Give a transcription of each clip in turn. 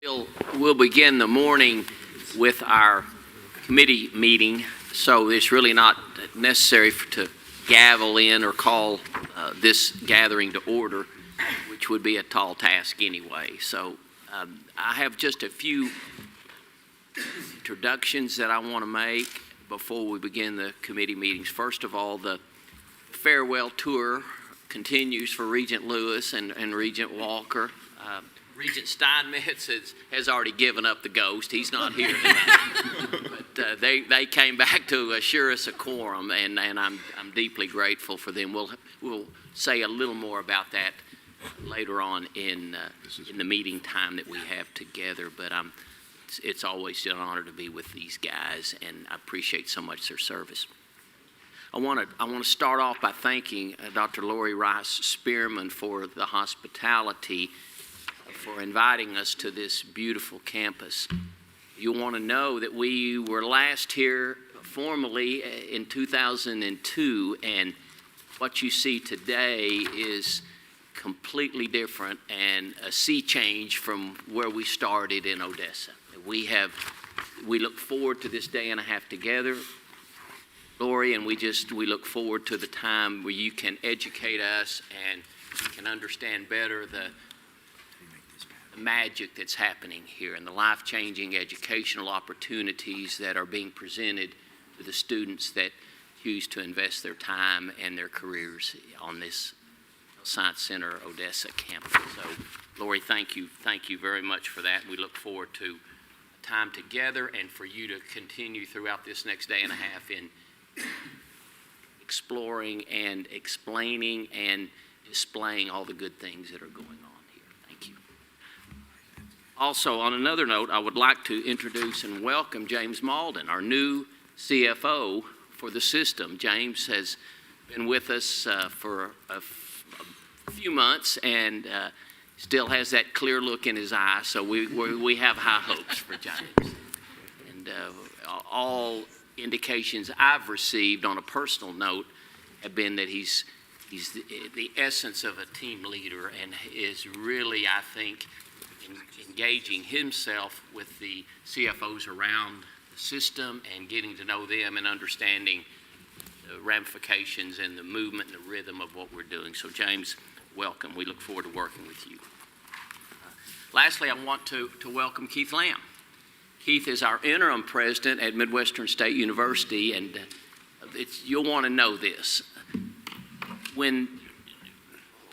We'll begin the morning with our committee meeting, so it's really not necessary to gavel in or call this gathering to order, which would be a tall task anyway. So I have just a few introductions that I want to make before we begin the committee meetings. First of all, the farewell tour continues for Regent Lewis and Regent Walker. Regent Steinmetz has already given up the ghost. He's not here tonight. But they came back to assure us a quorum, and I'm deeply grateful for them. We'll say a little more about that later on in the meeting time that we have together. But it's always an honor to be with these guys, and I appreciate so much their service. I want to start off by thanking Dr. Lori Rice Spearman for the hospitality, for inviting us to this beautiful campus. You want to know that we were last here formally in 2002, and what you see today is completely different and a sea change from where we started in Odessa. We look forward to this day and a half together, Lori, and we look forward to the time where you can educate us and we can understand better the magic that's happening here and the life-changing educational opportunities that are being presented to the students that choose to invest their time and their careers on this Science Center Odessa campus. So, Lori, thank you very much for that. We look forward to time together and for you to continue throughout this next day and a half in exploring and explaining and displaying all the good things that are going on. Also, on another note, I would like to introduce and welcome James Malden, our new CFO for the system. James has been with us for a few months and still has that clear look in his eye, so we have high hopes for James. And all indications I've received on a personal note have been that he's the essence of a team leader and is really, I think, engaging himself with the CFOs around the system and getting to know them and understanding the ramifications and the movement and the rhythm of what we're doing. So, James, welcome. We look forward to working with you. Lastly, I want to welcome Keith Lamb. Keith is our interim president at Midwestern State University, and you'll want to know this. When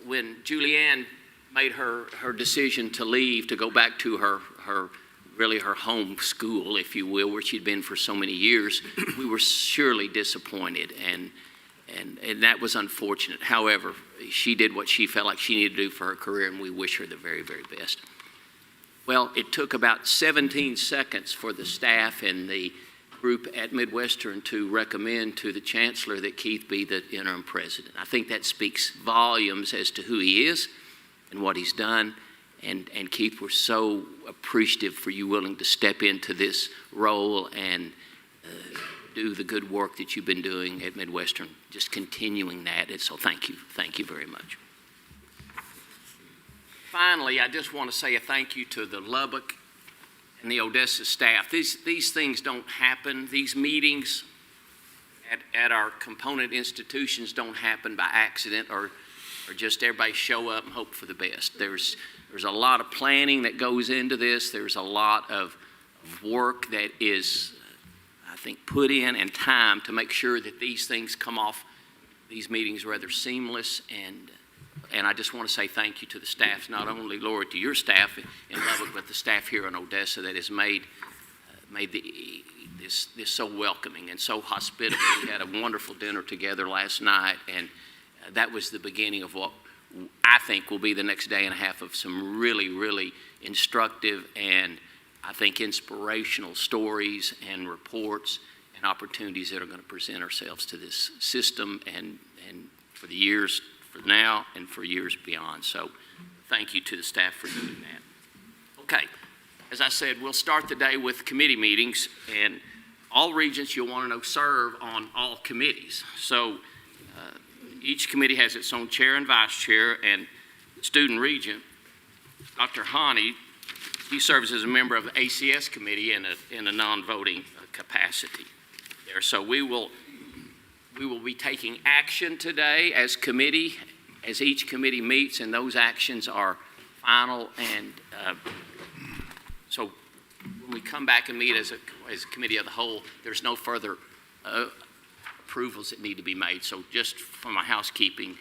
Julianne made her decision to leave, to go back to her home school, if you will, where she'd been for so many years, we were surely disappointed, and that was unfortunate. However, she did what she felt like she needed to do for her career, and we wish her the very, very best. Well, it took about 17 seconds for the staff and the group at Midwestern to recommend to the chancellor that Keith be the interim president. I think that speaks volumes as to who he is and what he's done, and Keith, we're so appreciative for you willing to step into this role and do the good work that you've been doing at Midwestern, just continuing that, and so thank you very much. Finally, I just want to say a thank you to the Lubbock and the Odessa staff. These things don't happen. These meetings at our component institutions don't happen by accident or just everybody show up and hope for the best. There's a lot of planning that goes into this. There's a lot of work that is, I think, put in and time to make sure that these things come off these meetings rather seamless. And I just want to say thank you to the staff, not only, Lord, to your staff in Lubbock, but the staff here in Odessa that has made this so welcoming and so hospitable. We had a wonderful dinner together last night, and that was the beginning of what I think will be the next day and a half of some really, really instructive and I think inspirational stories and reports and opportunities that are going to present ourselves to this system and for the years for now and for years beyond. So thank you to the staff for doing that. Okay, as I said, we'll start the day with committee meetings, and all regents, you'll want to know, serve on all committees. So each committee has its own chair and vice chair, and student regent, Dr. Hani, he serves as a member of the ACS committee in a non-voting capacity there. So we will be taking action today as committee, as each committee meets, and those actions are final. And so when we come back and meet as a committee of the whole, there's no further approvals that need to be made. So just from a housekeeping,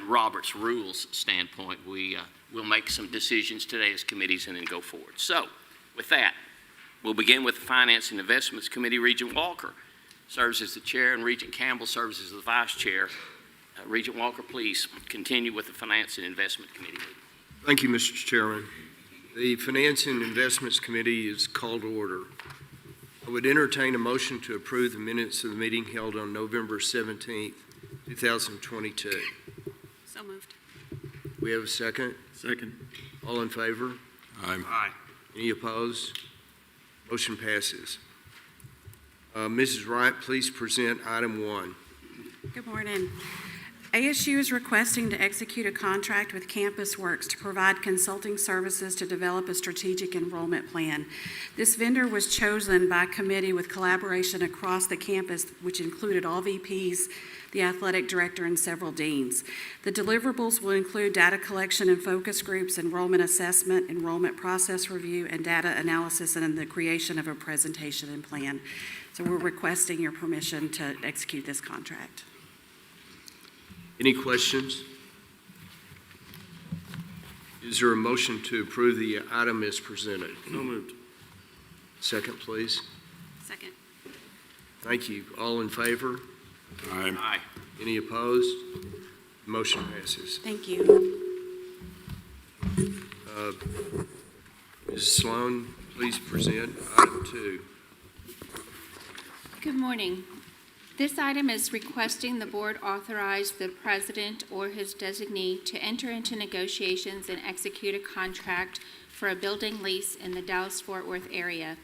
Robert's rules standpoint, we'll make some decisions today as committees and then go forward. So with that, we'll begin with the Finance and Investments Committee. Regent Walker serves as the chair, and Regent Campbell serves as the vice chair. Regent Walker, please continue with the Finance and Investment Committee meeting. Thank you, Mr. Chairman. The Finance and Investments Committee is called to order. I would entertain a motion to approve the minutes of the meeting held on November 17th, 2022. So moved. We have a second? Second. All in favor? Aye. Any opposed? Motion passes. Mrs. Wright, please present item 1. Good morning. ASU is requesting to execute a contract with Campus Works to provide consulting services to develop a strategic enrollment plan. This vendor was chosen by committee with collaboration across the campus, which included all VPs, the athletic director, and several deans. The deliverables will include data collection and focus groups, enrollment assessment, enrollment process review, and data analysis, and the creation of a presentation and plan. So we're requesting your permission to execute this contract. Any questions? Is there a motion to approve the item as presented? So moved. Second, please. Second. Thank you. All in favor? Aye. Any opposed? Motion passes. Thank you. Ms. Sloan, please present item 2. Good morning. This item is requesting the board authorize the president or his designee to enter into negotiations and execute a contract for a building lease in the Dallas-Fort Worth area.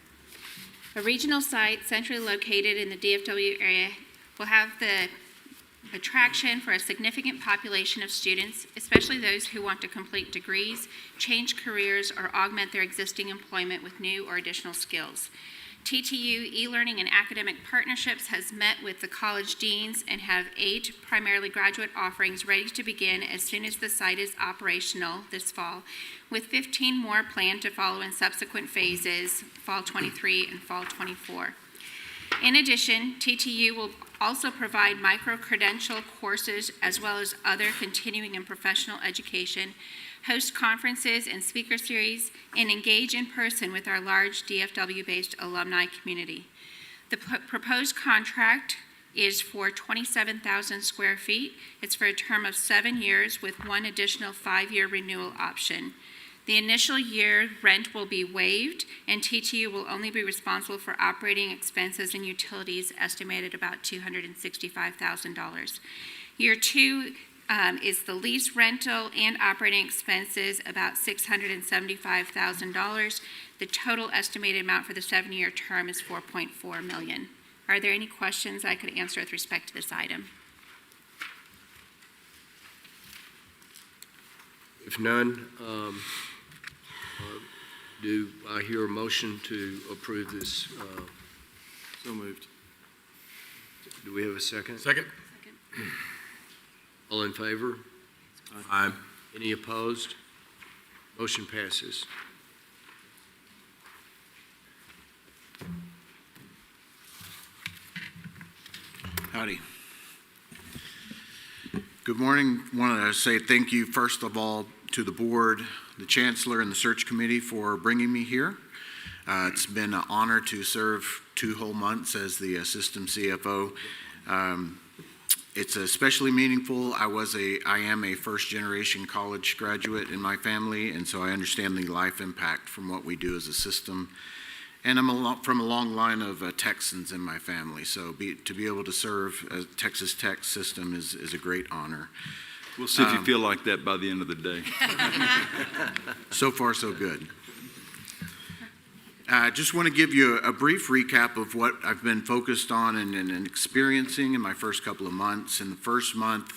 A regional site centrally located in the DFW area will have the attraction for a significant population of students, especially those who want to complete degrees, change careers, or augment their existing employment with new or additional skills. TTU e-learning and academic partnerships has met with the college deans and have 8 primarily graduate offerings ready to begin as soon as the site is operational this fall, with 15 more planned to follow in subsequent phases, fall 23 and fall 24. In addition, TTU will also provide micro-credential courses as well as other continuing and professional education, host conferences and speaker series, and engage in person with our large DFW-based alumni community. The proposed contract is for 27,000 square feet. It's for a term of 7 years with 1 additional 5-year renewal option. The initial year rent will be waived, and TTU will only be responsible for operating expenses and utilities estimated about $265,000. Year 2 is the lease rental and operating expenses, about $675,000. The total estimated amount for the 7-year term is $4.4 million. Are there any questions I could answer with respect to this item? If none, do I hear a motion to approve this? So moved. Do we have a second? Second. All in favor? Aye. Any opposed? Motion passes. Howdy. Good morning. I want to say thank you, first of all, to the board, the chancellor, and the search committee for bringing me here. It's been an honor to serve 2 whole months as the assistant CFO. It's especially meaningful. I am a first-generation college graduate in my family, and so I understand the life impact from what we do as a system. And I'm from a long line of Texans in my family, so to be able to serve a Texas Tech system is a great honor. We'll see if you feel like that by the end of the day. So far, so good. I just want to give you a brief recap of what I've been focused on and experiencing in my first couple of months. In the first month,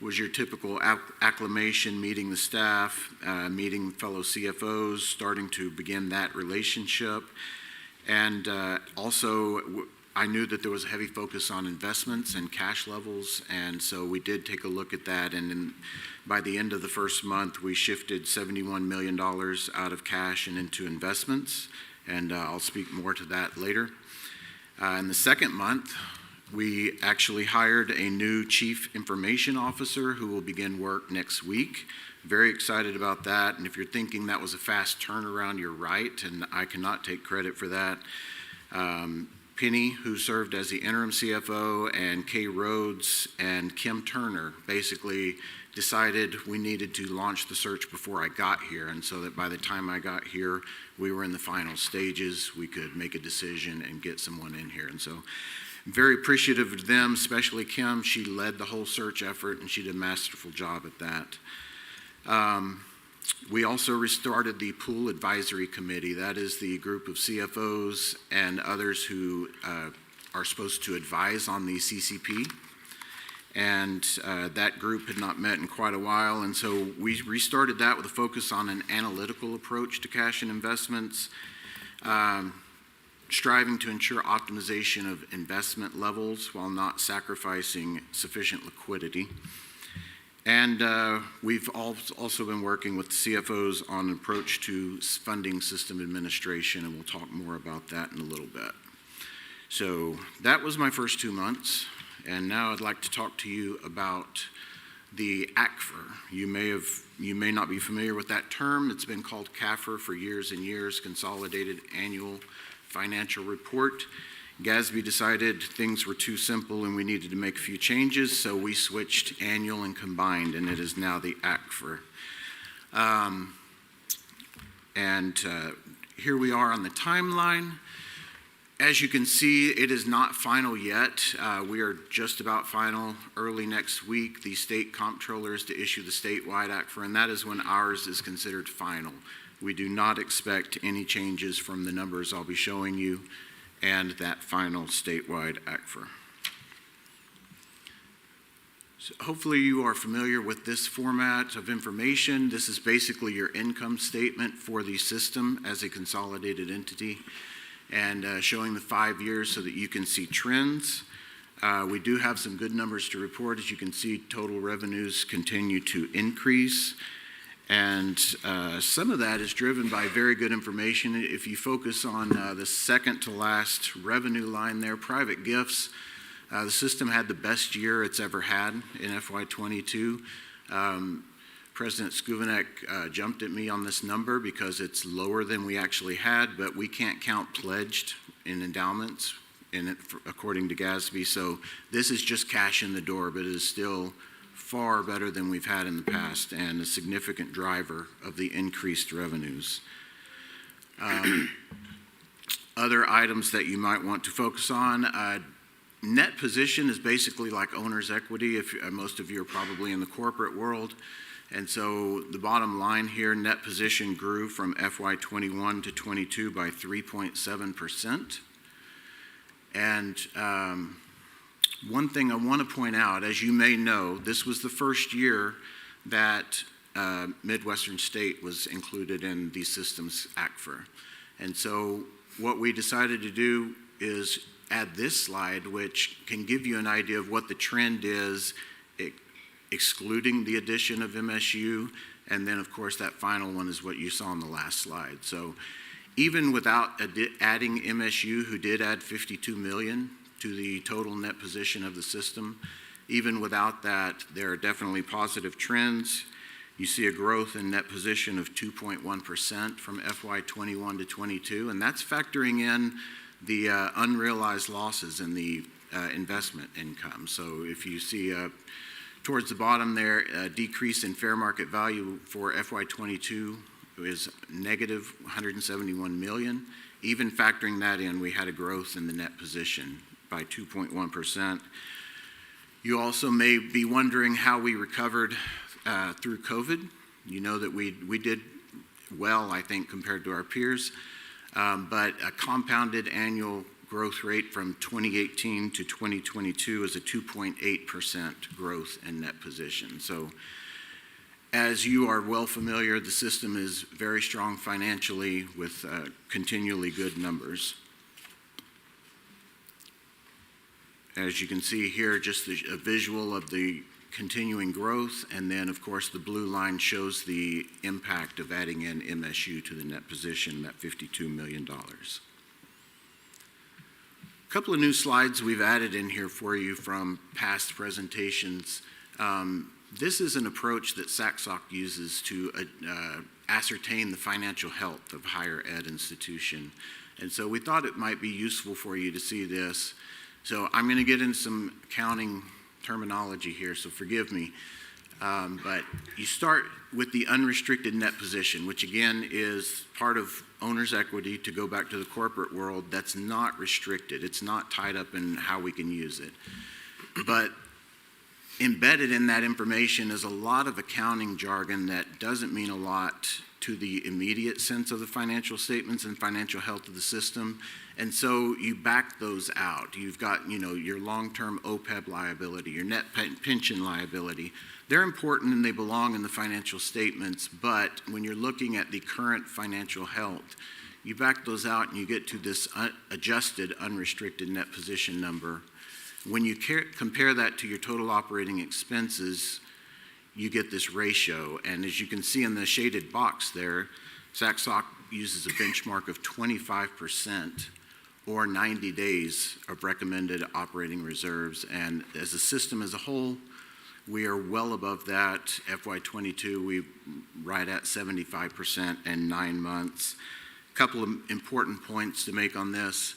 was your typical acclimation, meeting the staff, meeting fellow CFOs, starting to begin that relationship. And also, I knew that there was a heavy focus on investments and cash levels, and so we did take a look at that. And then by the end of the first month, we shifted $71 million out of cash and into investments, and I'll speak more to that later. In the second month, we actually hired a new Chief Information Officer who will begin work next week. Very excited about that, and if you're thinking that was a fast turnaround, you're right, and I cannot take credit for that. Penny, who served as the interim CFO, and Kay Rhodes and Kim Turner basically decided we needed to launch the search before I got here, and so that by the time I got here, we were in the final stages. We could make a decision and get someone in here, and so I'm very appreciative of them, especially Kim. She led the whole search effort, and she did a masterful job at that. We also restarted the Pool Advisory Committee. That is the group of CFOs and others who are supposed to advise on the CCP. And that group had not met in quite a while, and so we restarted that with a focus on an analytical approach to cash and investments, striving to ensure optimization of investment levels while not sacrificing sufficient liquidity. And we've also been working with CFOs on an approach to funding system administration, and we'll talk more about that in a little bit. So that was my first 2 months, and now I'd like to talk to you about the ACFR. You may not be familiar with that term. It's been called CAFR for years and years, Consolidated Annual Financial Report. GASB decided things were too simple and we needed to make a few changes, so we switched annual and combined, and it is now the ACFR. Here we are on the timeline. As you can see, it is not final yet. We are just about final. Early next week, the state comptroller is to issue the statewide ACFR, and that is when ours is considered final. We do not expect any changes from the numbers I'll be showing you and that final statewide ACFR. So hopefully you are familiar with this format of information. This is basically your income statement for the system as a consolidated entity, and showing the 5 years so that you can see trends. We do have some good numbers to report. As you can see, total revenues continue to increase. And some of that is driven by very good information. If you focus on the second to last revenue line there, private gifts, the system had the best year it's ever had in FY22. President Skuvenek jumped at me on this number because it's lower than we actually had, but we can't count pledged in endowments according to GASB. So this is just cash in the door, but it is still far better than we've had in the past and a significant driver of the increased revenues. Other items that you might want to focus on, net position is basically like owner's equity. If most of you are probably in the corporate world. And so the bottom line here, net position grew from FY21 to 22 by 3.7%. And one thing I want to point out, as you may know, this was the first year that Midwestern State was included in the Systems ACFR. And so what we decided to do is add this slide, which can give you an idea of what the trend is, excluding the addition of MSU. And then, of course, that final one is what you saw on the last slide. So even without adding MSU, who did add $52 million to the total net position of the system, even without that, there are definitely positive trends. You see a growth in net position of 2.1% from FY21 to 22, and that's factoring in the unrealized losses in the investment income. So if you see towards the bottom there, a decrease in fair market value for FY22 is negative $171 million. Even factoring that in, we had a growth in the net position by 2.1%. You also may be wondering how we recovered through COVID. You know that we did well, I think, compared to our peers, but a compounded annual growth rate from 2018 to 2022 is a 2.8% growth in net position. So as you are well familiar, the system is very strong financially with continually good numbers. As you can see here, just a visual of the continuing growth, and then of course the blue line shows the impact of adding in MSU to the net position, that $52 million. A couple of new slides we've added in here for you from past presentations. This is an approach that SACSOC uses to ascertain the financial health of higher ed institution. And so we thought it might be useful for you to see this. So I'm going to get into some accounting terminology here, so forgive me. But you start with the unrestricted net position, which again is part of owner's equity, to go back to the corporate world. That's not restricted. It's not tied up in how we can use it. But embedded in that information is a lot of accounting jargon that doesn't mean a lot to the immediate sense of the financial statements and financial health of the system. And so you back those out. You've got, your long-term OPEB liability, your net pension liability. They're important and they belong in the financial statements, but when you're looking at the current financial health, you back those out and you get to this adjusted unrestricted net position number. When you compare that to your total operating expenses, you get this ratio. And as you can see in the shaded box there, SACSOC uses a benchmark of 25% or 90 days of recommended operating reserves. And as a system as a whole, we are well above that. FY22, we right at 75% in 9 months. A couple of important points to make on this.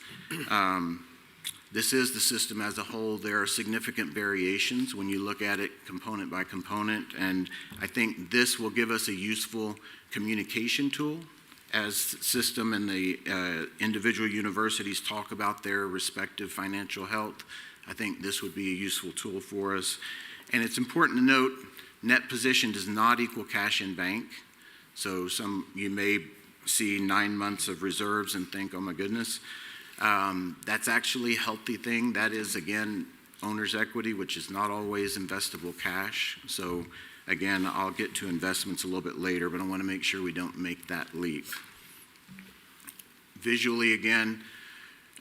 This is the system as a whole. There are significant variations when you look at it component by component, and I think this will give us a useful communication tool as system and the individual universities talk about their respective financial health. I think this would be a useful tool for us. And it's important to note, net position does not equal cash in bank. So you may see 9 months of reserves and think, oh my goodness. That's actually a healthy thing. That is, again, owner's equity, which is not always investable cash. So again, I'll get to investments a little bit later, but I want to make sure we don't make that leap. Visually, again,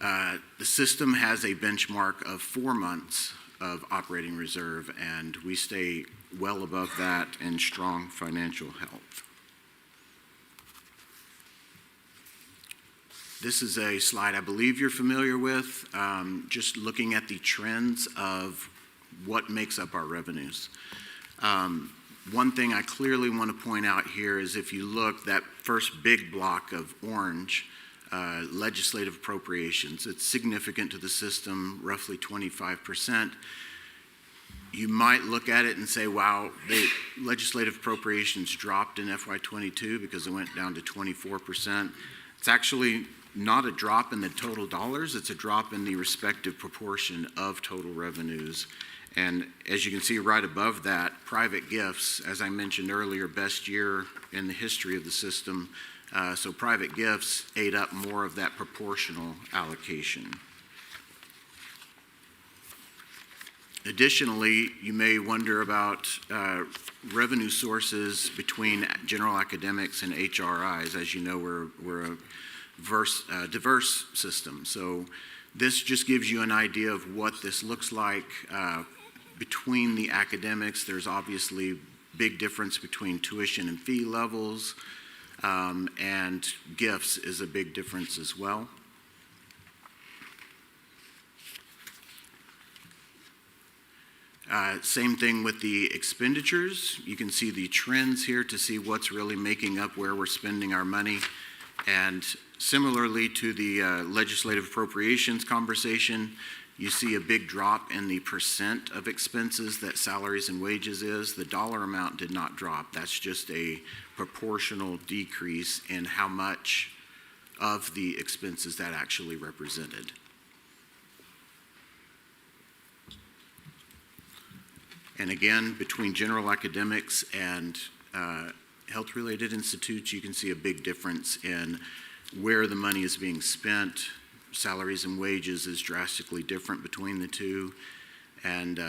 the system has a benchmark of 4 months of operating reserve, and we stay well above that in strong financial health. This is a slide I believe you're familiar with, just looking at the trends of what makes up our revenues. One thing I clearly want to point out here is if you look, that first big block of orange, legislative appropriations, it's significant to the system, roughly 25%. You might look at it and say, wow, the legislative appropriations dropped in FY22 because it went down to 24%. It's actually not a drop in the total dollars, it's a drop in the respective proportion of total revenues. And as you can see right above that, private gifts, as I mentioned earlier, best year in the history of the system. So private gifts ate up more of that proportional allocation. Additionally, you may wonder about revenue sources between general academics and HRIs. As you know, we're a diverse system. So this just gives you an idea of what this looks like between the academics. There's obviously big difference between tuition and fee levels, and gifts is a big difference as well. Same thing with the expenditures. You can see the trends here to see what's really making up where we're spending our money. And similarly to the legislative appropriations conversation, you see a big drop in the percent of expenses that salaries and wages is. The dollar amount did not drop. That's just a proportional decrease in how much of the expenses that actually represented. And again, between general academics and health-related institutes, you can see a big difference in where the money is being spent. salaries and wages is drastically different between the two. And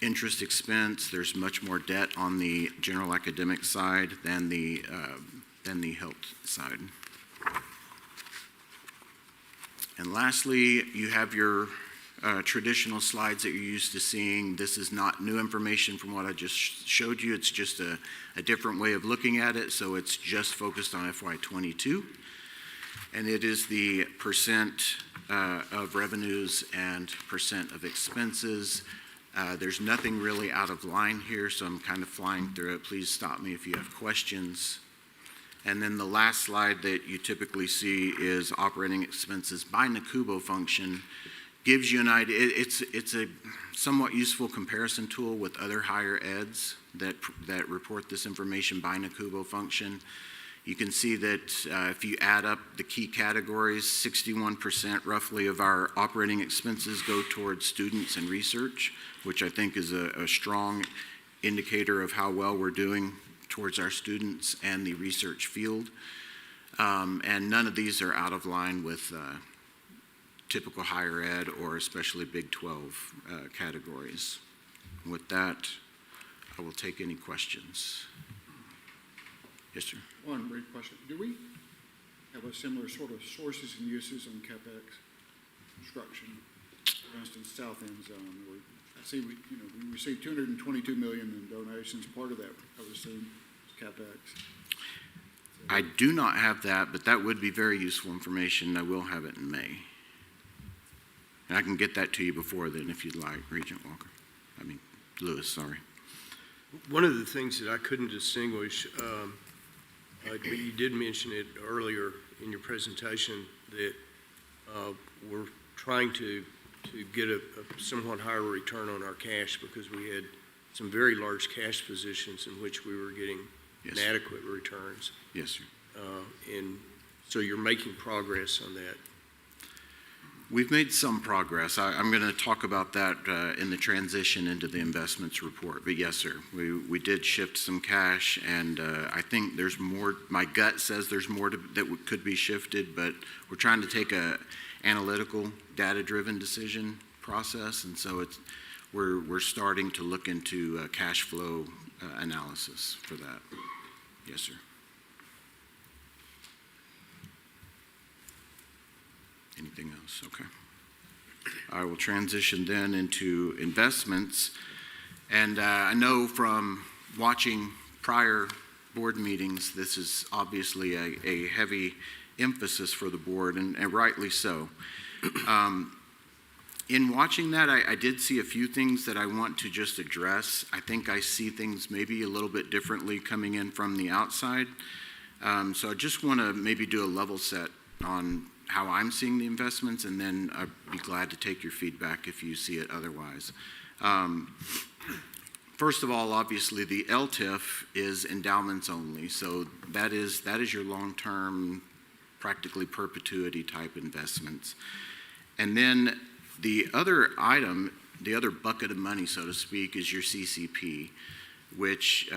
interest expense, there's much more debt on the general academic side than the health side. And lastly, you have your traditional slides that you're used to seeing. This is not new information from what I just showed you. It's just a different way of looking at it. So it's just focused on FY22. And it is the percent of revenues and percent of expenses. There's nothing really out of line here, so I'm kind of flying through it. Please stop me if you have questions. And then the last slide that you typically see is operating expenses by NACUBO function. Gives you an idea. It's a somewhat useful comparison tool with other higher eds that report this information by NACUBO function. You can see that if you add up the key categories, 61% roughly of our operating expenses go towards students and research, which I think is a strong indicator of how well we're doing towards our students and the research field. And none of these are out of line with typical higher ed or especially Big 12 categories. With that, I will take any questions. Yes, sir. One brief question. Do we have a similar sort of sources and uses on CapEx construction? For instance, South End Zone, where I see we received $222 million in donations. Part of that, I would assume, is CapEx. I do not have that, but that would be very useful information. I will have it in May. And I can get that to you before then if you'd like, Regent Lewis, sorry. One of the things that I couldn't distinguish, but you did mention it earlier in your presentation, that we're trying to get a somewhat higher return on our cash because we had some very large cash positions in which we were getting inadequate returns. Yes, sir. And so you're making progress on that. We've made some progress. I'm going to talk about that in the transition into the investments report. But yes, sir, we did shift some cash, and I think there's more. My gut says there's more that could be shifted, but we're trying to take a analytical, data-driven decision process, and so we're starting to look into cash flow analysis for that. Yes, sir. Anything else? Okay. I will transition then into investments. And I know from watching prior board meetings, this is obviously a heavy emphasis for the board, and rightly so. In watching that, I did see a few things that I want to just address. I think I see things maybe a little bit differently coming in from the outside. So I just want to maybe do a level set on how I'm seeing the investments, and then I'd be glad to take your feedback if you see it otherwise. First of all, obviously, the LTIF is endowments only, so that is your long-term, practically perpetuity type investments. And then the other item, the other bucket of money, so to speak, is your CCP, which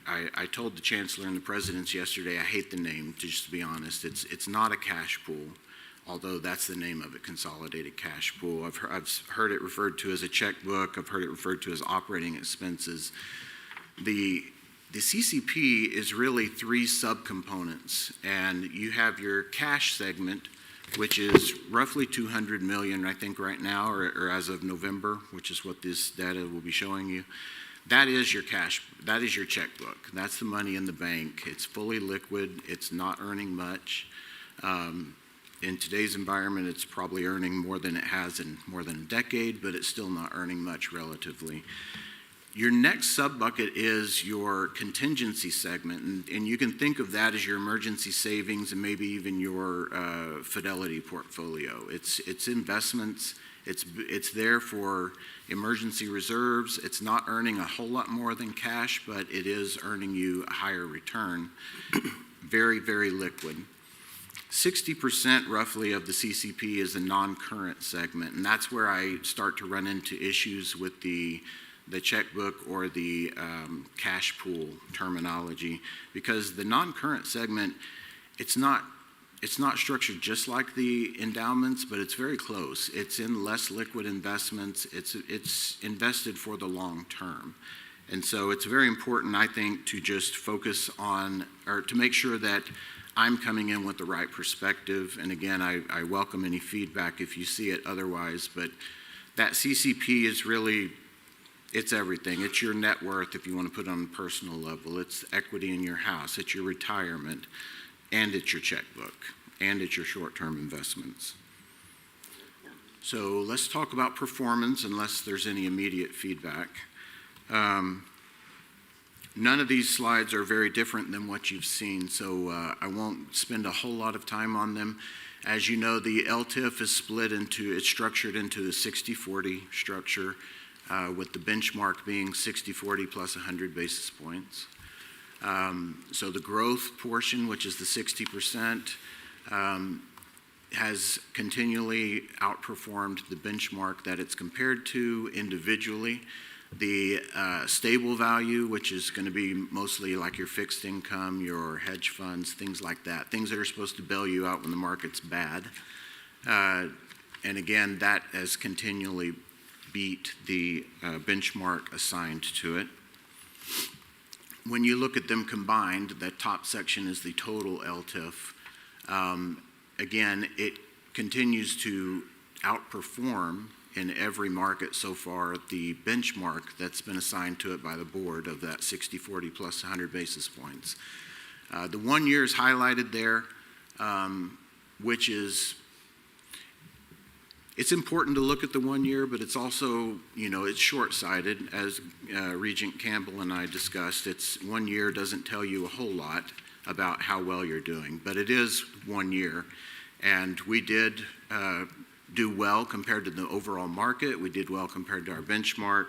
I told the Chancellor and the Presidents yesterday, I hate the name, just to be honest. It's not a cash pool, although that's the name of it, Consolidated Cash Pool. I've heard it referred to as a checkbook. I've heard it referred to as operating expenses. The CCP is really three subcomponents, and you have your cash segment, which is roughly $200 million, I think, right now, or as of November, which is what this data will be showing you. That is your cash, that is your checkbook. That's the money in the bank. It's fully liquid. It's not earning much. In today's environment, it's probably earning more than it has in more than a decade, but it's still not earning much relatively. Your next sub-bucket is your contingency segment, and you can think of that as your emergency savings and maybe even your Fidelity portfolio. It's investments. It's there for emergency reserves. It's not earning a whole lot more than cash, but it is earning you a higher return. Very, very liquid. 60% roughly of the CCP is the non-current segment, and that's where I start to run into issues with the checkbook or the cash pool terminology, because the non-current segment, it's not it's not structured just like the endowments, but it's very close. It's in less liquid investments. It's invested for the long term. And so it's very important, I think, to just focus on, or to make sure that I'm coming in with the right perspective. And again, I welcome any feedback if you see it otherwise, but that CCP is really, it's everything. It's your net worth if you want to put it on a personal level. It's equity in your house. It's your retirement. And it's your checkbook. And it's your short-term investments. So let's talk about performance unless there's any immediate feedback. None of these slides are very different than what you've seen, so I won't spend a whole lot of time on them. As you know, the LTIF is it's structured into the 60-40 structure, with the benchmark being 60-40 plus 100 basis points. So the growth portion, which is the 60%, has continually outperformed the benchmark that it's compared to individually. The stable value, which is going to be mostly like your fixed income, your hedge funds, things like that, things that are supposed to bail you out when the market's bad. And again, that has continually beat the benchmark assigned to it. When you look at them combined, that top section is the total LTIF. Again, it continues to outperform in every market so far the benchmark that's been assigned to it by the board of that 60-40 plus 100 basis points. The 1 year is highlighted there, which is, it's important to look at the 1 year, but it's also, it's short-sighted. As Regent Campbell and I discussed, 1 year doesn't tell you a whole lot about how well you're doing, but it is 1 year. And we did do well compared to the overall market. We did well compared to our benchmark.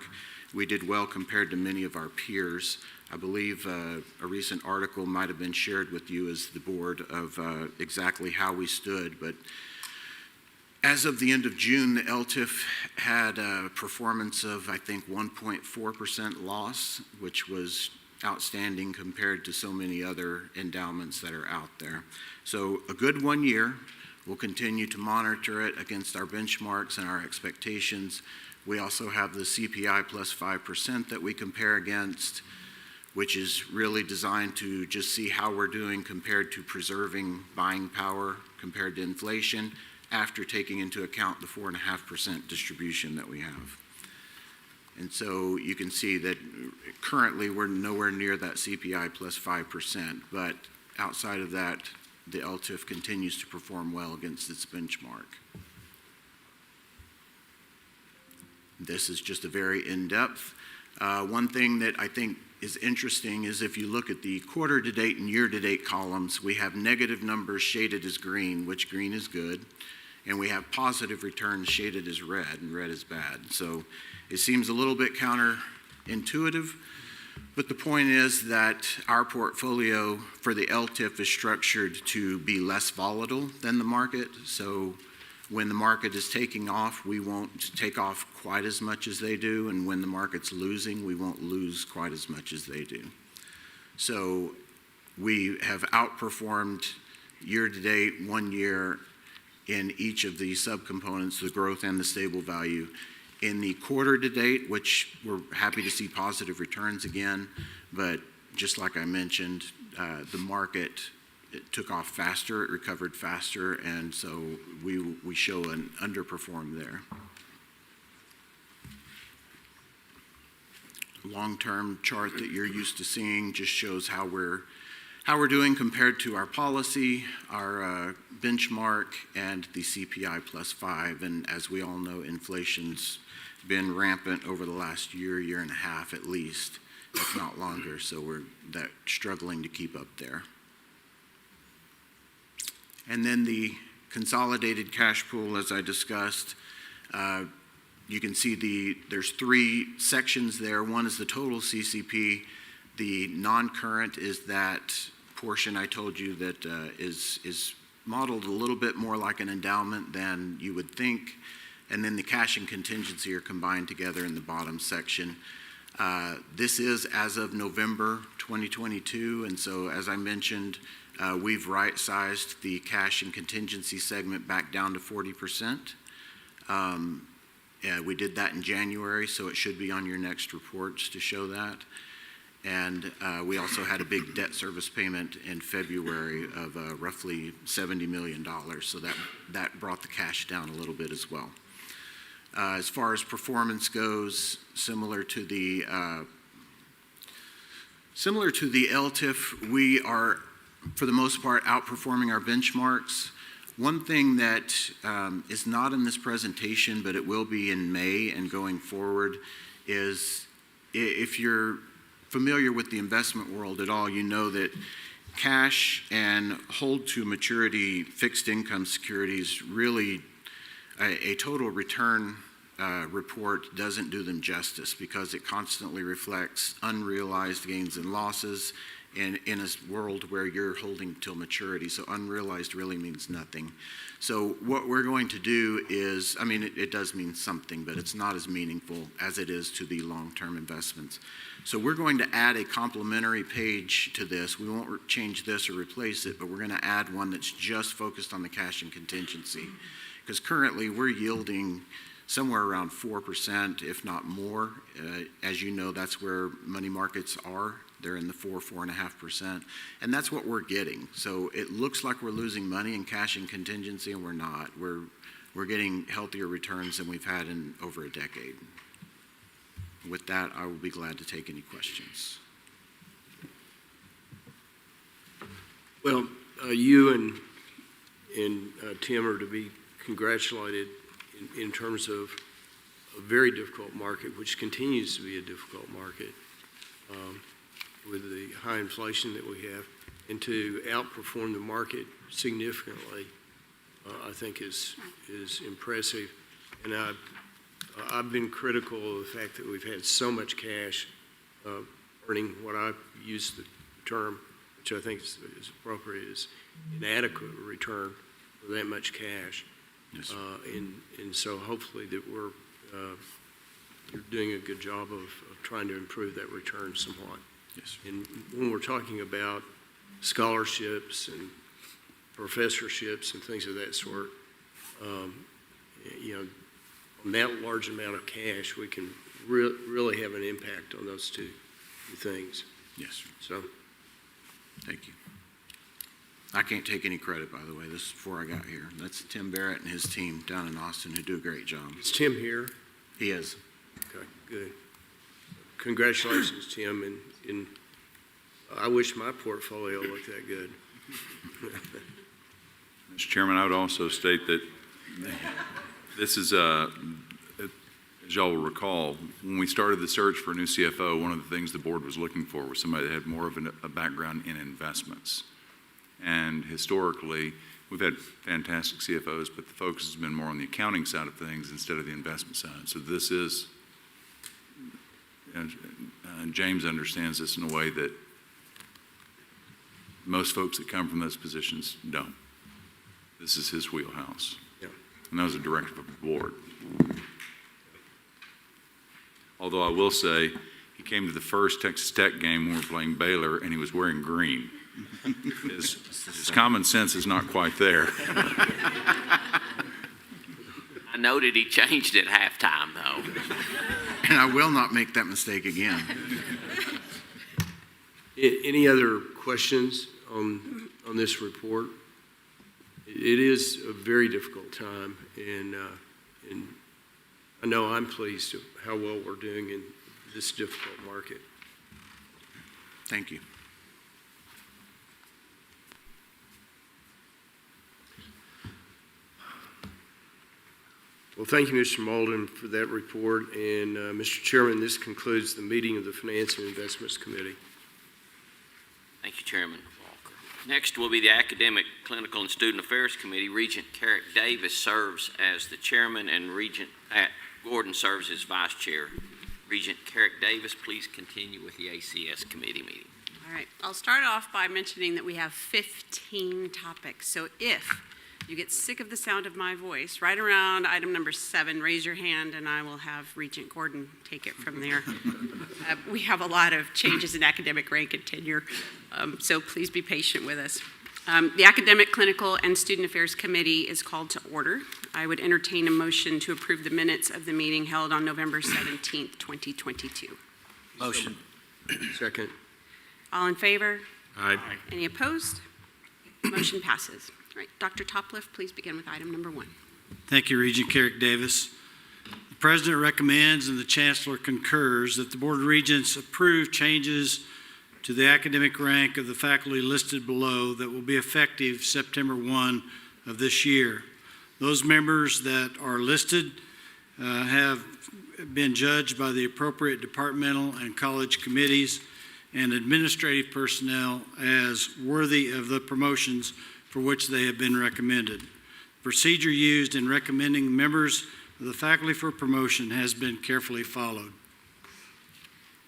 We did well compared to many of our peers. I believe a recent article might have been shared with you as the board of exactly how we stood. But as of the end of June, the LTIF had a performance of, I think, 1.4% loss, which was outstanding compared to so many other endowments that are out there. So a good 1 year. We'll continue to monitor it against our benchmarks and our expectations. We also have the CPI plus 5% that we compare against, which is really designed to just see how we're doing compared to preserving buying power compared to inflation after taking into account the 4.5% distribution that we have. And so you can see that currently we're nowhere near that CPI plus 5%, but outside of that, the LTIF continues to perform well against its benchmark. This is just a very in-depth. One thing that I think is interesting is if you look at the quarter-to-date and year-to-date columns, we have negative numbers shaded as green, which green is good, and we have positive returns shaded as red, and red is bad. So it seems a little bit counterintuitive, but the point is that our portfolio for the LTIF is structured to be less volatile than the market. So when the market is taking off, we won't take off quite as much as they do. And when the market's losing, we won't lose quite as much as they do. So we have outperformed year to date, 1 year, in each of the subcomponents, the growth and the stable value. In the quarter to date, which we're happy to see positive returns again, but just like I mentioned, the market took off faster, it recovered faster, and so we show an underperform there. Long-term chart that you're used to seeing just shows how we're doing compared to our policy, our benchmark, and the CPI plus 5. And as we all know, inflation's been rampant over the last year and a half at least, if not longer. So we're struggling to keep up there. And then the consolidated cash pool, as I discussed, you can see there's 3 sections there. One is the total CCP. The non-current is that portion I told you that is modeled a little bit more like an endowment than you would think. And then the cash and contingency are combined together in the bottom section. This is as of November 2022, and so as I mentioned, We've right-sized the cash and contingency segment back down to 40%. We did that in January, so it should be on your next reports to show that. And we also had a big debt service payment in February of roughly $70 million, so that brought the cash down a little bit as well. As far as performance goes, similar to the LTIF, we are, for the most part, outperforming our benchmarks. One thing that is not in this presentation, but it will be in May and going forward, is if you're familiar with the investment world at all, you know that cash and hold-to-maturity fixed income securities really, a total return report doesn't do them justice because it constantly reflects unrealized gains and losses in a world where you're holding till maturity. So unrealized really means nothing. So what we're going to do is, I mean, it does mean something, but it's not as meaningful as it is to the long-term investments. So we're going to add a complementary page to this. We won't change this or replace it, but we're going to add one that's just focused on the cash and contingency. Because currently we're yielding somewhere around 4%, if not more. As you know, that's where money markets are. They're in the 4.5%, and that's what we're getting. So it looks like we're losing money in cash and contingency, and we're not. We're getting healthier returns than we've had in over a decade. With that, I will be glad to take any questions. Well, you and Tim are to be congratulated in terms of a very difficult market, which continues to be a difficult market. With the high inflation that we have, and to outperform the market significantly, I think is impressive. And I've been critical of the fact that we've had so much cash earning what I use the term, which I think is appropriate, is inadequate return for that much cash. Yes, sir. And so hopefully that you're doing a good job of trying to improve that return somewhat. Yes. And when we're talking about scholarships and professorships and things of that sort, you know, on that large amount of cash, we can really have an impact on those two things. Yes, sir. So, Thank you. I can't take any credit, by the way. This is before I got here. That's Tim Barrett and his team down in Austin who do a great job. is Tim here? He is. Okay, good. Congratulations, Tim, and I wish my portfolio looked that good. Mr. Chairman, I would also state that this is, as y'all will recall, when we started the search for a new CFO, one of the things the board was looking for was somebody that had more of a background in investments. And historically, we've had fantastic CFOs, but the focus has been more on the accounting side of things instead of the investment side. So this is, and James understands this in a way that most folks that come from those positions don't. This is his wheelhouse. Yeah. And that was a directive of the board. Although I will say, he came to the first Texas Tech game when we were playing Baylor, and he was wearing green. His common sense is not quite there. I noted he changed at halftime, though. And I will not make that mistake again. Any other questions on this report? It is a very difficult time, and I know I'm pleased with how well we're doing in this difficult market. Thank you. Well, thank you, Mr. Malden, for that report. And Mr. Chairman, this concludes the meeting of the Finance and Investments Committee. Thank you, Chairman Walker. Next will be the Academic, Clinical, and Student Affairs Committee. Regent Carrick Davis serves as the chairman, and Regent Gordon serves as vice chair. Regent Carrick Davis, please continue with the ACS committee meeting. All right, I'll start off by mentioning that we have 15 topics. So if you get sick of the sound of my voice, right around item number 7, raise your hand and I will have Regent Gordon take it from there. We have a lot of changes in academic rank and tenure, so please be patient with us. The Academic, Clinical, and Student Affairs Committee is called to order. I would entertain a motion to approve the minutes of the meeting held on November 17th, 2022. Motion. Second. All in favor? Aye. Any opposed? Motion passes. All right, Dr. Topliff, please begin with item number 1. Thank you, Regent Carrick Davis. The President recommends and the Chancellor concurs that the Board of Regents approve changes to the academic rank of the faculty listed below that will be effective September 1 of this year. Those members that are listed have been judged by the appropriate departmental and college committees and administrative personnel as worthy of the promotions for which they have been recommended. Procedure used in recommending members of the faculty for promotion has been carefully followed.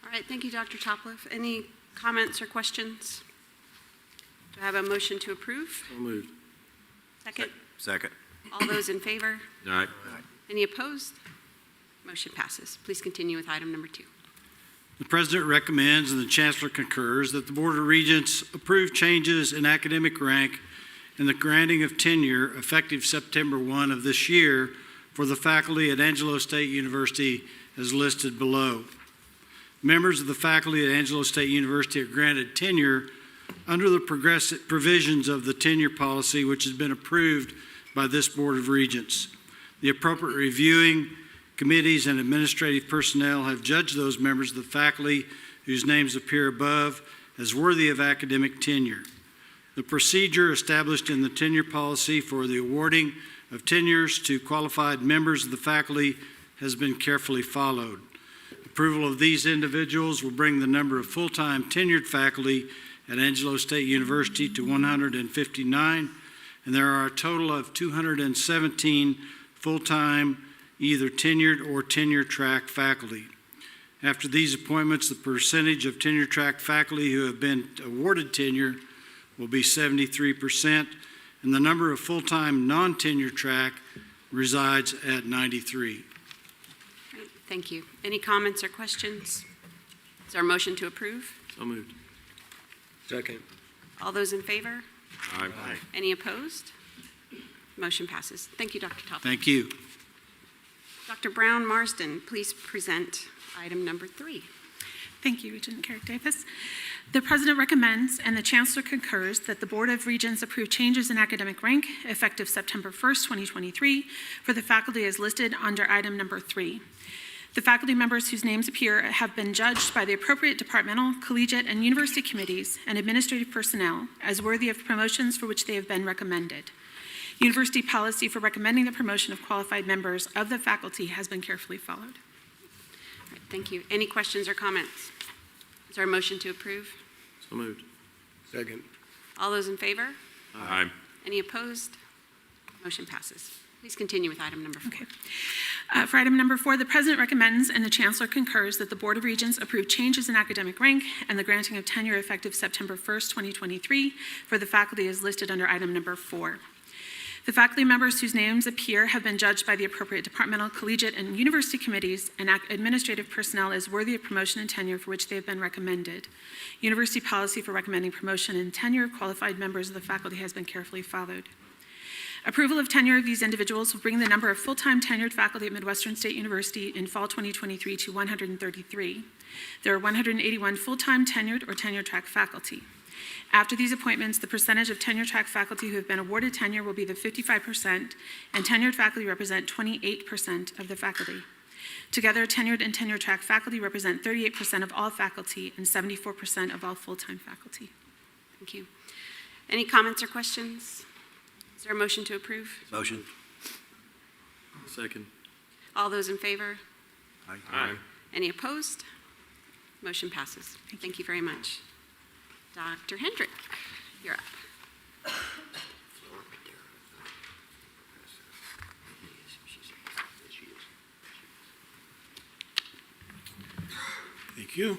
All right, thank you, Dr. Topliff. Any comments or questions? Do I have a motion to approve? So moved. Second? Second. All those in favor? Aye. Any opposed? Motion passes. Please continue with item number 2. The President recommends and the Chancellor concurs that the Board of Regents approve changes in academic rank and the granting of tenure effective September 1 of this year for the faculty at Angelo State University as listed below. Members of the faculty at Angelo State University are granted tenure under the progressive provisions of the tenure policy, which has been approved by this Board of Regents. The appropriate reviewing committees and administrative personnel have judged those members of the faculty whose names appear above as worthy of academic tenure. The procedure established in the tenure policy for the awarding of tenures to qualified members of the faculty has been carefully followed. Approval of these individuals will bring the number of full-time tenured faculty at Angelo State University to 159, and there are a total of 217 full-time either tenured or tenure-track faculty. After these appointments, the percentage of tenure-track faculty who have been awarded tenure will be 73%, and the number of full-time non-tenure track resides at 93. Thank you. Any comments or questions? Is there a motion to approve? So moved. Second. All those in favor? Aye. Any opposed? Motion passes. Thank you, Dr. Topliff. Thank you. Dr. Brown Marsden, please present item number 3. Thank you, Regent Carrick Davis. The President recommends and the Chancellor concurs that the Board of Regents approve changes in academic rank effective September 1st, 2023 for the faculty as listed under item number 3. The faculty members whose names appear have been judged by the appropriate departmental, collegiate, and university committees and administrative personnel as worthy of promotions for which they have been recommended. University policy for recommending the promotion of qualified members of the faculty has been carefully followed. All right, thank you. Any questions or comments? Is there a motion to approve? So moved. Second. All those in favor? Aye. Any opposed? Motion passes. Please continue with item number 4. Okay. For item number 4, the President recommends and the Chancellor concurs that the Board of Regents approve changes in academic rank and the granting of tenure effective September 1st, 2023 for the faculty as listed under item number 4. The faculty members whose names appear have been judged by the appropriate departmental, collegiate, and university committees and administrative personnel as worthy of promotion and tenure for which they have been recommended. University policy for recommending promotion and tenure of qualified members of the faculty has been carefully followed. Approval of tenure of these individuals will bring the number of full-time tenured faculty at Midwestern State University in fall 2023 to 133. There are 181 full-time tenured or tenure-track faculty. After these appointments, the percentage of tenure-track faculty who have been awarded tenure will be the 55%, and tenured faculty represent 28% of the faculty. Together, tenured and tenure-track faculty represent 38% of all faculty and 74% of all full-time faculty. Thank you. Any comments or questions? Is there a motion to approve? Motion. Second. All those in favor? Aye. Any opposed? Motion passes. Thank you very much. Dr. Hendrick, you're up. Thank you. The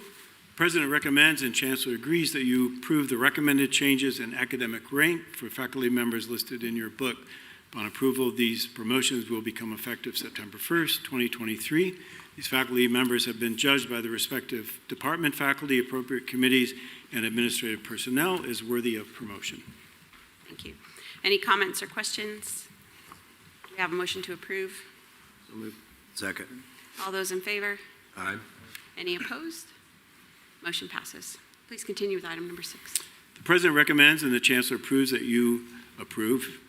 President recommends and Chancellor agrees that you approve the recommended changes in academic rank for faculty members listed in your book. Upon approval, these promotions will become effective September 1st, 2023. These faculty members have been judged by the respective department faculty, appropriate committees, and administrative personnel as worthy of promotion. Thank you. Any comments or questions? Do we have a motion to approve? So moved. Second. All those in favor? Aye. Any opposed? Motion passes. Please continue with item number 6. The President recommends and the Chancellor approves that you approve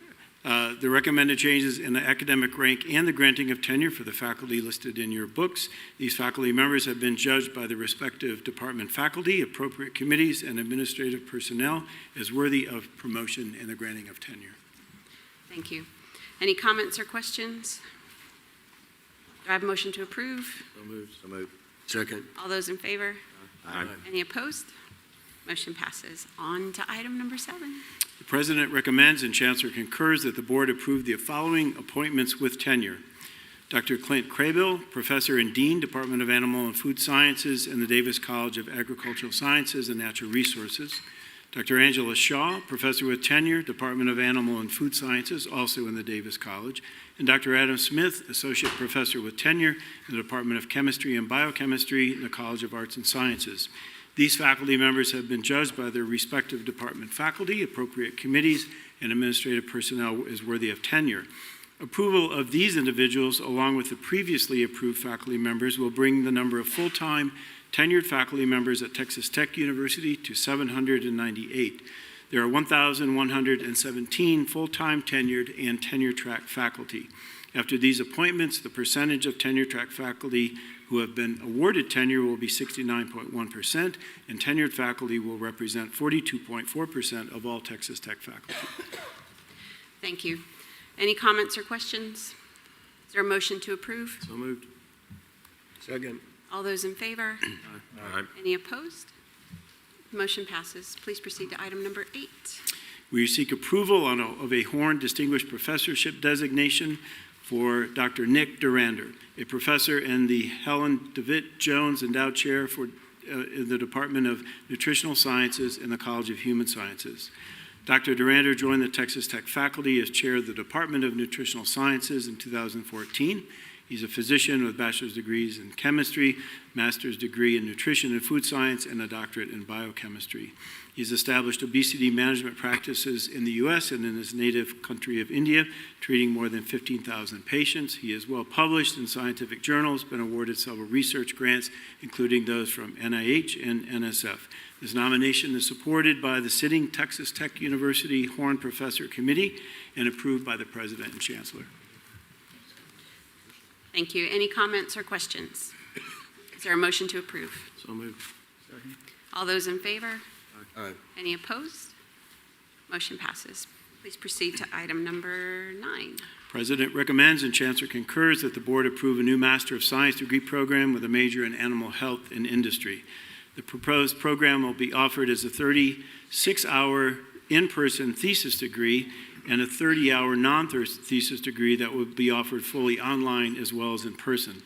the recommended changes in the academic rank and the granting of tenure for the faculty listed in your books. These faculty members have been judged by the respective department faculty, appropriate committees, and administrative personnel as worthy of promotion in the granting of tenure. Thank you. Any comments or questions? Do I have a motion to approve? So moved. So moved. Second. All those in favor? Aye. Any opposed? Motion passes. On to item number 7. The President recommends and Chancellor concurs that the Board approve the following appointments with tenure. Dr. Clint Craybill, Professor and Dean, Department of Animal and Food Sciences in the Davis College of Agricultural Sciences and Natural Resources. Dr. Angela Shaw, Professor with tenure, Department of Animal and Food Sciences, also in the Davis College. And Dr. Adam Smith, Associate Professor with tenure in the Department of Chemistry and Biochemistry in the College of Arts and Sciences. These faculty members have been judged by their respective department faculty, appropriate committees, and administrative personnel as worthy of tenure. Approval of these individuals, along with the previously approved faculty members, will bring the number of full-time tenured faculty members at Texas Tech University to 798. There are 1,117 full-time tenured and tenure-track faculty. After these appointments, the percentage of tenure-track faculty who have been awarded tenure will be 69.1%, and tenured faculty will represent 42.4% of all Texas Tech faculty. Thank you. Any comments or questions? Is there a motion to approve? So moved. Second. All those in favor? Aye. Any opposed? Motion passes. Please proceed to item number 8. We seek approval of a Horn Distinguished Professorship designation for Dr. Nick Durander, a professor in the Helen DeWitt Jones Endowed Chair in the Department of Nutritional Sciences in the College of Human Sciences. Dr. Durander joined the Texas Tech faculty as chair of the Department of Nutritional Sciences in 2014. He's a physician with bachelor's degrees in chemistry, master's degree in nutrition and food science, and a doctorate in biochemistry. He's established obesity management practices in the U.S. and in his native country of India, treating more than 15,000 patients. He is well published in scientific journals, been awarded several research grants, including those from NIH and NSF. This nomination is supported by the sitting Texas Tech University Horn Professor Committee and approved by the President and Chancellor. Thank you. Any comments or questions? Is there a motion to approve? So moved. Second. All those in favor? Aye. Any opposed? Motion passes. Please proceed to item number 9. President recommends and Chancellor concurs that the Board approve a new Master of Science degree program with a major in animal health and industry. The proposed program will be offered as a 36-hour in-person thesis degree and a 30-hour non-thesis degree that will be offered fully online as well as in person.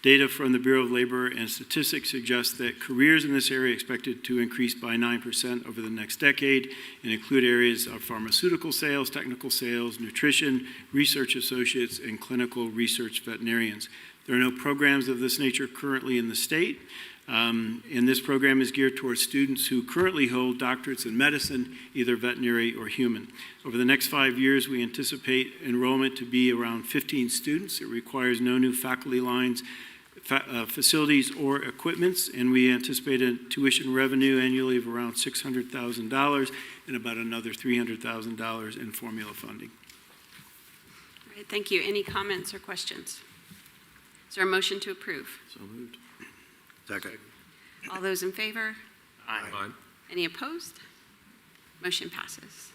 Data from the Bureau of Labor and Statistics suggests that careers in this area are expected to increase by 9% over the next decade and include areas of pharmaceutical sales, technical sales, nutrition, research associates, and clinical research veterinarians. There are no programs of this nature currently in the state, and this program is geared towards students who currently hold doctorates in medicine, either veterinary or human. Over the next 5 years, we anticipate enrollment to be around 15 students. It requires no new faculty lines, facilities, or equipments, and we anticipate a tuition revenue annually of around $600,000 and about another $300,000 in formula funding. All right, thank you. Any comments or questions? Is there a motion to approve? So moved. Second. All those in favor? Aye. Any opposed? Motion passes.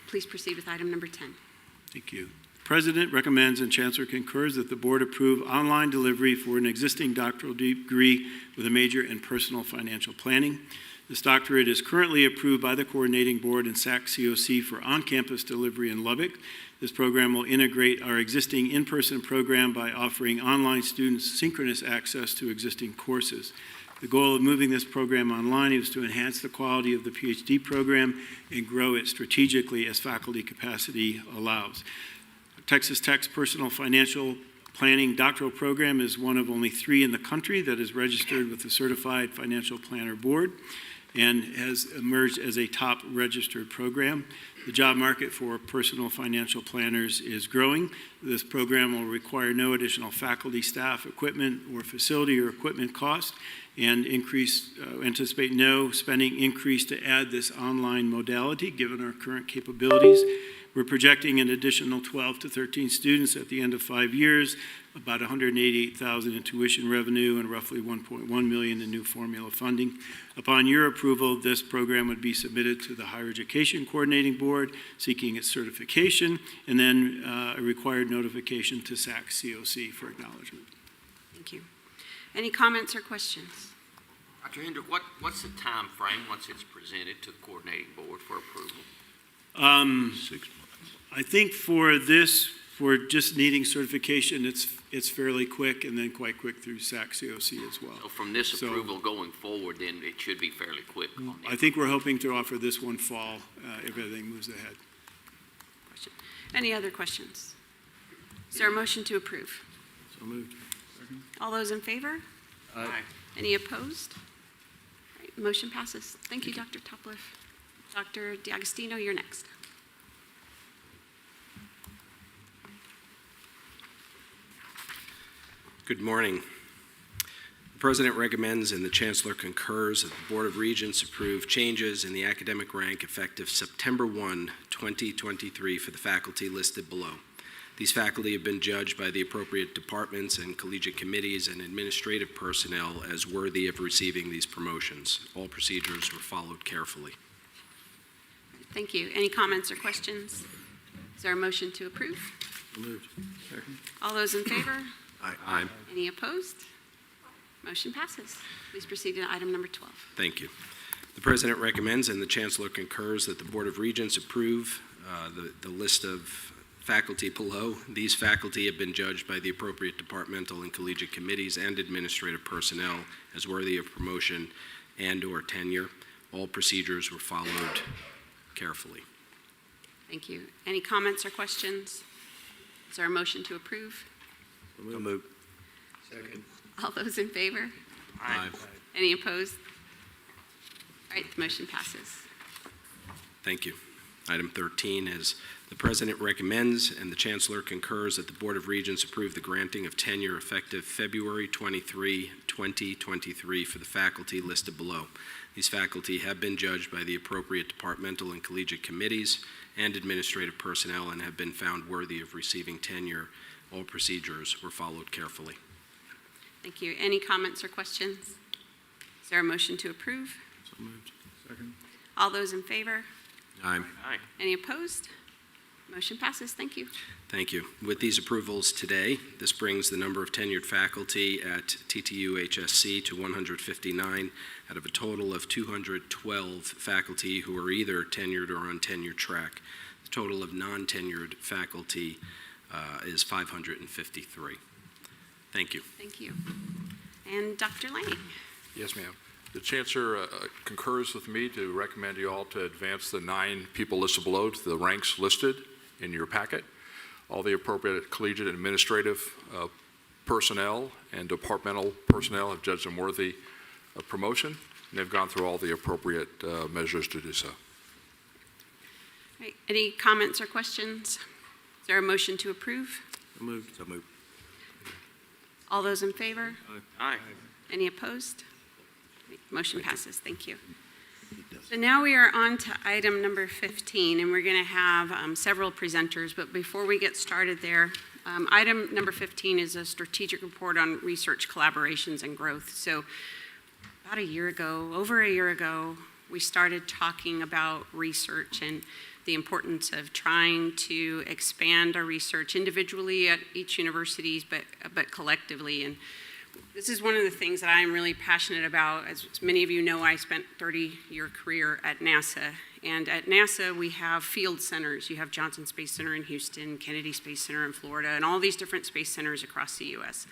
Please proceed with item number 10. Thank you. The President recommends and Chancellor concurs that the Board approve online delivery for an existing doctoral degree with a major in personal financial planning. This doctorate is currently approved by the Coordinating Board and SAC COC for on-campus delivery in Lubbock. This program will integrate our existing in-person program by offering online students synchronous access to existing courses. The goal of moving this program online is to enhance the quality of the PhD program and grow it strategically as faculty capacity allows. Texas Tech's Personal Financial Planning doctoral program is one of only 3 in the country that is registered with the Certified Financial Planner Board. and has emerged as a top registered program. The job market for personal financial planners is growing. This program will require no additional faculty, staff, equipment, or facility or equipment cost, and anticipate no spending increase to add this online modality given our current capabilities. We're projecting an additional 12 to 13 students at the end of 5 years, about $188,000 in tuition revenue and roughly $1.1 million in new formula funding. Upon your approval, this program would be submitted to the Higher Education Coordinating Board, seeking its certification, and then a required notification to SAC COC for acknowledgement. Thank you. Any comments or questions? Dr. Hendrick, what's the time frame once it's presented to the coordinating board for approval? 6 months. I think for this, for just needing certification, it's fairly quick, and then quite quick through SAC COC as well. So from this So- approval going forward, then it should be fairly quick on I that. think we're hoping to offer this one fall if everything moves ahead. Question. Any other questions? Is there a motion to approve? So moved. All those in favor? Aye. Any opposed? All right, motion passes. Thank you, Dr. Topliff. Dr. D'Agostino, you're next. Good morning. The President recommends and the Chancellor concurs that the Board of Regents approve changes in the academic rank effective September 1, 2023 for the faculty listed below. These faculty have been judged by the appropriate departments and collegiate committees and administrative personnel as worthy of receiving these promotions. All procedures were followed carefully. Thank you. Any comments or questions? Is there a motion to approve? So moved. Second. All those in favor? Aye. Any opposed? Motion passes. Please proceed to item number 12. Thank you. The President recommends and the Chancellor concurs that the Board of Regents approve the list of faculty below. These faculty have been judged by the appropriate departmental and collegiate committees and administrative personnel as worthy of promotion and/or tenure. All procedures were followed carefully. Thank you. Any comments or questions? Is there a motion to approve? So moved. Second. All those in favor? Aye. Any opposed? All right, the motion passes. Thank you. Item 13 is the President recommends and the Chancellor concurs that the Board of Regents approve the granting of tenure effective February 23, 2023 for the faculty listed below. These faculty have been judged by the appropriate departmental and collegiate committees and administrative personnel and have been found worthy of receiving tenure. All procedures were followed carefully. Thank you. Any comments or questions? Is there a motion to approve? So moved. Second. All those in favor? Aye. Aye. Any opposed? Motion passes. Thank you. Thank you. With these approvals today, this brings the number of tenured faculty at TTU HSC to 159 out of a total of 212 faculty who are either tenured or on tenure track. The total of non-tenured faculty is 553. Thank you. Thank you. And Dr. Lang. Yes, ma'am. The Chancellor concurs with me to recommend you all to advance the 9 people listed below to the ranks listed in your packet. All the appropriate collegiate and administrative personnel and departmental personnel have judged them worthy of promotion, and they've gone through all the appropriate measures to do so. Right. Any comments or questions? Is there a motion to approve? So moved. So moved. All those in favor? Aye. Any opposed? Motion passes. Thank you. So now we are on to item number 15, and we're going to have several presenters. But before we get started there, item number 15 is a strategic report on research collaborations and growth. So about a year ago, over a year ago, we started talking about research and the importance of trying to expand our research individually at each university, but collectively. And this is one of the things that I'm really passionate about. As many of you know, I spent a 30-year career at NASA. And at NASA, we have field centers. You have Johnson Space Center in Houston, Kennedy Space Center in Florida, and all these different space centers across the U.S.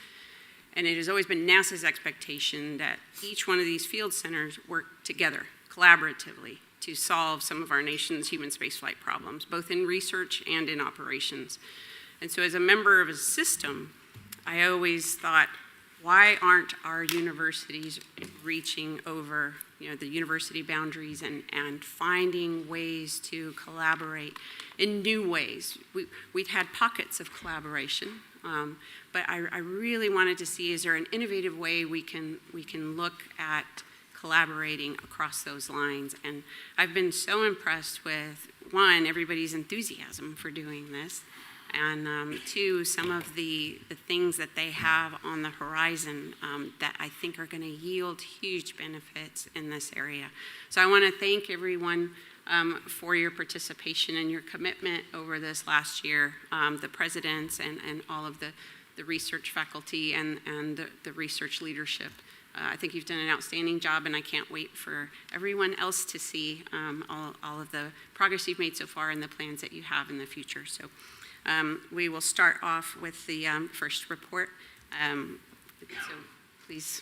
And it has always been NASA's expectation that each one of these field centers work together, collaboratively, to solve some of our nation's human spaceflight problems, both in research and in operations. And so as a member of a system, I always thought, why aren't our universities reaching over the university boundaries and finding ways to collaborate in new ways. We've had pockets of collaboration, but I really wanted to see, is there an innovative way we can look at collaborating across those lines? And I've been so impressed with, one, everybody's enthusiasm for doing this, and two, some of the things that they have on the horizon that I think are going to yield huge benefits in this area. So I want to thank everyone for your participation and your commitment over this last year, the presidents and all of the research faculty and the research leadership. I think you've done an outstanding job, and I can't wait for everyone else to see all of the progress you've made so far and the plans that you have in the future. So we will start off with the first report. So please.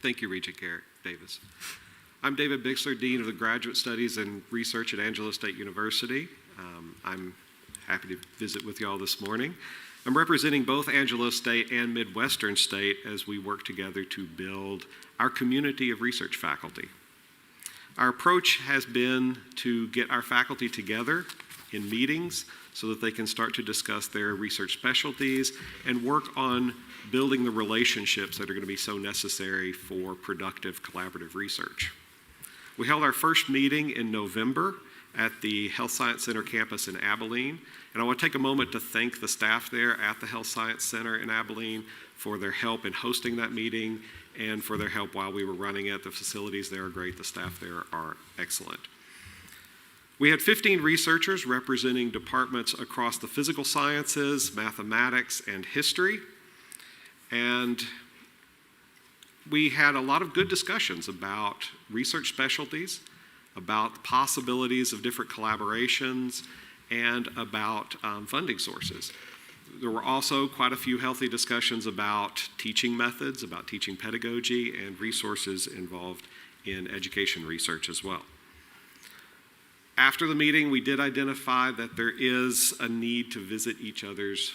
Thank you, Regent Garrett Davis. I'm David Bixler, Dean of the Graduate Studies and Research at Angelo State University. I'm happy to visit with you all this morning. I'm representing both Angelo State and Midwestern State as we work together to build our community of research faculty. Our approach has been to get our faculty together in meetings so that they can start to discuss their research specialties and work on building the relationships that are going to be so necessary for productive collaborative research. We held our first meeting in November at the Health Science Center campus in Abilene. And I want to take a moment to thank the staff there at the Health Science Center in Abilene for their help in hosting that meeting and for their help while we were running it. The facilities there are great. The staff there are excellent. We had 15 researchers representing departments across the physical sciences, mathematics, and history. And we had a lot of good discussions about research specialties, about possibilities of different collaborations, and about funding sources. There were also quite a few healthy discussions about teaching methods, about teaching pedagogy, and resources involved in education research as well. After the meeting, we did identify that there is a need to visit each other's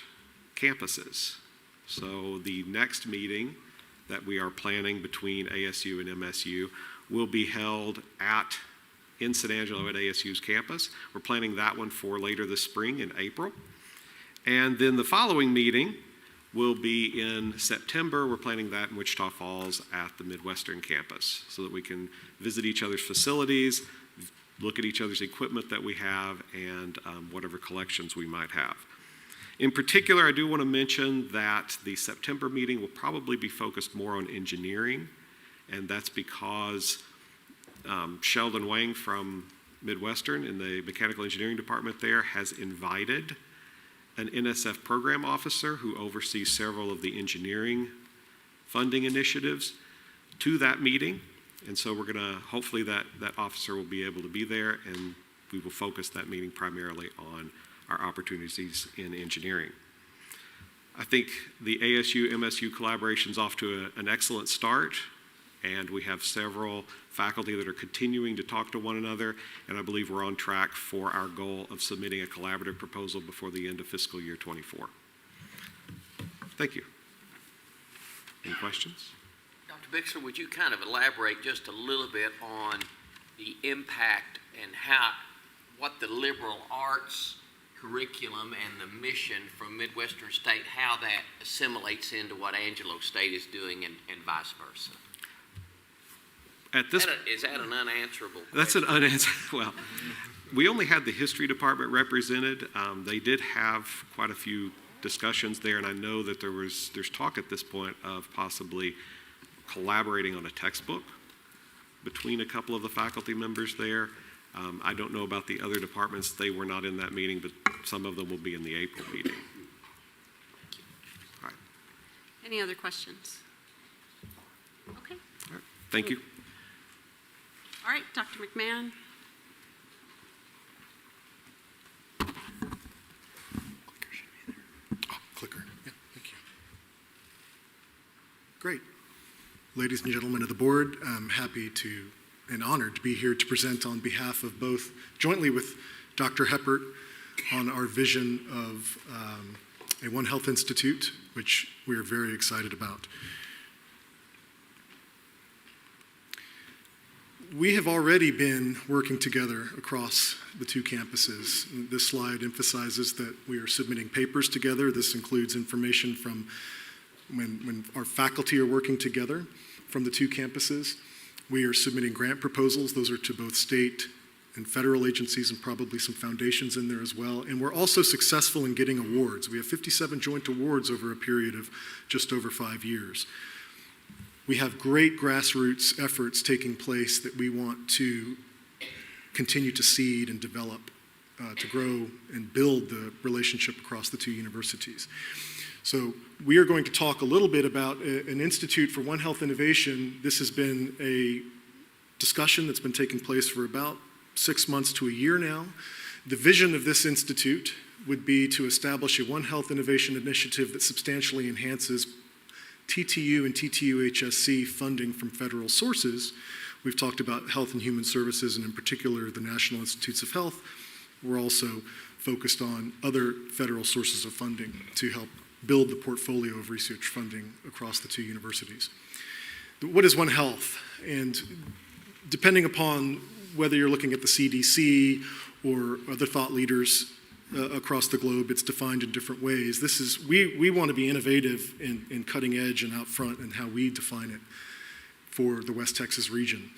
campuses. So the next meeting that we are planning between ASU and MSU will be held in San Angelo at ASU's campus. We're planning that one for later this spring in April. And then the following meeting will be in September. We're planning that in Wichita Falls at the Midwestern campus so that we can visit each other's facilities, look at each other's equipment that we have, and whatever collections we might have. In particular, I do want to mention that the September meeting will probably be focused more on engineering, and that's because Sheldon Wang from Midwestern in the mechanical engineering department there has invited an NSF program officer who oversees several of the engineering funding initiatives to that meeting. And so we're going to, hopefully that officer will be able to be there, and we will focus that meeting primarily on our opportunities in engineering. I think the ASU-MSU collaboration is off to an excellent start, and we have several faculty that are continuing to talk to one another, and I believe we're on track for our goal of submitting a collaborative proposal before the end of fiscal year 24. Thank you. Any questions? Dr. Bixler, would you kind of elaborate just a little bit on the impact and what the liberal arts curriculum and the mission from Midwestern State, how that assimilates into what Angelo State is doing and vice versa? Is that an unanswerable question? That's an unanswerable. Well, we only had the history department represented. They did have quite a few discussions there, and I know that there's talk at this point of possibly collaborating on a textbook between a couple of the faculty members there. I don't know about the other departments. They were not in that meeting, but some of them will be in the April meeting. All right. Any other questions? Okay. All right. Thank you. All right, Dr. McMahon. Clicker. Yeah, thank you. Great. Ladies and gentlemen of the board, I'm happy and honored to be here to present on behalf of both, jointly with Dr. Heppert, on our vision of a One Health Institute, which we're very excited about. we have already been working together across the two campuses. This slide emphasizes that we are submitting papers together. This includes information from when our faculty are working together from the two campuses. We are submitting grant proposals. Those are to both state and federal agencies and probably some foundations in there as well. And we're also successful in getting awards. We have 57 joint awards over a period of just over 5 years. We have great grassroots efforts taking place that we want to continue to seed and develop, to grow and build the relationship across the two universities. So we are going to talk a little bit about an Institute for One Health Innovation. This has been a discussion that's been taking place for about 6 months to a year now. The vision of this institute would be to establish a One Health Innovation initiative that substantially enhances TTU and TTU-HSC funding from federal sources. We've talked about Health and Human Services, and in particular, the National Institutes of Health. We're also focused on other federal sources of funding to help build the portfolio of research funding across the two universities. What is One Health? And depending upon whether you're looking at the CDC or other thought leaders across the globe, it's defined in different ways. We want to be innovative and cutting edge and out front in how we define it for the West Texas region.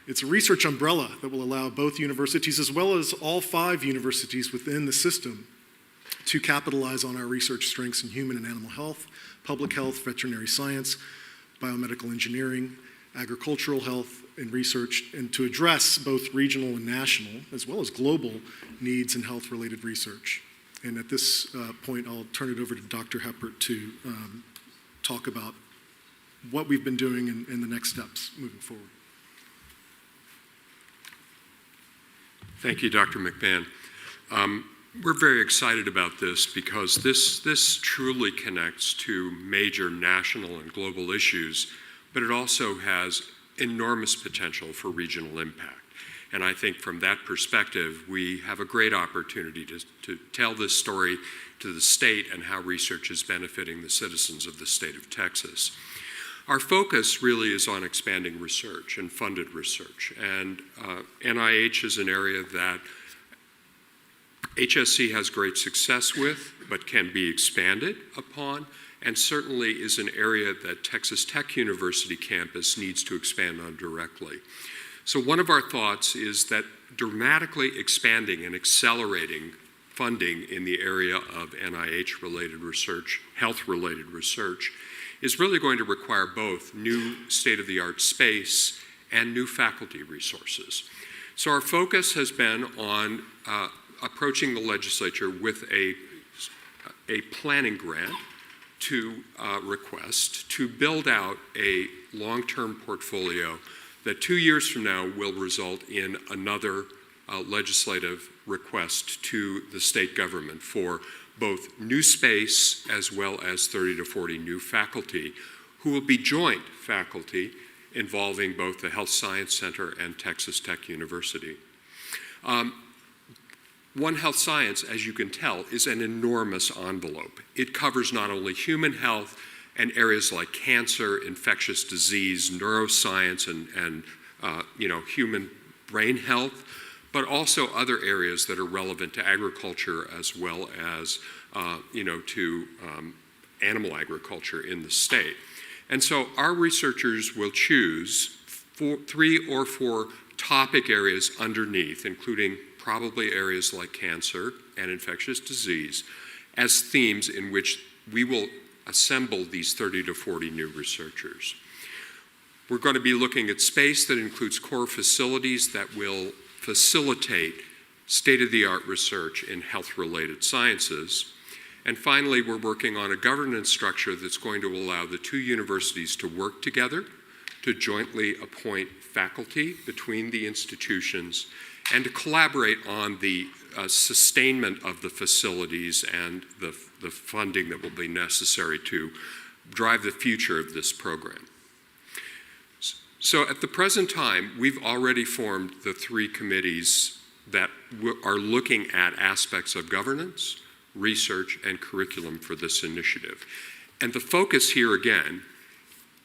It's a research umbrella that will allow both universities, as well as all 5 universities within the system, to capitalize on our research strengths in human and animal health, public health, veterinary science, biomedical engineering, agricultural health, and research, and to address both regional and national, as well as global needs in health-related research. And at this point, I'll turn it over to Dr. Heppert to talk about what we've been doing and the next steps moving forward. Thank you, Dr. McMahon. We're very excited about this because this truly connects to major national and global issues, but it also has enormous potential for regional impact. And I think from that perspective, we have a great opportunity to tell this story to the state and how research is benefiting the citizens of the state of Texas. Our focus really is on expanding research and funded research. And NIH is an area that HSC has great success with, but can be expanded upon, and certainly is an area that Texas Tech University campus needs to expand on directly. So one of our thoughts is that dramatically expanding and accelerating funding in the area of NIH-related research, health-related research, is really going to require both new state-of-the-art space and new faculty resources. So our focus has been on approaching the legislature with a planning grant to request to build out a long-term portfolio that 2 years from now will result in another legislative request to the state government for both new space as well as 30 to 40 new faculty who will be joint faculty involving both the Health Science Center and Texas Tech University. One Health Science, as you can tell, is an enormous envelope. It covers not only human health and areas like cancer, infectious disease, neuroscience, and human brain health, but also other areas that are relevant to agriculture as well as to animal agriculture in the state. And so our researchers will choose 3 or 4 topic areas underneath, including probably areas like cancer and infectious disease, as themes in which we will assemble these 30 to 40 new researchers. We're going to be looking at space that includes core facilities that will facilitate state-of-the-art research in health-related sciences. And finally, we're working on a governance structure that's going to allow the 2 universities to work together to jointly appoint faculty between the institutions and to collaborate on the sustainment of the facilities and the funding that will be necessary to drive the future of this program. So at the present time, we've already formed the 3 committees that are looking at aspects of governance, research, and curriculum for this initiative. And the focus here again,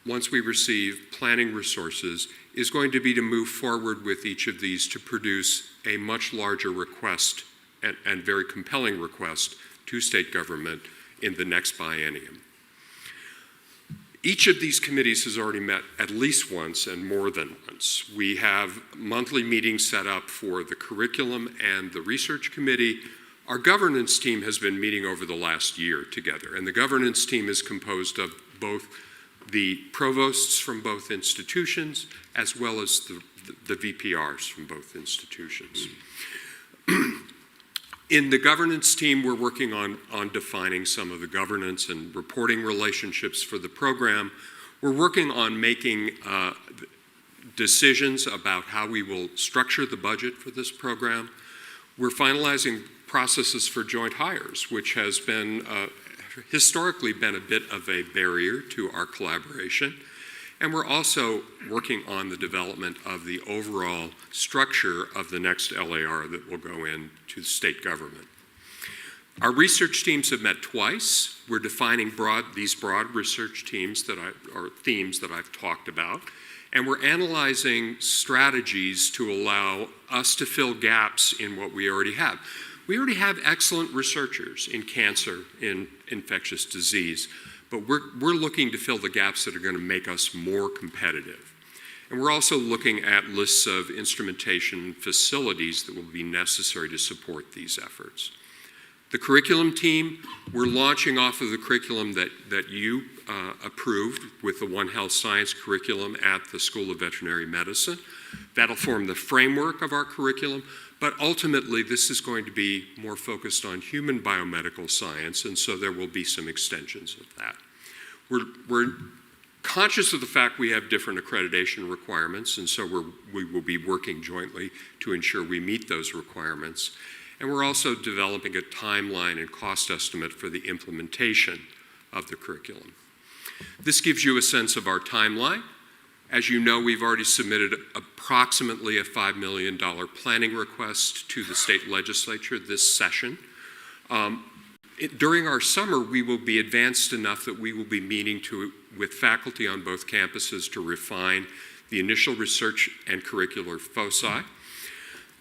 once we receive planning resources, is going to be to move forward with each of these to produce a much larger request and very compelling request to state government in the next biennium. Each of these committees has already met at least once and more than once. We have monthly meetings set up for the curriculum and the research committee. Our governance team has been meeting over the last year together, and the governance team is composed of both the provosts from both institutions as well as the VPRs from both institutions. In the governance team, we're working on defining some of the governance and reporting relationships for the program. We're working on making decisions about how we will structure the budget for this program. We're finalizing processes for joint hires, which has been historically been a bit of a barrier to our collaboration. And we're also working on the development of the overall structure of the next LAR that will go into state government. Our research teams have met twice. We're defining these broad research teams or themes that I've talked about. And we're analyzing strategies to allow us to fill gaps in what we already have. We already have excellent researchers in cancer, in infectious disease, but we're looking to fill the gaps that are going to make us more competitive. And we're also looking at lists of instrumentation facilities that will be necessary to support these efforts. The curriculum team, we're launching off of the curriculum that you approved with the One Health Science curriculum at the School of Veterinary Medicine. That'll form the framework of our curriculum, but ultimately this is going to be more focused on human biomedical science, and so there will be some extensions of that. We're conscious of the fact we have different accreditation requirements, and so we will be working jointly to ensure we meet those requirements. And we're also developing a timeline and cost estimate for the implementation of the curriculum. This gives you a sense of our timeline. As you know, we've already submitted approximately a $5 million planning request to the state legislature this session. During our summer, we will be advanced enough that we will be meeting with faculty on both campuses to refine the initial research and curricular foci.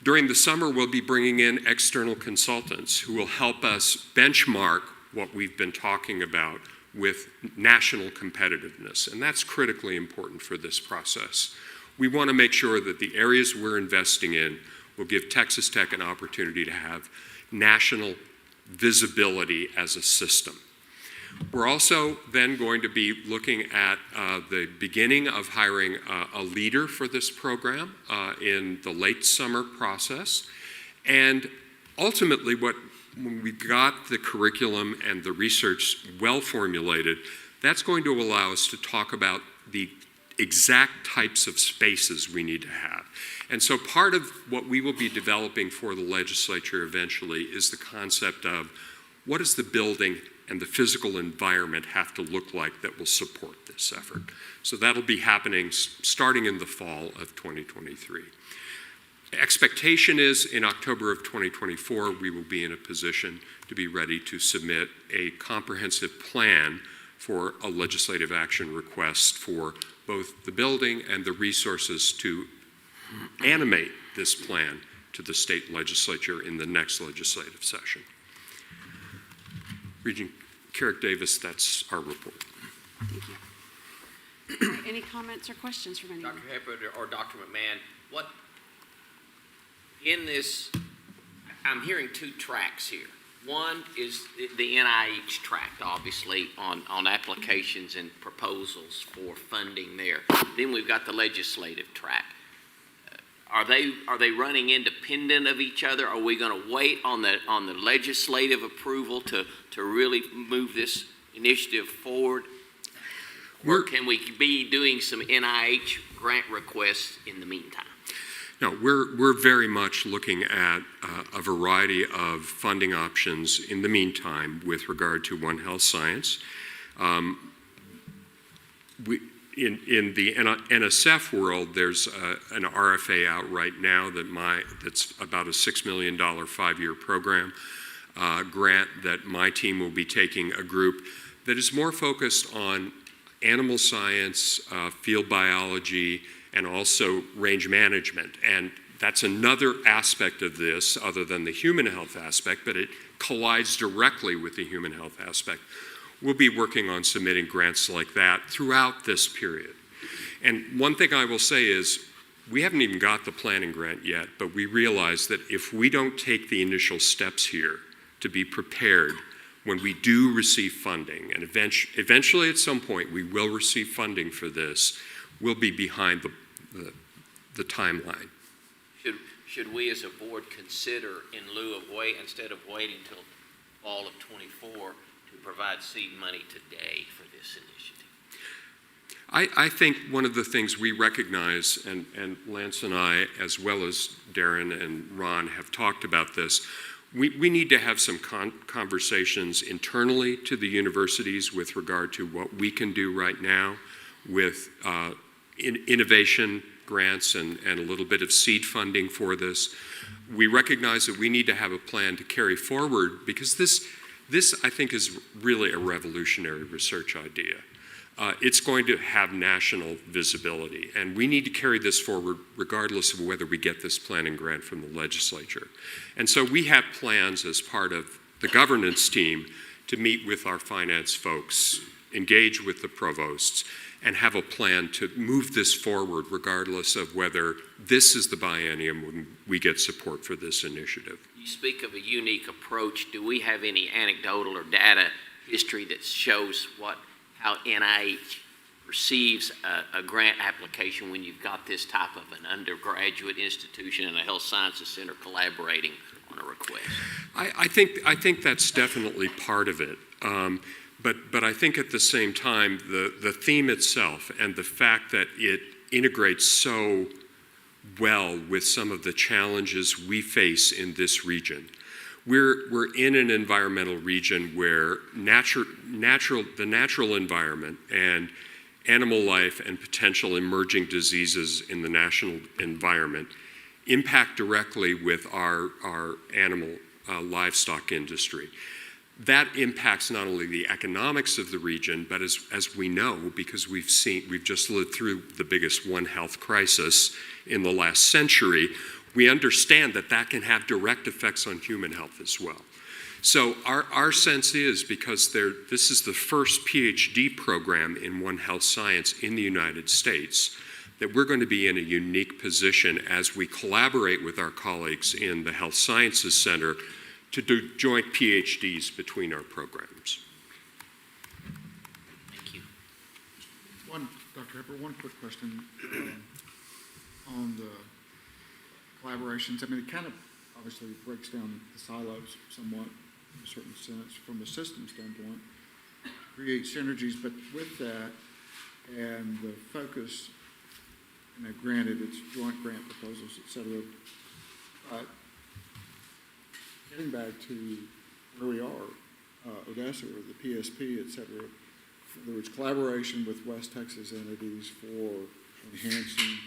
During the summer, we'll be bringing in external consultants who will help us benchmark what we've been talking about with national competitiveness, and that's critically important for this process. We want to make sure that the areas we're investing in will give Texas Tech an opportunity to have national visibility as a system. We're also then going to be looking at the beginning of hiring a leader for this program in the late summer process, and ultimately when we've got the curriculum and the research well formulated, that's going to allow us to talk about the exact types of spaces we need to have. And so part of what we will be developing for the legislature eventually is the concept of what does the building and the physical environment have to look like that will support this effort. So that'll be happening starting in the fall of 2023. Expectation is in October of 2024, we will be in a position to be ready to submit a comprehensive plan for a legislative action request for both the building and the resources to animate this plan to the state legislature in the next legislative session. Regent Carrick-Davis, that's our report. Thank you. Any comments or questions from anyone? Dr. Hepburn or Dr. McMahon, what in this, I'm hearing two tracks here. One is the NIH track, obviously, on applications and proposals for funding there. Then we've got the legislative track. Are they running independent of each other? Are we going to wait on the legislative approval to really move this initiative forward? Or can we be doing some NIH grant requests in the meantime? No, we're very much looking at a variety of funding options in the meantime with regard to One Health Science. In the NSF world, there's an RFA out right now that's about a $6 million 5-year program grant that my team will be taking, a group that is more focused on animal science, field biology, and also range management. And that's another aspect of this other than the human health aspect, but it collides directly with the human health aspect. We'll be working on submitting grants like that throughout this period. And one thing I will say is, we haven't even got the planning grant yet, but we realize that if we don't take the initial steps here to be prepared when we do receive funding, and eventually at some point we will receive funding for this, we'll be behind the timeline. Should we as a board consider, in lieu of instead of waiting till fall of '24, to provide seed money today for this initiative? I think one of the things we recognize, and Lance and I, as well as Darren and Ron, have talked about this, we need to have some conversations internally to the universities with regard to what we can do right now with innovation grants and a little bit of seed funding for this. We recognize that we need to have a plan to carry forward because this I think is really a revolutionary research idea. It's going to have national visibility, and we need to carry this forward regardless of whether we get this planning grant from the legislature. And so we have plans as part of the governance team to meet with our finance folks, engage with the provosts, and have a plan to move this forward regardless of whether this is the biennium when we get support for this initiative. You speak of a unique approach. Do we have any anecdotal or data history that shows how NIH receives a grant application when you've got this type of an undergraduate institution and a health sciences center collaborating on a request? I think that's definitely part of it. But I think at the same time, the theme itself and the fact that it integrates so well with some of the challenges we face in this region. We're in an environmental region where the natural environment and animal life and potential emerging diseases in the national environment impact directly with our animal livestock industry. That impacts not only the economics of the region, but as we know, because we've just lived through the biggest One Health crisis in the last century, we understand that can have direct effects on human health as well. So our sense is, because this is the first PhD program in One Health science in the United States, that we're going to be in a unique position as we collaborate with our colleagues in the Health Sciences Center to do joint PhDs between our programs. Thank you. Dr. Hepper, one quick question on the collaborations. I mean, it kind of obviously breaks down the silos somewhat in a certain sense from a system standpoint, create synergies, but with that and the focus, granted it's joint grant proposals, et cetera, but getting back to where we are, Odessa or the PSP, et cetera, there was collaboration with West Texas entities for enhancing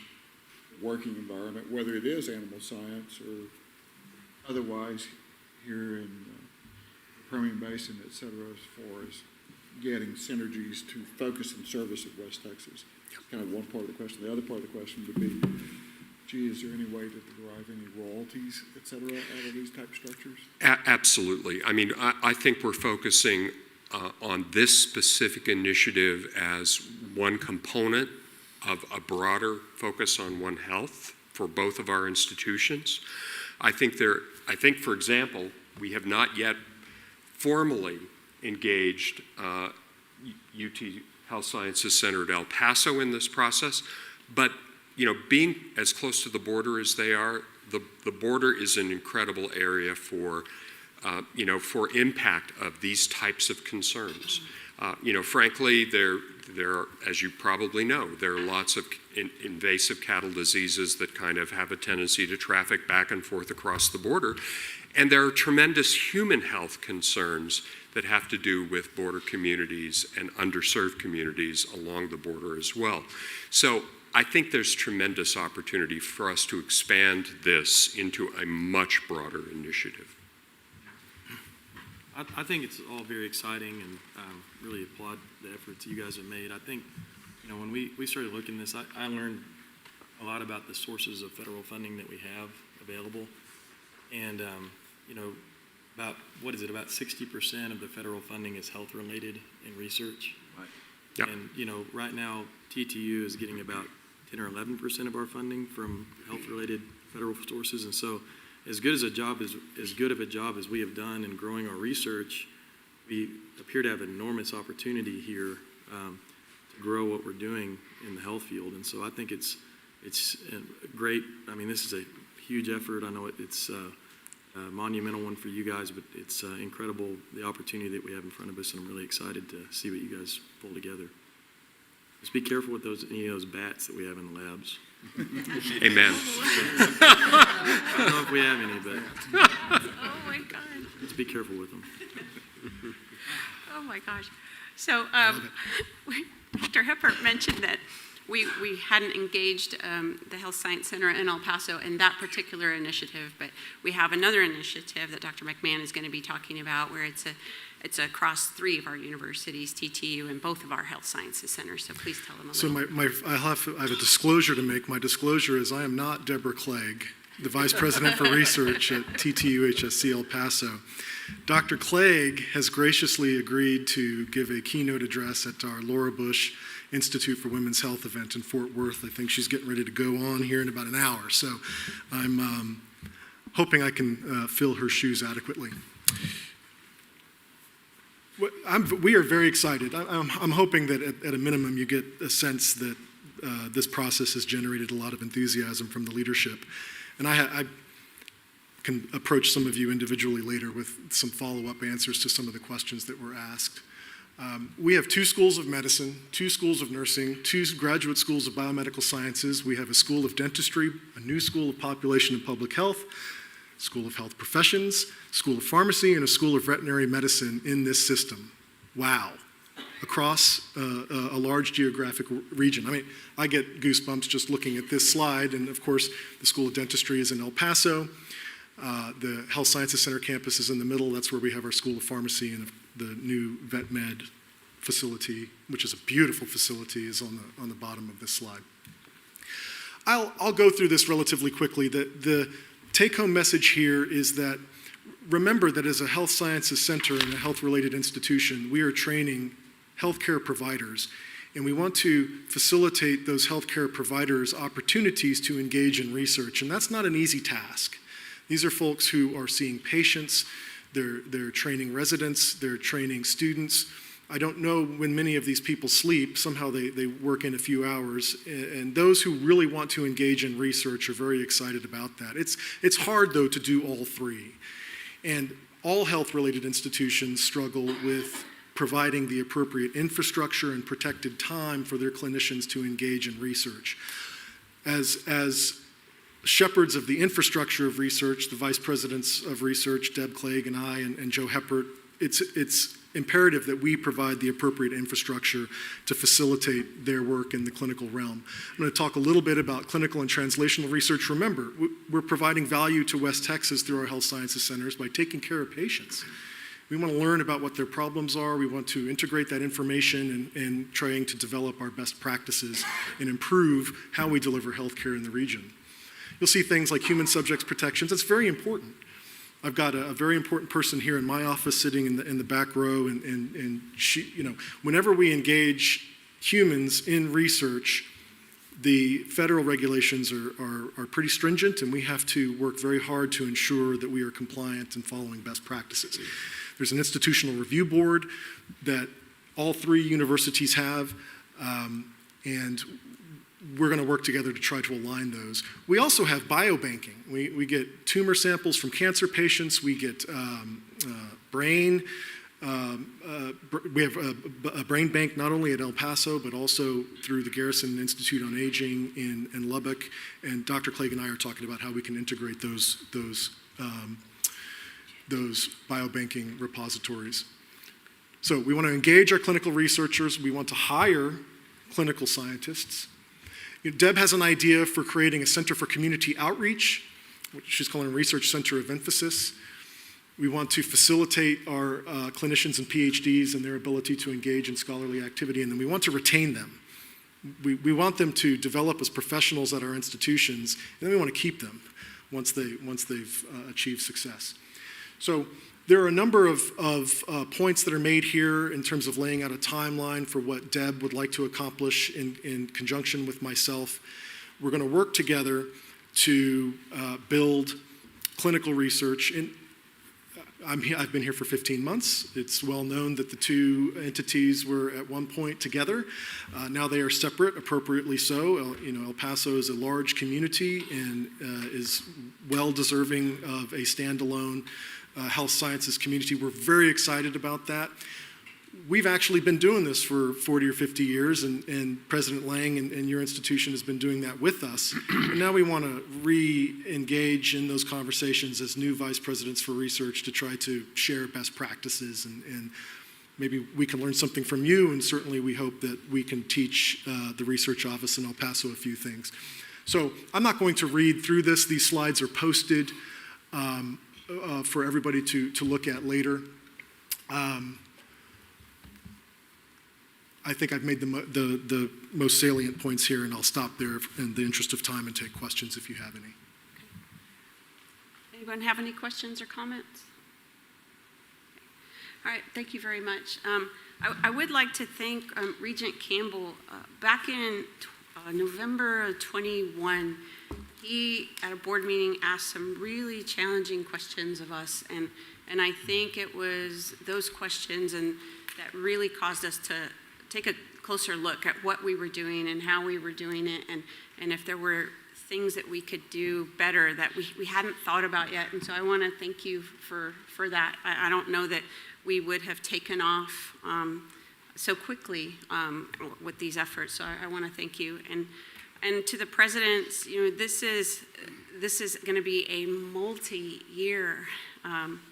the working environment, whether it is animal science or otherwise here in the Permian Basin, et cetera, as far as getting synergies to focus and service of West Texas. That's kind of one part of the question. The other part of the question would be, is there any way to derive any royalties, et cetera, out of these type structures? Absolutely. I mean, I think we're focusing on this specific initiative as one component of a broader focus on One Health for both of our institutions. I think, for example, we have not yet formally engaged UT Health Sciences Center at El Paso in this process, but being as close to the border as they are, the border is an incredible area for impact of these types of concerns. Frankly, there are, as you probably know, there are lots of invasive cattle diseases that kind of have a tendency to traffic back and forth across the border. And there are tremendous human health concerns that have to do with border communities and underserved communities along the border as well. So I think there's tremendous opportunity for us to expand this into a much broader initiative. I think it's all very exciting, and really applaud the efforts you guys have made. I think, when we started looking at this, I learned a lot about the sources of federal funding that we have available. And, about 60% of the federal funding is health-related and research. Right. Yep. And, right now, TTU is getting about 10 or 11% of our funding from health-related federal sources. And so as good of a job as we have done in growing our research, we appear to have an enormous opportunity here to grow what we're doing in the health field. And so I think it's great. I mean, this is a huge effort. I know it's a monumental one for you guys, but it's incredible the opportunity that we have in front of us, and I'm really excited to see what you guys pull together. Just be careful with any of those bats that we have in the labs. Amen. I don't know if we have any, but Oh, my God. just be careful with them. Oh, my gosh. So Dr. Heppert mentioned that we hadn't engaged the Health Science Center in El Paso in that particular initiative, but we have another initiative that Dr. McMahon is going to be talking about where it's across 3 of our universities, TTU, and both of our health sciences centers. So please tell them a So little. I have a disclosure to make. My disclosure is I am not Deborah Clegg, the Vice President for Research at TTU HSC El Paso. Dr. Clegg has graciously agreed to give a keynote address at our Laura Bush Institute for Women's Health event in Fort Worth. I think she's getting ready to go on here in about an hour. So I'm hoping I can fill her shoes adequately. We are very excited. I'm hoping that at a minimum you get a sense that this process has generated a lot of enthusiasm from the leadership. And I can approach some of you individually later with some follow-up answers to some of the questions that were asked. We have 2 schools of medicine, 2 schools of nursing, 2 graduate schools of biomedical sciences. We have a school of dentistry, a new school of population and public health, School of Health Professions, School of Pharmacy, and a School of Veterinary Medicine in this system. Wow. Across a large geographic region. I mean, I get goosebumps just looking at this slide, and of course, the School of Dentistry is in El Paso. The Health Sciences Center campus is in the middle. That's where we have our School of Pharmacy, and the new Vet Med facility, which is a beautiful facility, is on the bottom of this slide. I'll go through this relatively quickly. The take-home message here is that remember that as a health sciences center and a health-related institution, we are training healthcare providers, and we want to facilitate those healthcare providers' opportunities to engage in research, and that's not an easy task. These are folks who are seeing patients, they're training residents, they're training students. I don't know when many of these people sleep. Somehow they work in a few hours. And those who really want to engage in research are very excited about that. It's hard, though, to do all 3. And all health-related institutions struggle with providing the appropriate infrastructure and protected time for their clinicians to engage in research. As shepherds of the infrastructure of research, the vice presidents of research, Deb Clegg and I and Joe Heppert, it's imperative that we provide the appropriate infrastructure to facilitate their work in the clinical realm. I'm going to talk a little bit about clinical and translational research. Remember, we're providing value to West Texas through our health sciences centers by taking care of patients. We want to learn about what their problems are. We want to integrate that information and trying to develop our best practices and improve how we deliver healthcare in the region. You'll see things like human subjects protections. That's very important. I've got a very important person here in my office sitting in the back row, and she, whenever we engage humans in research, the federal regulations are pretty stringent, and we have to work very hard to ensure that we are compliant and following best practices. There's an institutional review board that all 3 universities have, and we're going to work together to try to align those. We also have biobanking. We get tumor samples from cancer patients. We get brain. We have a brain bank not only at El Paso, but also through the Garrison Institute on Aging in Lubbock. And Dr. Clegg and I are talking about how we can integrate those biobanking repositories. So we want to engage our clinical researchers. We want to hire clinical scientists. Deb has an idea for creating a center for community outreach, which she's calling a research center of emphasis. We want to facilitate our clinicians and PhDs and their ability to engage in scholarly activity, and then we want to retain them. we want them to develop as professionals at our institutions, and then we want to keep them once they've achieved success. So there are a number of points that are made here in terms of laying out a timeline for what Deb would like to accomplish in conjunction with myself. We're going to work together to build clinical research. I've been here for 15 months. It's well known that the two entities were at one point together. Now they are separate, appropriately so. El Paso is a large community and is well deserving of a standalone health sciences community. We're very excited about that. We've actually been doing this for 40 or 50 years, and President Lang and your institution has been doing that with us. And now we want to re-engage in those conversations as new vice presidents for research to try to share best practices, and maybe we can learn something from you, and certainly we hope that we can teach the research office in El Paso a few things. So I'm not going to read through this. These slides are posted for everybody to look at later. I think I've made the most salient points here, and I'll stop there in the interest of time and take questions if you have any. Anyone have any questions or comments? All right, thank you very much. I would like to thank Regent Campbell. Back in November of 21, he, at a board meeting, asked some really challenging questions of us, and I think it was those questions and that really caused us to take a closer look at what we were doing and how we were doing it, and if there were things that we could do better that we hadn't thought about yet. And so I want to thank you for that. I don't know that we would have taken off so quickly with these efforts, so I want to thank you. And to the presidents, this is going to be a multi-year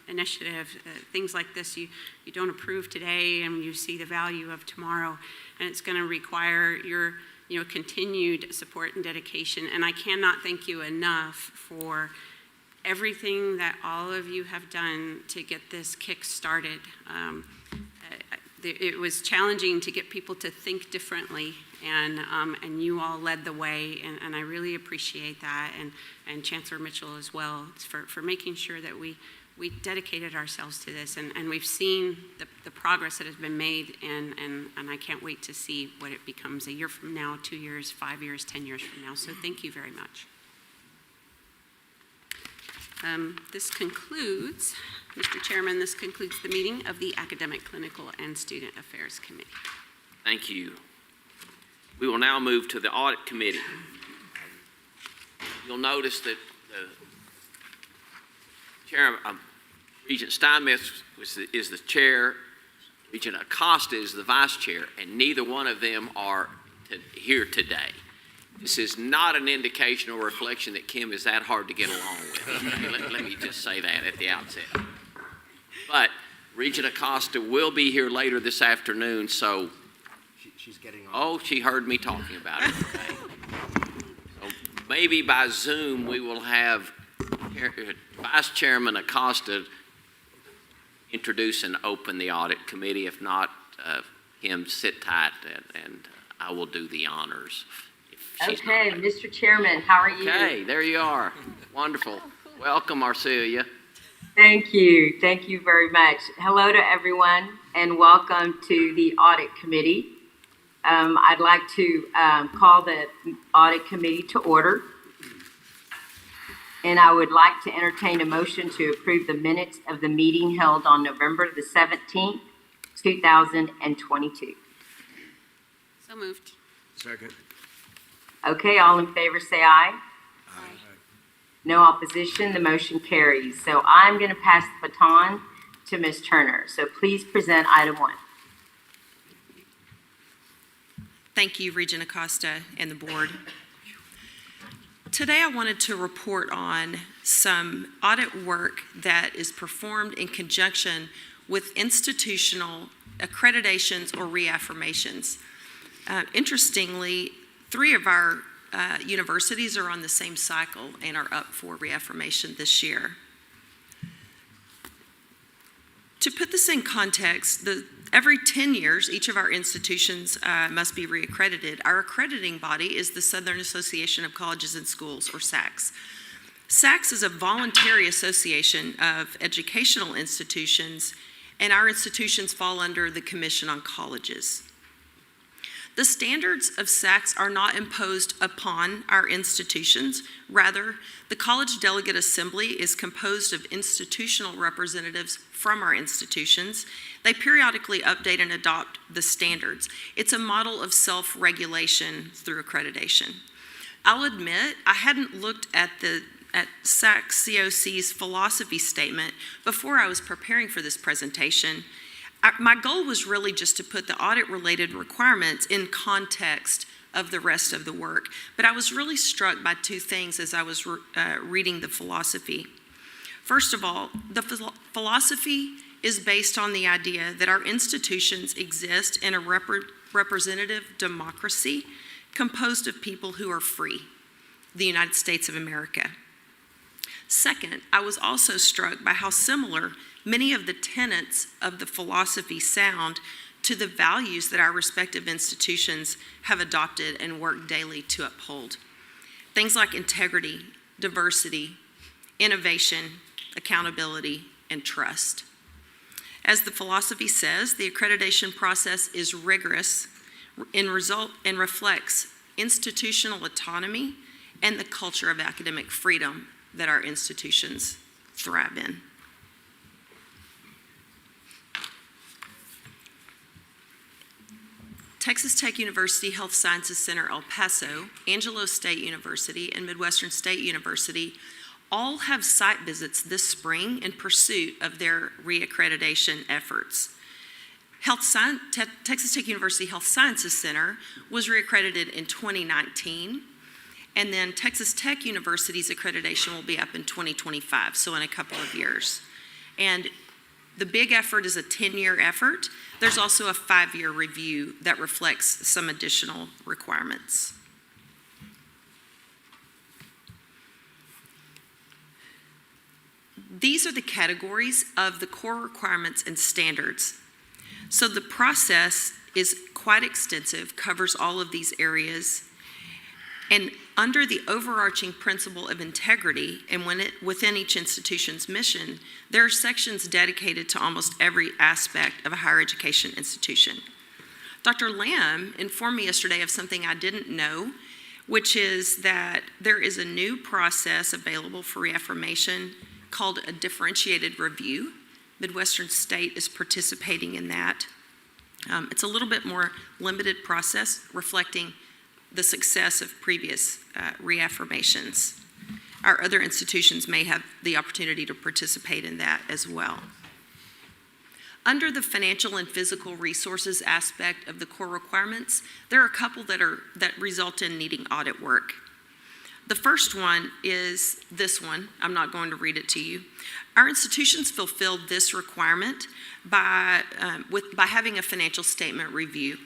initiative. Things like this you don't approve today, and you see the value of tomorrow, and it's going to require your continued support and dedication. And I cannot thank you enough for everything that all of you have done to get this kick started. It was challenging to get people to think differently, and you all led the way, and I really appreciate that, and Chancellor Mitchell as well, for making sure that we dedicated ourselves to this, and we've seen the progress that has been made, and I can't wait to see what it becomes a year from now, 2 years, 5 years, 10 years from now. So thank you very much. This concludes, Mr. Chairman, this concludes the meeting of the Academic, Clinical, and Student Affairs Committee. Thank you. We will now move to the Audit Committee. You'll notice that Regent Steinmetz is the chair, Regent Acosta is the vice chair, and neither one of them are here today. This is not an indication or reflection that Kim is that hard to get along with. Let me just say that at the outset. But Regent Acosta will be here later this afternoon, so... She's getting on. Oh, she heard me talking about it. Okay. So maybe by Zoom we will have Vice Chairman Acosta introduce and open the Audit Committee. If not, him sit tight, and I will do the honors. Okay, Mr. Chairman, how are you? Okay, there you are. Wonderful. Welcome, Arcelia. Thank you. Thank you very much. Hello to everyone, and welcome to the Audit Committee. I'd like to call the Audit Committee to order. And I would like to entertain a motion to approve the minutes of the meeting held on November the 17th, 2022. So moved. Second. Okay, all in favor say aye. Aye. No opposition, the motion carries. So I'm going to pass the baton to Ms. Turner. So please present item 1. Thank you, Regent Acosta and the board. Today I wanted to report on some audit work that is performed in conjunction with institutional accreditations or reaffirmations. Interestingly, 3 of our universities are on the same cycle and are up for reaffirmation this year. To put this in context, the Every 10 years, each of our institutions must be reaccredited. Our accrediting body is the Southern Association of Colleges and Schools, or SACS. SACS is a voluntary association of educational institutions, and our institutions fall under the Commission on Colleges. The standards of SACS are not imposed upon our institutions. Rather, the College Delegate Assembly is composed of institutional representatives from our institutions. They periodically update and adopt the standards. It's a model of self-regulation through accreditation. I'll admit, I hadn't looked at SACS COC's philosophy statement before I was preparing for this presentation. My goal was really just to put the audit-related requirements in context of the rest of the work, but I was really struck by two things as I was reading the philosophy. First of all, the philosophy is based on the idea that our institutions exist in a representative democracy composed of people who are free, the United States of America. Second, I was also struck by how similar many of the tenets of the philosophy sound to the values that our respective institutions have adopted and work daily to uphold. Things like integrity, diversity, innovation, accountability, and trust. As the philosophy says, the accreditation process is rigorous and reflects institutional autonomy and the culture of academic freedom that our institutions thrive in. Texas Tech University Health Sciences Center El Paso, Angelo State University, and Midwestern State University all have site visits this spring in pursuit of their reaccreditation efforts. Texas Tech University Health Sciences Center was reaccredited in 2019, and then Texas Tech University's accreditation will be up in 2025, so in a couple of years. And the big effort is a 10-year effort. There's also a 5-year review that reflects some additional requirements. These are the categories of the core requirements and standards. So the process is quite extensive, covers all of these areas. And under the overarching principle of integrity, and within each institution's mission, there are sections dedicated to almost every aspect of a higher education institution. Dr. Lamb informed me yesterday of something I didn't know, which is that there is a new process available for reaffirmation called a differentiated review. Midwestern State is participating in that. It's a little bit more limited process, reflecting the success of previous reaffirmations. Our other institutions may have the opportunity to participate in that as well. Under the financial and physical resources aspect of the core requirements, there are a couple that result in needing audit work. The first one is this one. I'm not going to read it to you. Our institutions fulfilled this requirement by having a financial statement review.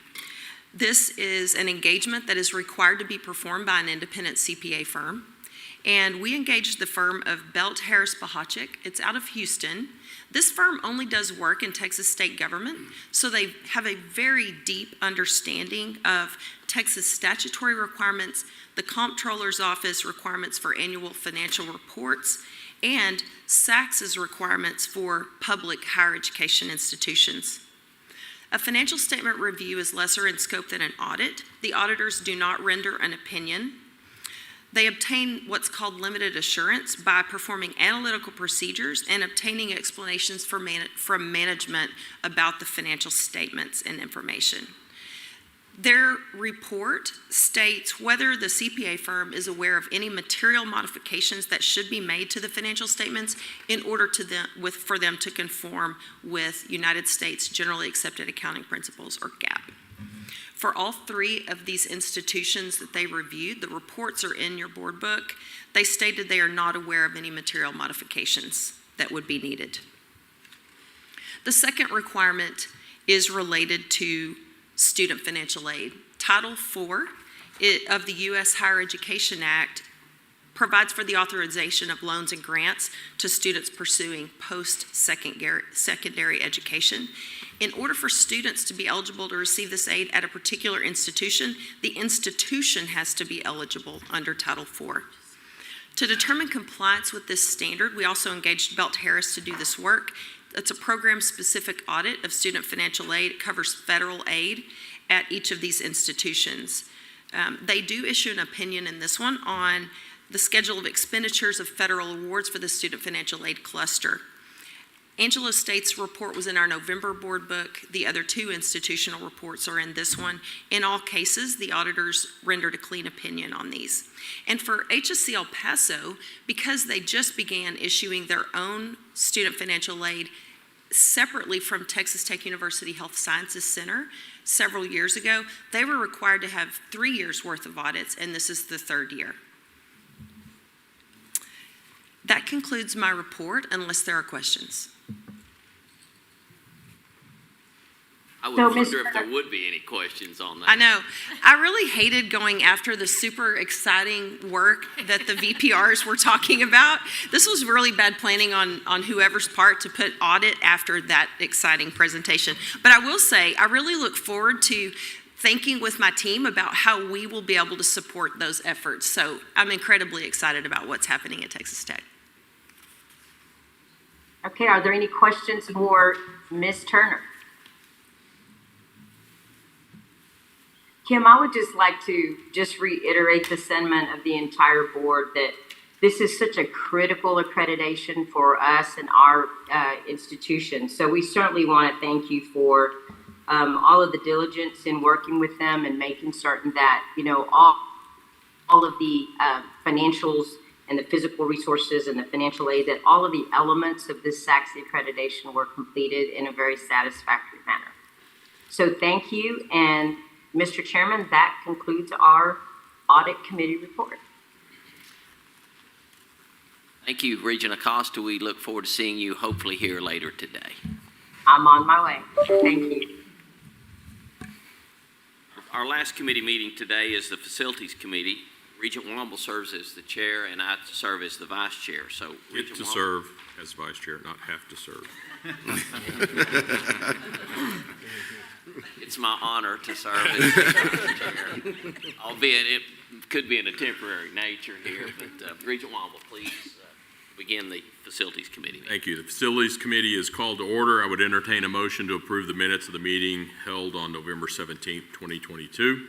This is an engagement that is required to be performed by an independent CPA firm. And we engaged the firm of Belt Harris Bahachik. It's out of Houston. This firm only does work in Texas state government, so they have a very deep understanding of Texas statutory requirements, the Comptroller's Office requirements for annual financial reports, and SACS's requirements for public higher education institutions. A financial statement review is lesser in scope than an audit. The auditors do not render an opinion. They obtain what's called limited assurance by performing analytical procedures and obtaining explanations from management about the financial statements and information. Their report states whether the CPA firm is aware of any material modifications that should be made to the financial statements in order for them to conform with United States Generally Accepted Accounting Principles, or GAAP. For all three of these institutions that they reviewed, the reports are in your board book. They stated they are not aware of any material modifications that would be needed. The second requirement is related to student financial aid. Title IV of the U.S. Higher Education Act provides for the authorization of loans and grants to students pursuing post-secondary education. In order for students to be eligible to receive this aid at a particular institution, the institution has to be eligible under Title IV. To determine compliance with this standard, we also engaged Belt Harris to do this work. It's a program-specific audit of student financial aid. It covers federal aid at each of these institutions. They do issue an opinion in this one on the schedule of expenditures of federal awards for the student financial aid cluster. Angelo State's report was in our November board book. The other two institutional reports are in this one. In all cases, the auditors rendered a clean opinion on these. And for HSC El Paso, because they just began issuing their own student financial aid separately from Texas Tech University Health Sciences Center several years ago, they were required to have 3 years worth of audits, and this is the third year. That concludes my report, unless there are questions. I would wonder if there would be any questions on that. I know. I really hated going after the super exciting work that the VPRs were talking about. This was really bad planning on whoever's part to put audit after that exciting presentation. But I will say, I really look forward to thinking with my team about how we will be able to support those efforts. So I'm incredibly excited about what's happening at Texas Tech. Okay, are there any questions for Ms. Turner? Kim, I would just like to reiterate the sentiment of the entire board that this is such a critical accreditation for us and our institution. So we certainly want to thank you for all of the diligence in working with them and making certain that, you know, all of the financials and the physical resources and the financial aid, that all of the elements of this SACSI accreditation were completed in a very satisfactory manner. So thank you, and Mr. Chairman, that concludes our audit committee report. Thank you, Regent Acosta. We look forward to seeing you hopefully here later today. I'm on my way. Thank you. Our last committee meeting today is the Facilities Committee. Regent Womble serves as the chair, and I serve as the vice chair. So, Get to serve as vice chair, not have to serve. It's my honor to serve as the chair, albeit it could be in a temporary nature here. But Regent Womble, please begin the Facilities Committee meeting. Thank you. The Facilities Committee is called to order. I would entertain a motion to approve the minutes of the meeting held on November 17th, 2022.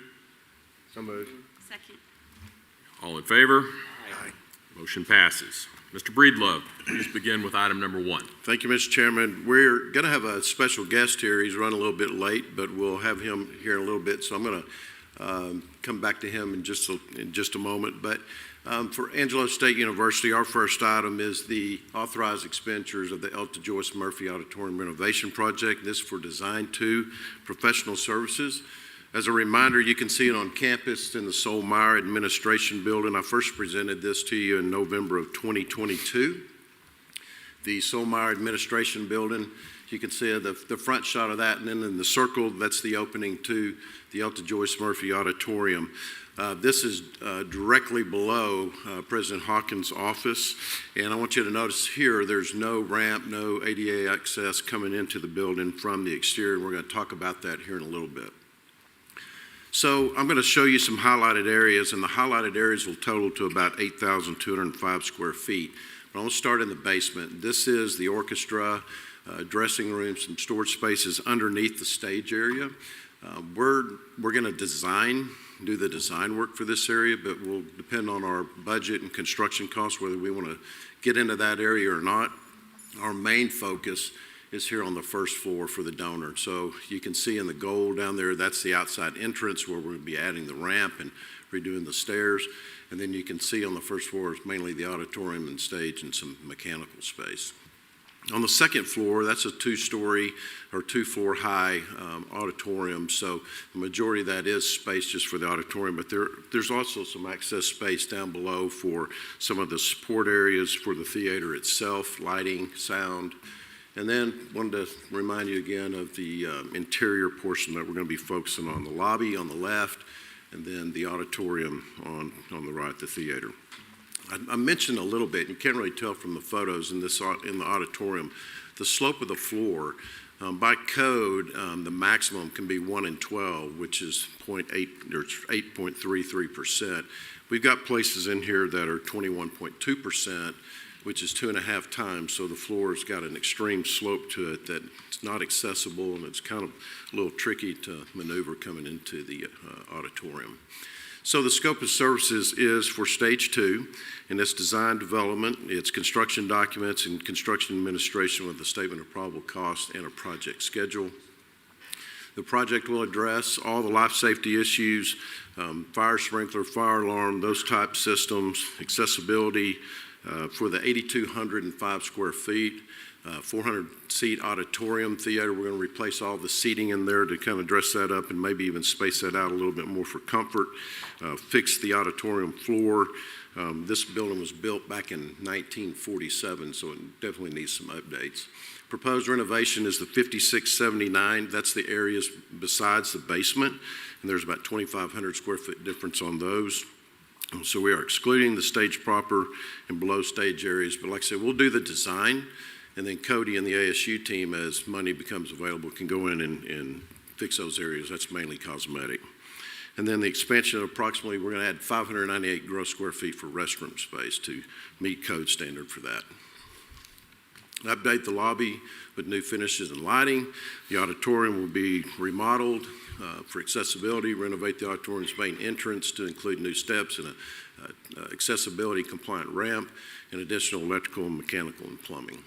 So moved. Second. All in favor? Aye. Motion passes. Mr. Breedlove, please begin with item number 1. Thank you, Mr. Chairman. We're going to have a special guest here. He's running a little bit late, but we'll have him here in a little bit. So I'm going to come back to him in just a moment. But for Angelo State University, our first item is the authorized expenditures of the Elta Joyce Murphy Auditorium Renovation Project. This for Design 2 Professional Services. As a reminder, you can see it on campus in the Solmeyer Administration Building. I first presented this to you in November of 2022. The Solmeyer Administration Building, you can see the front shot of that, and then in the circle, that's the opening to the Elta Joyce Murphy Auditorium. This is directly below President Hawkins' office, and I want you to notice here there's no ramp, no ADA access coming into the building from the exterior. We're going to talk about that here in a little bit. So I'm going to show you some highlighted areas, and the highlighted areas will total to about 8,205 square feet. But I'm going to start in the basement. This is the orchestra, dressing room, some storage spaces underneath the stage area. We're going to do the design work for this area, but will depend on our budget and construction costs whether we want to get into that area or not. Our main focus is here on the first floor for the donor. So you can see in the gold down there, that's the outside entrance where we're going to be adding the ramp and redoing the stairs. And then you can see on the first floor is mainly the auditorium and stage and some mechanical space. On the second floor, that's a two-story or two-floor high auditorium. So the majority of that is space just for the auditorium, but there's also some access space down below for some of the support areas for the theater itself, lighting, sound. And then wanted to remind you again of the interior portion that we're going to be focusing on, the lobby on the left, and then the auditorium on the right, the theater. I mentioned a little bit, you can't really tell from the photos in the auditorium, the slope of the floor. By code, the maximum can be 1 in 12, which is 8.33%. We've got places in here that are 21.2%, which is 2.5 times. So the floor's got an extreme slope to it that it's not accessible, and it's kind of a little tricky to maneuver coming into the auditorium. So the scope of services is for Stage 2, and it's design development, it's construction documents and construction administration with a statement of probable cost and a project schedule. The project will address all the life safety issues, fire sprinkler, fire alarm, those type systems, accessibility for the 8,205 square feet, 400-seat auditorium theater. We're going to replace all the seating in there to kind of dress that up and maybe even space that out a little bit more for comfort, fix the auditorium floor. This building was built back in 1947, so it definitely needs some updates. Proposed renovation is the 5679. That's the areas besides the basement, and there's about 2,500 square foot difference on those. So we are excluding the stage proper and below stage areas, but like I said, we'll do the design, and then Cody and the ASU team, as money becomes available, can go in and fix those areas. That's mainly cosmetic. And then the expansion of approximately, we're going to add 598 gross square feet for restroom space to meet code standard for that. Update the lobby with new finishes and lighting. The auditorium will be remodeled for accessibility, renovate the auditorium's main entrance to include new steps and an accessibility compliant ramp, and additional electrical, mechanical, and plumbing.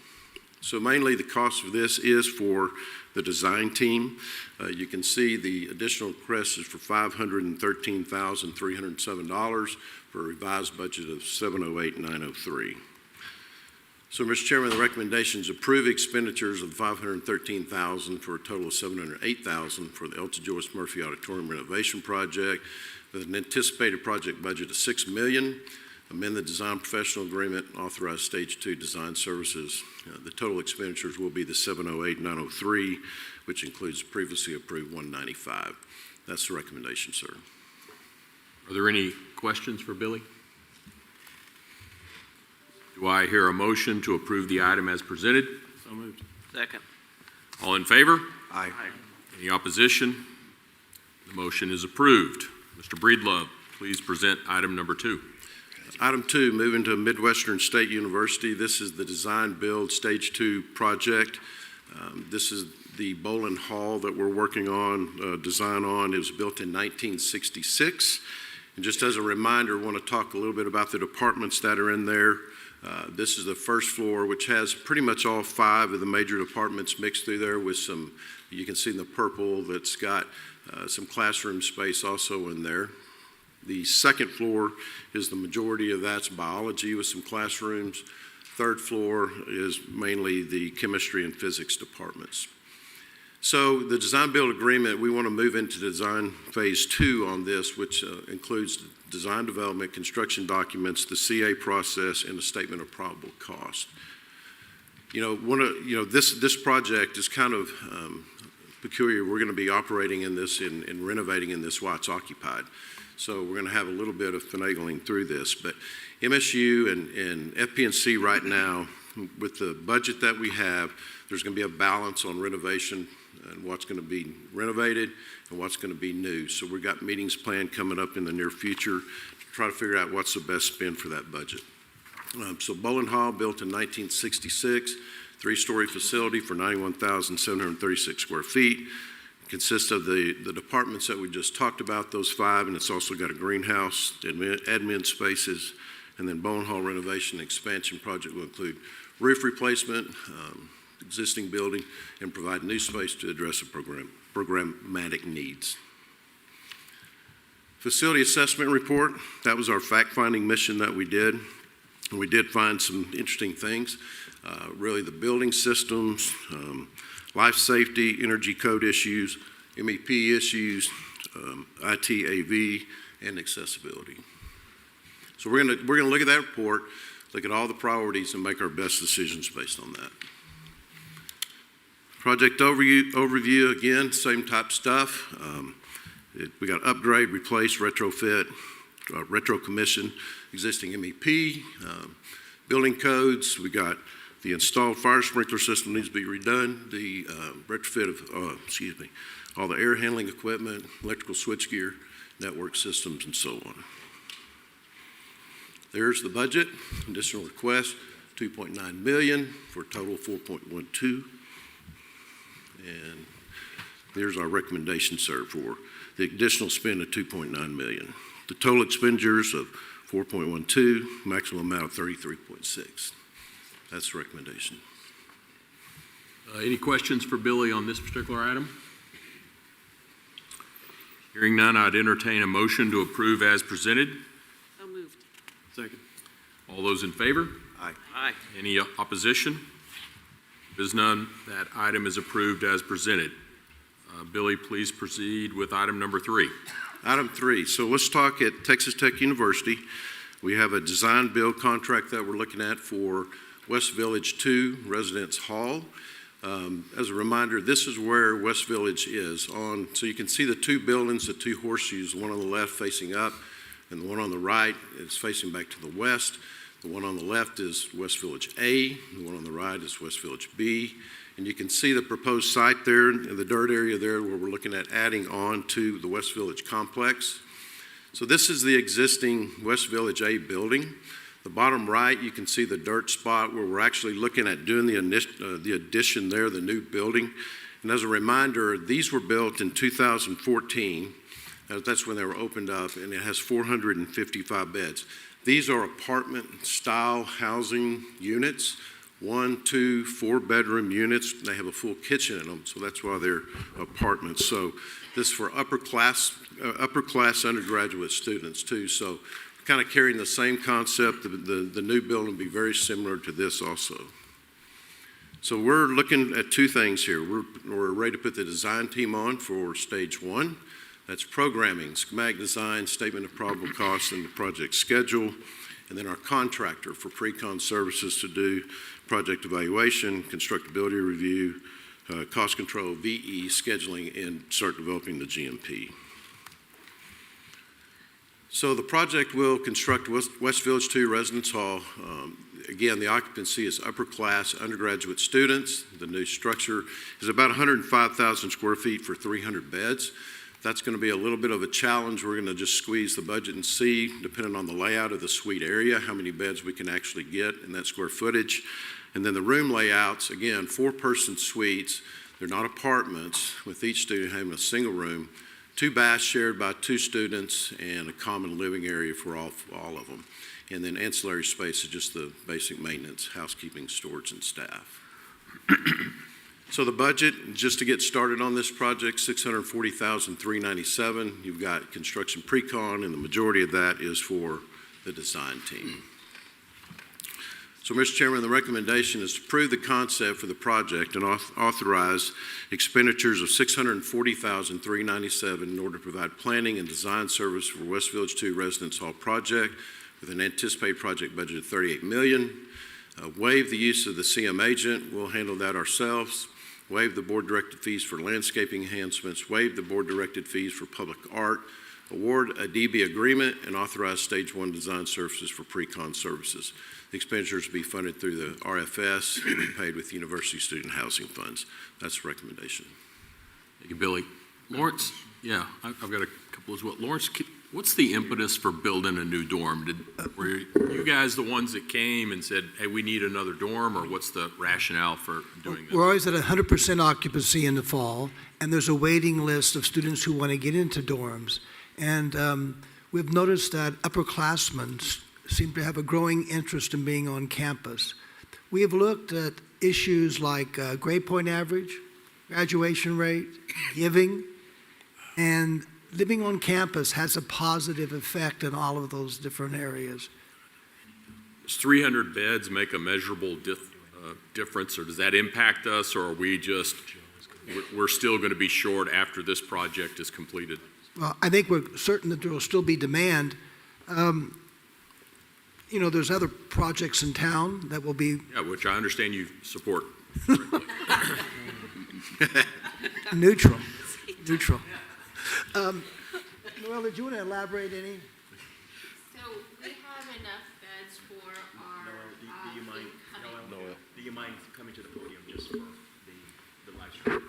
So mainly the cost of this is for the design team. You can see the additional request is for $513,307 for a revised budget of $708,903. So, Mr. Chairman, the recommendations approve expenditures of $513,000 for a total of $708,000 for the Elton Joyce Murphy Auditorium renovation project with an anticipated project budget of $6 million. Amend the design professional agreement, authorize Stage 2 design services. The total expenditures will be the $708,903, which includes previously approved $195. That's the recommendation, sir. Are there any questions for Billy? Do I hear a motion to approve the item as presented? So moved. Second. All in favor? Aye. Any opposition? The motion is approved. Mr. Breedlove, please present item number 2. Item 2, moving to Midwestern State University. This is the design build Stage 2 project. This is the Bowling Hall that we're working on, design on. It was built in 1966. And just as a reminder, I want to talk a little bit about the departments that are in there. This is the first floor, which has pretty much all 5 of the major departments mixed through there with some, you can see in the purple, that's got some classroom space also in there. The second floor is the majority of that's biology with some classrooms. Third floor is mainly the chemistry and physics departments. So the design build agreement, we want to move into design phase 2 on this, which includes design development, construction documents, the CA process, and a statement of probable cost. This project is kind of peculiar. We're going to be operating in this and renovating in this while it's occupied. So we're going to have a little bit of finagling through this. But MSU and FP&C right now, with the budget that we have, there's going to be a balance on renovation and what's going to be renovated and what's going to be new. So we've got meetings planned coming up in the near future to try to figure out what's the best spend for that budget. So Bowling Hall, built in 1966, 3-story facility for 91,736 square feet. Consists of the departments that we just talked about, those 5, and it's also got a greenhouse, admin spaces, and then Bowling Hall renovation and expansion project will include roof replacement, existing building, and provide new space to address the programmatic needs. Facility assessment report, that was our fact-finding mission that we did. And we did find some interesting things, really the building systems, life safety, energy code issues, MEP issues, IT, AV, and accessibility. So we're gonna look at that report, look at all the priorities, and make our best decisions based on that. Project overview again, same type stuff. We got upgrade, replace, retrofit, retro commission, existing MEP, building codes. We got the installed fire sprinkler system needs to be redone, the retrofit of, all the air handling equipment, electrical switchgear, network systems, and so on. There's the budget. Additional request, $2.9 million for a total of $4.12. And there's our recommendation, sir, for the additional spend of $2.9 million. The total expenditures of $4.12, maximum amount of $33.6. That's the recommendation. Any questions for Billy on this particular item? Hearing none, I'd entertain a motion to approve as presented. So moved. Second. All those in favor? Aye. Aye. Any opposition? There's none. That item is approved as presented. Billy, please proceed with item number 3. Item 3. So let's talk at Texas Tech University. We have a design build contract that we're looking at for West Village 2 Residence Hall. As a reminder, this is where West Village is on. So you can see the two buildings, the two horseshoes, the one on the left facing up and the one on the right is facing back to the west. The one on the left is West Village A, the one on the right is West Village B. And you can see the proposed site there in the dirt area there where we're looking at adding on to the West Village complex. So this is the existing West Village A building. The bottom right, you can see the dirt spot where we're actually looking at doing the addition there, the new building. And as a reminder, these were built in 2014. That's when they were opened up, and it has 455 beds. These are apartment-style housing units, 1, 2, 4-bedroom units. They have a full kitchen in them, so that's why they're apartments. So this is for upper class undergraduate students too. So kind of carrying the same concept. The new building will be very similar to this also. So we're looking at two things here. We're ready to put the design team on for stage 1. That's programming, schematic design, statement of probable cost, and the project schedule. And then our contractor for pre-con services to do project evaluation, constructability review, cost control, VE, scheduling, and start developing the GMP. So the project will construct West Village 2 Residence Hall. Again, the occupancy is upper class undergraduate students. The new structure is about 105,000 square feet for 300 beds. That's going to be a little bit of a challenge. We're going to just squeeze the budget and see, depending on the layout of the suite area, how many beds we can actually get in that square footage. And then the room layouts, again, 4-person suites. They're not apartments, with each student having a single room, 2 baths shared by 2 students, and a common living area for all of them. And then ancillary space is just the basic maintenance, housekeeping, storage, and staff. So the budget, just to get started on this project, $640,397. You've got construction pre-con, and the majority of that is for the design team. So, Mr. Chairman, the recommendation is to approve the concept for the project and authorize expenditures of $640,397 in order to provide planning and design service for West Village 2 Residence Hall project with an anticipated project budget of $38 million. Waive the use of the CM agent. We'll handle that ourselves. Waive the board-directed fees for landscaping enhancements. Waive the board-directed fees for public art. Award a DB agreement and authorize stage 1 design services for pre-con services. The expenditures will be funded through the RFS and be paid with university student housing funds. That's the recommendation. Thank you, Billy. Lawrence, yeah, I've got a couple as well. Lawrence, what's the impetus for building a new dorm? Were you guys the ones that came and said, hey, we need another dorm, or what's the rationale for doing that? We're always at 100% occupancy in the fall, and there's a waiting list of students who want to get into dorms. And we've noticed that upperclassmen seem to have a growing interest in being on campus. We have looked at issues like grade point average, graduation rate, giving, and living on campus has a positive effect in all of those different areas. Does 300 beds make a measurable difference, or does that impact us, or are we just, we're still going to be short after this project is completed? Well, I think we're certain that there will still be demand. You know, there's other projects in town that will be... Yeah, which I understand you support. Neutral. Noel, did you want to elaborate any? we have enough beds for our do you mind, incoming. do you mind coming to the podium just for the live stream?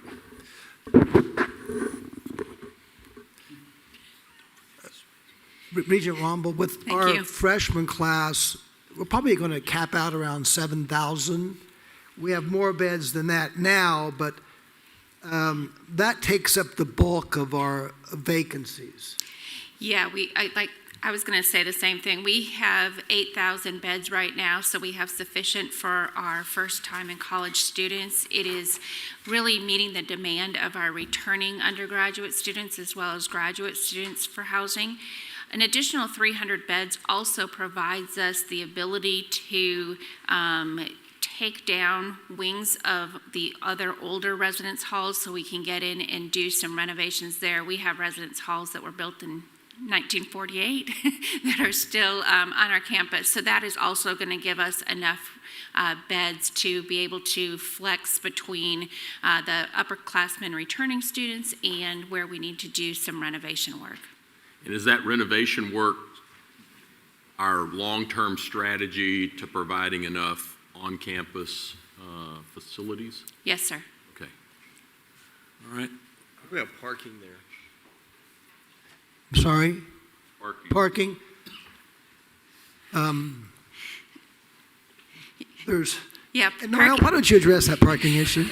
Regent Romble, with Thank our you. freshman class, we're probably going to cap out around 7,000. We have more beds than that now, but that takes up the bulk of our vacancies. Yeah, I was going to say the same thing. We have 8,000 beds right now, so we have sufficient for our first time in college students. It is really meeting the demand of our returning undergraduate students as well as graduate students for housing. An additional 300 beds also provides us the ability to take down wings of the other older residence halls so we can get in and do some renovations there. We have residence halls that were built in 1948 that are still on our campus. So that is also going to give us enough beds to be able to flex between the upperclassmen returning students and where we need to do some renovation work. And is that renovation work our long-term strategy to providing enough on-campus facilities? Yes, sir. Okay. All right. We have parking there. I'm sorry? Parking. There's, Yeah. no, why don't you address that parking issue?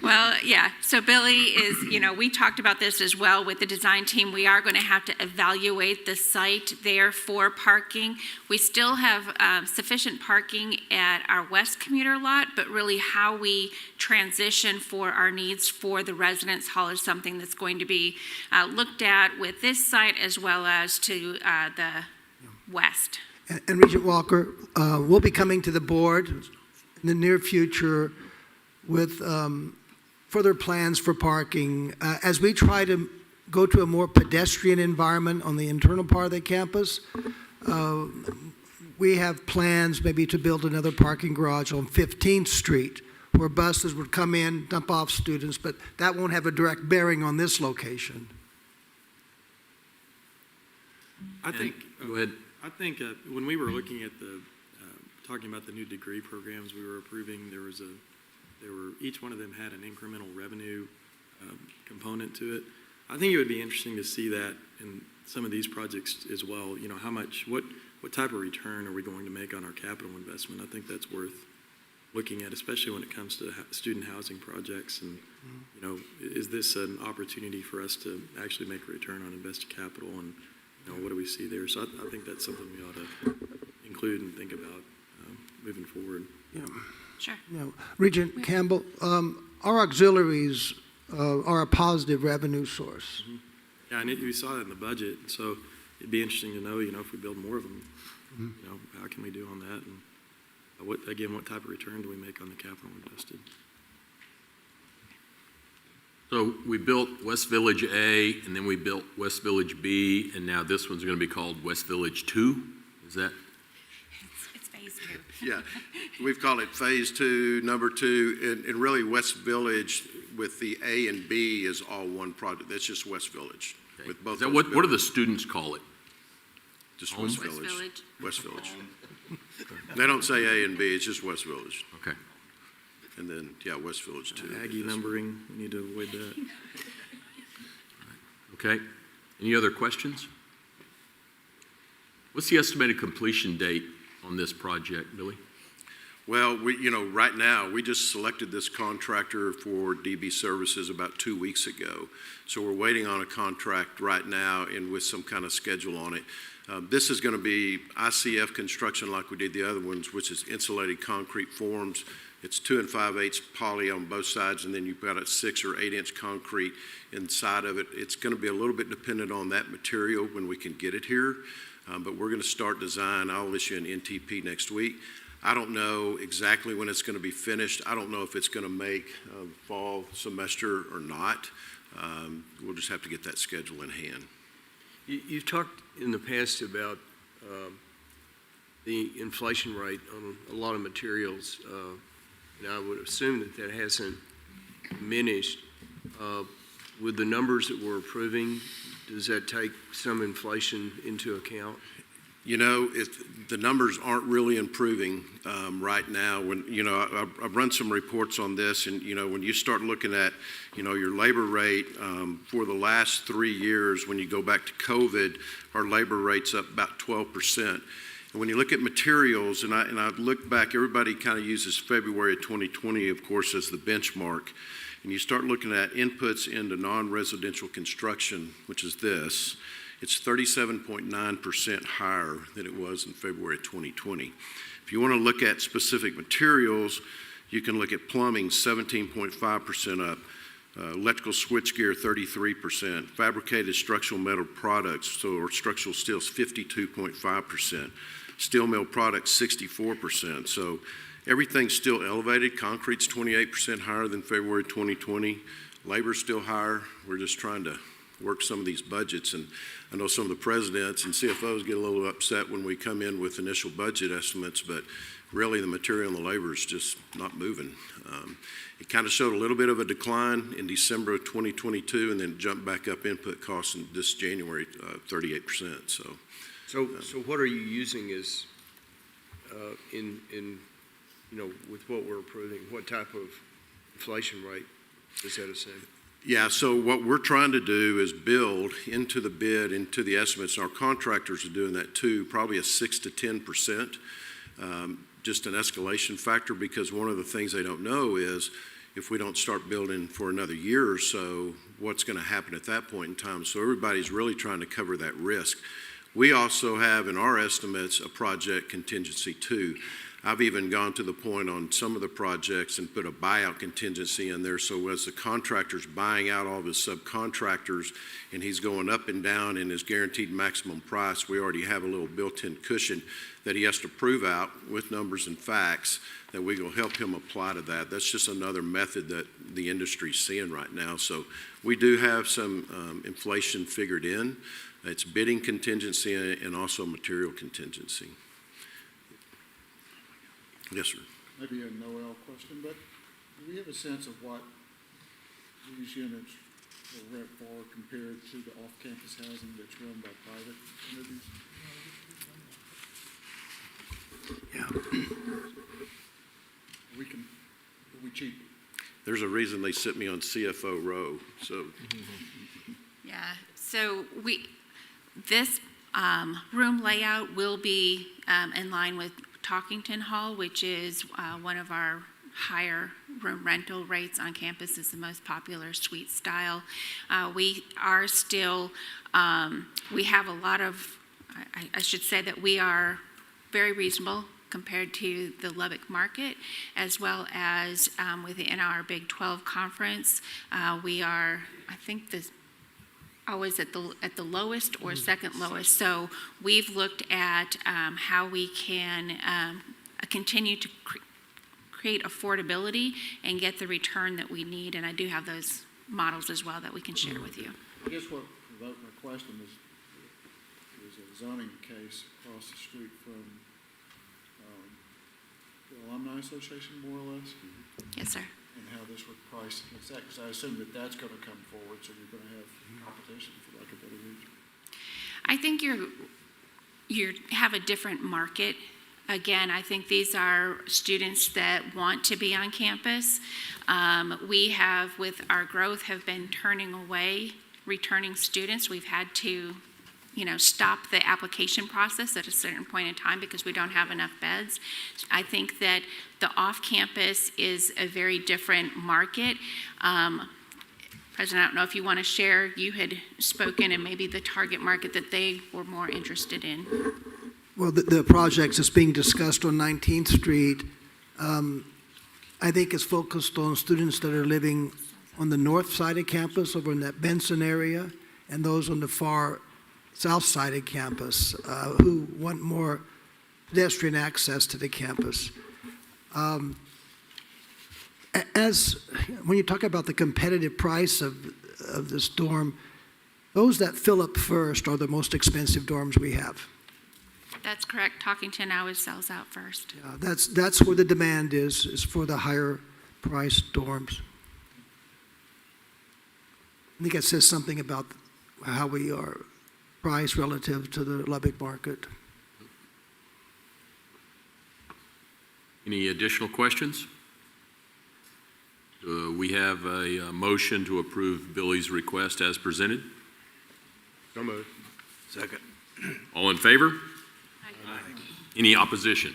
Well, yeah, so Billy is, we talked about this as well with the design team. We are going to have to evaluate the site there for parking. We still have sufficient parking at our west commuter lot, but really how we transition for our needs for the residence hall is something that's going to be looked at with this site as well as to the west. And Regent Walker, we'll be coming to the board in the near future with further plans for parking as we try to go to a more pedestrian environment on the internal part of the campus. We have plans maybe to build another parking garage on 15th Street where buses would come in, dump off students, but that won't have a direct bearing on this location. I think, Go ahead. I think when we were looking at the, talking about the new degree programs we were approving, each one of them had an incremental revenue component to it. I think it would be interesting to see that in some of these projects as well. How much, what type of return are we going to make on our capital investment? I think that's worth looking at, especially when it comes to student housing projects. And, is this an opportunity for us to actually make a return on invested capital? And, what do we see there? So I think that's something we ought to include and think about moving forward. Yeah. Sure. Regent Campbell, our auxiliaries are a positive revenue source. Mm-hmm. Yeah, and we saw that in the budget, so it'd be interesting to know, if we build more of them, how can we do on that? And what type of return do we make on the capital invested? So we built West Village A, and then we built West Village B, and now this one's going to be called West Village 2? Is that? It's phase 2. Yeah, we've called it Phase 2, number 2, and really West Village with the A and B is all one project. That's just West Village. Okay. With both Is that those what do the buildings. students call it? Just West West Village. Village. West Village. They don't say A and B, it's just West Village. Okay. And then, West Village 2. Aggie numbering, we need to avoid that. Okay. Any other questions? What's the estimated completion date on this project, Billy? Well, right now, we just selected this contractor for DB services about 2 weeks ago. So we're waiting on a contract right now and with some kind of schedule on it. This is going to be ICF construction like we did the other ones, which is insulated concrete forms. It's 2 5/8 poly on both sides, and then you've got a 6 or 8 inch concrete inside of it. It's going to be a little bit dependent on that material when we can get it here, but we're going to start design. I'll issue an NTP next week. I don't know exactly when it's going to be finished. I don't know if it's going to make fall semester or not. We'll just have to get that schedule in hand. You've talked in the past about the inflation rate on a lot of materials. And I would assume that hasn't diminished. With the numbers that we're approving, does that take some inflation into account? You know, the numbers aren't really improving right now. When, you know, I've run some reports on this, and, you know, when you start looking at, you know, your labor rate for the last 3 years, when you go back to COVID, our labor rate's up about 12%. And when you look at materials, and I look back, everybody kind of uses February of 2020, of course, as the benchmark. And you start looking at inputs into non-residential construction, which is this, it's 37.9% higher than it was in February 2020. If you want to look at specific materials, you can look at plumbing, 17.5% up, electrical switchgear, 33%, fabricated structural metal products, or structural steels, 52.5%, steel mill products, 64%. So everything's still elevated. Concrete's 28% higher than February 2020. Labor's still higher. We're just trying to work some of these budgets, and I know some of the presidents and CFOs get a little upset when we come in with initial budget estimates, but really the material and the labor is just not moving. It kind of showed a little bit of a decline in December of 2022, and then jumped back up input costs in this January, 38%. So what are you using as in you know, with what we're approving? What type of inflation rate does that assume? Yeah, so what we're trying to do is build into the bid, into the estimates, and our contractors are doing that too, probably a 6 to 10%, just an escalation factor, because one of the things they don't know is if we don't start building for another year or so, what's going to happen at that point in time. So everybody's really trying to cover that risk. We also have in our estimates a project contingency too. I've even gone to the point on some of the projects and put a buyout contingency in there. So as the contractor's buying out all of his subcontractors and he's going up and down in his guaranteed maximum price, we already have a little built-in cushion that he has to prove out with numbers and facts that we will help him apply to that. That's just another method that the industry's seeing right now. So we do have some inflation figured in. It's bidding contingency and also material contingency. Yes, sir. Maybe a Noel question, but do we have a sense of what these units will rent for compared to the off-campus housing that's run by private entities? Yeah. Are we cheap? There's a reason they sit me on CFO row, so. Yeah, so this room layout will be in line with Talkington Hall, which is one of our higher room rental rates on campus, is the most popular suite style. We are still, we have a lot of, I should say that we are very reasonable compared to the Lubbock market, as well as within our Big 12 conference. We are, I think, always at the lowest or second lowest. So we've looked at how we can continue to create affordability and get the return that we need. And I do have those models as well that we can share with you. I guess what provoked my question is a zoning case across the street from the Alumni Association, more or less. Yes, sir. And how this would price against that, because I assume that that's going to come forward, so you're going to have competition, for lack of a better word. I think you have a different market. Again, I think these are students that want to be on campus. We have, with our growth, have been turning away returning students. We've had to, stop the application process at a certain point in time because we don't have enough beds. I think that the off-campus is a very different market. President, I don't know if you want to share, you had spoken and maybe the target market that they were more interested in. Well, the projects that's being discussed on 19th Street, I think is focused on students that are living on the north side of campus, over in that Benson area, and those on the far south side of campus who want more pedestrian access to the campus. When you talk about the competitive price of this dorm, those that fill up first are the most expensive dorms we have. That's correct. Talkington always sells out first. Yeah, that's where the demand is for the higher priced dorms. I think it says something about how we are priced relative to the Lubbock market. Any additional questions? We have a motion to approve Billy's request as presented. So moved. Second. All in favor? Aye. Any opposition?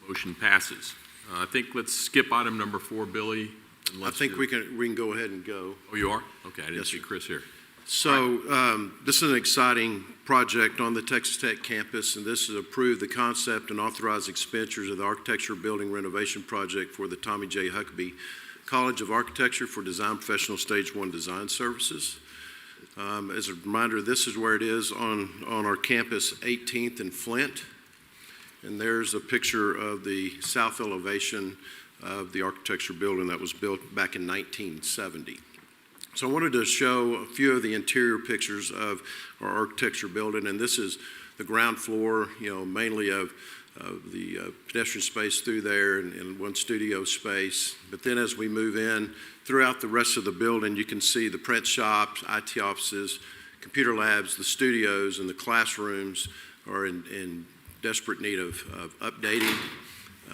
Motion passes. I think let's skip item number 4, Billy. And I let's think do- we can go ahead and go. Oh, you are? Okay, I didn't Yes, see sir. Chris here. So this is an exciting project on the Texas Tech campus, and this is approve the concept and authorize expenditures of the architecture building renovation project for the Tommy J. Huckabee College of Architecture for Design Professional Stage 1 Design Services. As a reminder, this is where it is on our campus, 18th and Flint. And there's a picture of the south elevation of the architecture building that was built back in 1970. So I wanted to show a few of the interior pictures of our architecture building, and this is the ground floor, mainly of the pedestrian space through there and one studio space. But then as we move in throughout the rest of the building, you can see the print shops, IT offices, computer labs, the studios, and the classrooms are in desperate need of updating.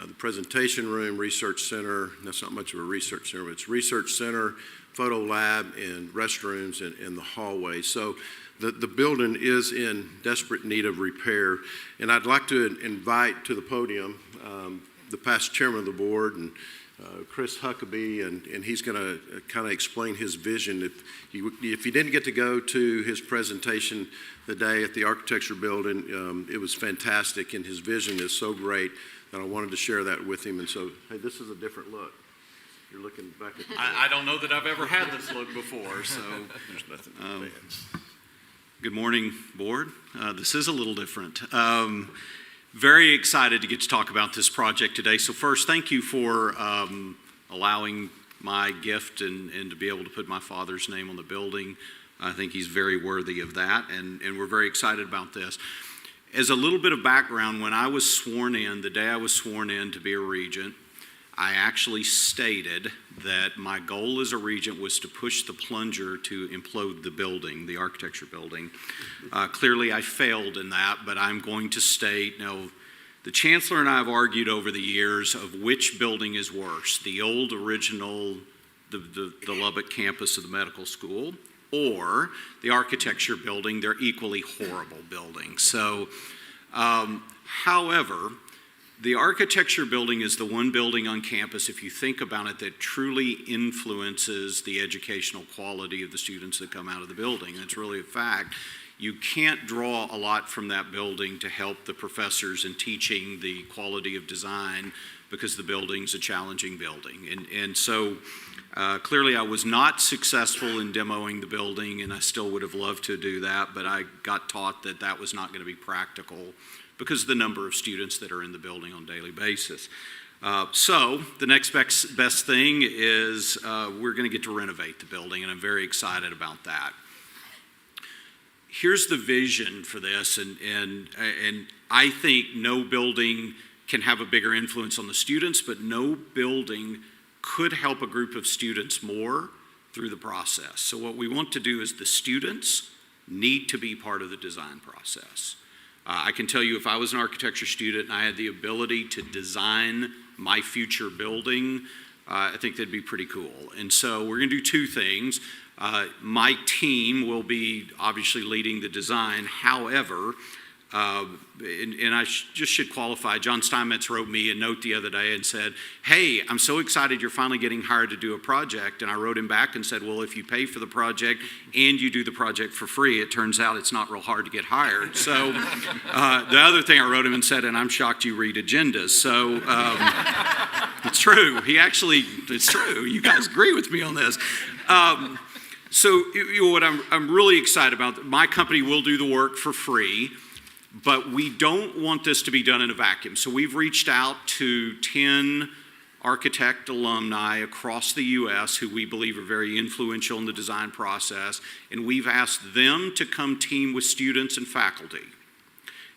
The presentation room, research center, that's not much of a research center, but it's research center, photo lab, and restrooms in the hallway. So the building is in desperate need of repair. And I'd like to invite to the podium the past chairman of the board, and Chris Huckabee, and he's going to kind of explain his vision. If you didn't get to go to his presentation the day at the architecture building, it was fantastic, and his vision is so great that I wanted to share that with him. And so, hey, this is a different look. You're looking back at the I don't know that I've ever had this look before, so. There's nothing Good morning, board. This is a little different. Very excited to get to talk about this project today. So first, thank you for allowing my gift and to be able to put my father's name on the building. I think he's very worthy of that, and we're very excited about this. As a little bit of background, when I was sworn in, the day I was sworn in to be a regent, I actually stated that my goal as a regent was to push the plunger to implode the building, the architecture building. Clearly, I failed in that, but I'm going to state, the chancellor and I have argued over the years of which building is worse, the old original, the Lubbock campus of the medical school, or the architecture building. They're equally horrible buildings. So, however, the architecture building is the one building on campus, if you think about it, that truly influences the educational quality of the students that come out of the building. That's really a fact. You can't draw a lot from that building to help the professors in teaching the quality of design because the building's a challenging building. And so clearly I was not successful in demoing the building, and I still would have loved to do that, but I got taught that that was not going to be practical because of the number of students that are in the building on a daily basis. So the next best thing is we're going to get to renovate the building, and I'm very excited about that. Here's the vision for this, and I think no building can have a bigger influence on the students, but no building could help a group of students more through the process. So what we want to do is the students need to be part of the design process. I can tell you if I was an architecture student and I had the ability to design my future building, I think that'd be pretty cool. And so we're going to do two things. My team will be obviously leading the design. However, and I just should qualify, John Steinmetz wrote me a note the other day and said, hey, I'm so excited you're finally getting hired to do a project. And I wrote him back and said, well, if you pay for the project and you do the project for free, it turns out it's not real hard to get hired. So the other thing I wrote him and said, and I'm shocked you read agendas. So it's true. It's true. You guys agree with me on this. So what I'm really excited about, my company will do the work for free, but we don't want this to be done in a vacuum. So we've reached out to 10 architect alumni across the U.S. who we believe are very influential in the design process, and we've asked them to come team with students and faculty.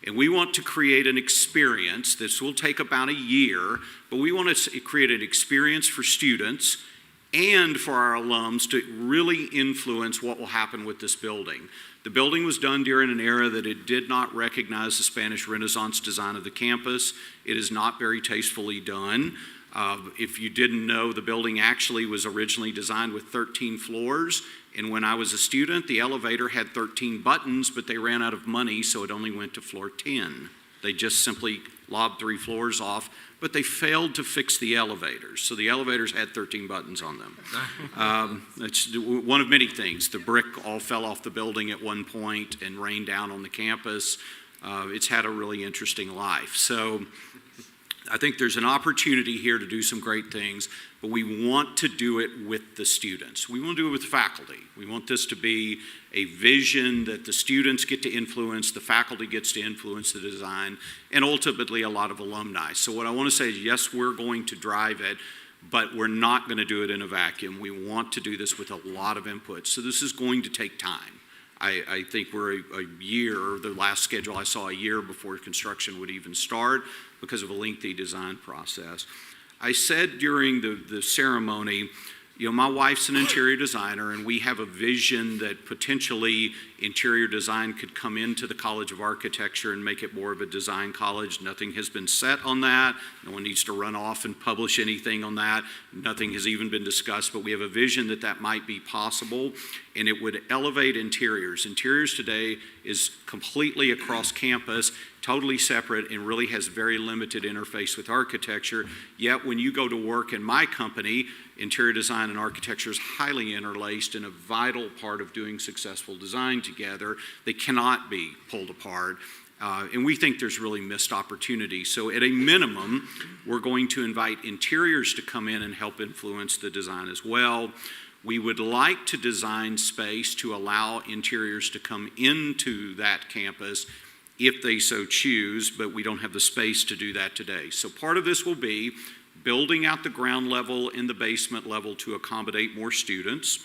And we want to create an experience. This will take about a year, but we want to create an experience for students and for our alums to really influence what will happen with this building. The building was done during an era that it did not recognize the Spanish Renaissance design of the campus. It is not very tastefully done. If you didn't know, the building actually was originally designed with 13 floors, and when I was a student, the elevator had 13 buttons, but they ran out of money, so it only went to floor 10. They just simply lobbed 3 floors off, but they failed to fix the elevators. So the elevators had 13 buttons on them. That's one of many things. The brick all fell off the building at one point and rained down on the campus. It's had a really interesting life. So I think there's an opportunity here to do some great things, but we want to do it with the students. We want to do it with the faculty. We want this to be a vision that the students get to influence, the faculty gets to influence the design, and ultimately a lot of alumni. So what I want to say is, yes, we're going to drive it, but we're not going to do it in a vacuum. We want to do this with a lot of input. So this is going to take time. I think we're a year, the last schedule I saw, a year before construction would even start because of a lengthy design process. I said during the ceremony, you know, my wife's an interior designer, and we have a vision that potentially interior design could come into the College of Architecture and make it more of a design college. Nothing has been set on that. No one needs to run off and publish anything on that. Nothing has even been discussed, but we have a vision that that might be possible, and it would elevate interiors. Interiors today is completely across campus, totally separate, and really has very limited interface with architecture. Yet when you go to work in my company, interior design and architecture is highly interlaced and a vital part of doing successful design together. They cannot be pulled apart. And we think there's really missed opportunity. So at a minimum, we're going to invite interiors to come in and help influence the design as well. We would like to design space to allow interiors to come into that campus if they so choose, but we don't have the space to do that today. So part of this will be building out the ground level and the basement level to accommodate more students.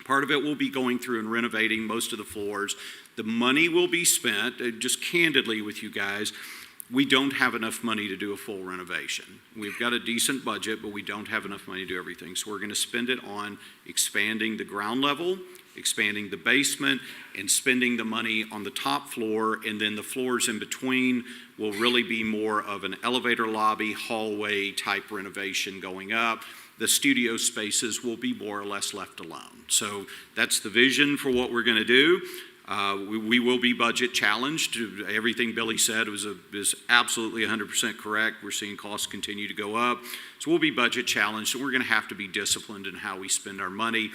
Part of it will be going through and renovating most of the floors. The money will be spent, just candidly with you guys, we don't have enough money to do a full renovation. We've got a decent budget, but we don't have enough money to do everything. So we're going to spend it on expanding the ground level, expanding the basement, and spending the money on the top floor, and then the floors in between will really be more of an elevator lobby, hallway type renovation going up. The studio spaces will be more or less left alone. So that's the vision for what we're going to do. We will be budget challenged. Everything Billy said is absolutely 100% correct. We're seeing costs continue to go up. So we'll be budget challenged, and we're going to have to be disciplined in how we spend our money.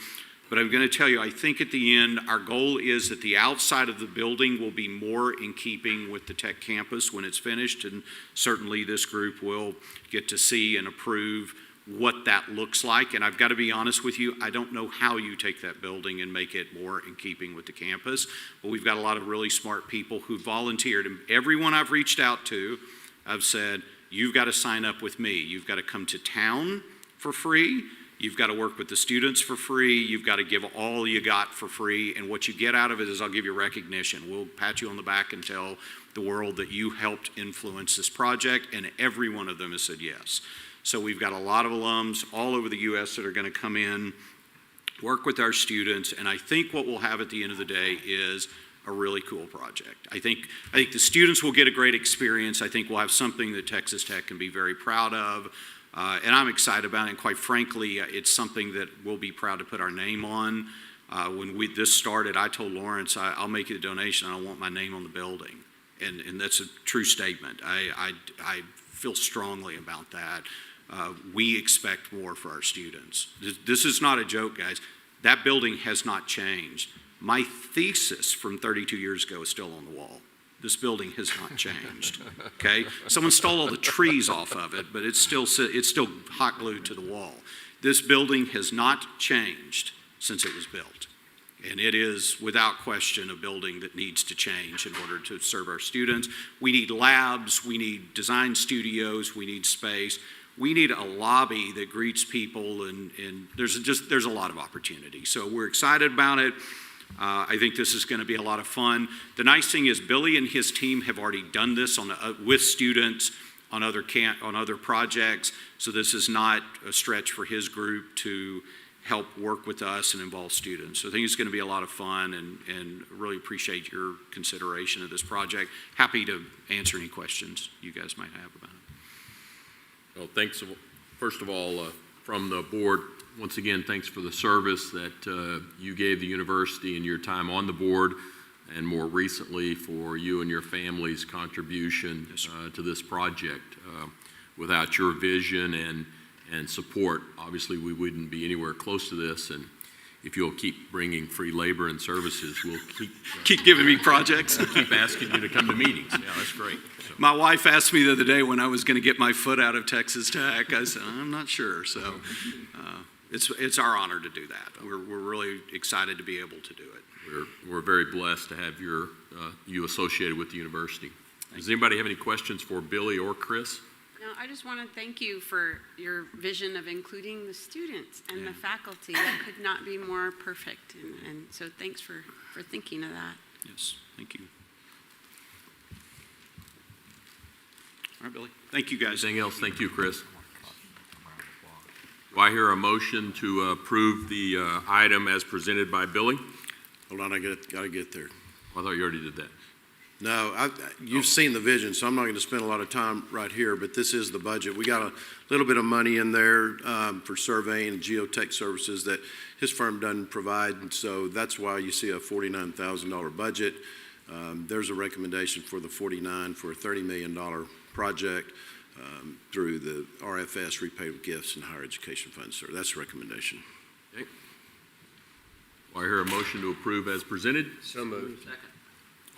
But I'm going to tell you, I think at the end, our goal is that the outside of the building will be more in keeping with the tech campus when it's finished, and certainly this group will get to see and approve what that looks like. And I've got to be honest with you, I don't know how you take that building and make it more in keeping with the campus, but we've got a lot of really smart people who volunteered, and everyone I've reached out to, I've said, you've got to sign up with me. You've got to come to town for free. You've got to work with the students for free. You've got to give all you got for free. And what you get out of it is I'll give you recognition. We'll pat you on the back and tell the world that you helped influence this project. And every one of them has said yes. So we've got a lot of alums all over the U.S. that are going to come in, work with our students. And I think what we'll have at the end of the day is a really cool project. I think the students will get a great experience. I think we'll have something that Texas Tech can be very proud of. And I'm excited about it, and quite frankly, it's something that we'll be proud to put our name on. When this started, I told Lawrence, I'll make you a donation, I don't want my name on the building. And that's a true statement. I feel strongly about that. We expect more for our students. This is not a joke, guys. That building has not changed. My thesis from 32 years ago is still on the wall. This building has not changed, okay? Someone stole all the trees off of it, but it's still hot glued to the wall. This building has not changed since it was built. And it is, without question, a building that needs to change in order to serve our students. We need labs, we need design studios, we need space. We need a lobby that greets people, and there's a lot of opportunity. So we're excited about it. I think this is going to be a lot of fun. The nice thing is Billy and his team have already done this with students on other projects. So this is not a stretch for his group to help work with us and involve students. So I think it's going to be a lot of fun, and really appreciate your consideration of this project. Happy to answer any questions you guys might have about it. Well, thanks. First of all, from the board, once again, thanks for the service that you gave the university in your time on the board, and more recently for you and your family's contribution to this project. Without your vision and support, obviously we wouldn't be anywhere close to this. And if you'll keep bringing free labor and services, we'll keep giving me projects. Keep asking you to come to meetings. Yeah, that's great. So. My wife asked me the other day when I was going to get my foot out of Texas Tech. I said, I'm not sure. So it's our honor to do that. We're really excited to be able to do it. We're very blessed to have you associated with the university. Does anybody have any questions for Billy or Chris? No, I just want to thank you for your vision of including the students and the faculty. That could not be more perfect. And so thanks for thinking of that. Yes, thank you. All right, Billy. Thank you, guys. Anything else? Thank you, Chris. Do I hear a motion to approve the item as presented by Billy? Hold on, I got to get there. I thought you already did that. No, you've seen the vision, so I'm not going to spend a lot of time right here, but this is the budget. We got a little bit of money in there for surveying and geotech services that his firm doesn't provide, and so that's why you see a $49,000 budget. There's a recommendation for the $49 for a $30 million project through the RFS, Repaid with Gifts and Higher Education Fund, sir. That's the recommendation. Okay. Do I hear a motion to approve as presented? So moved. Second.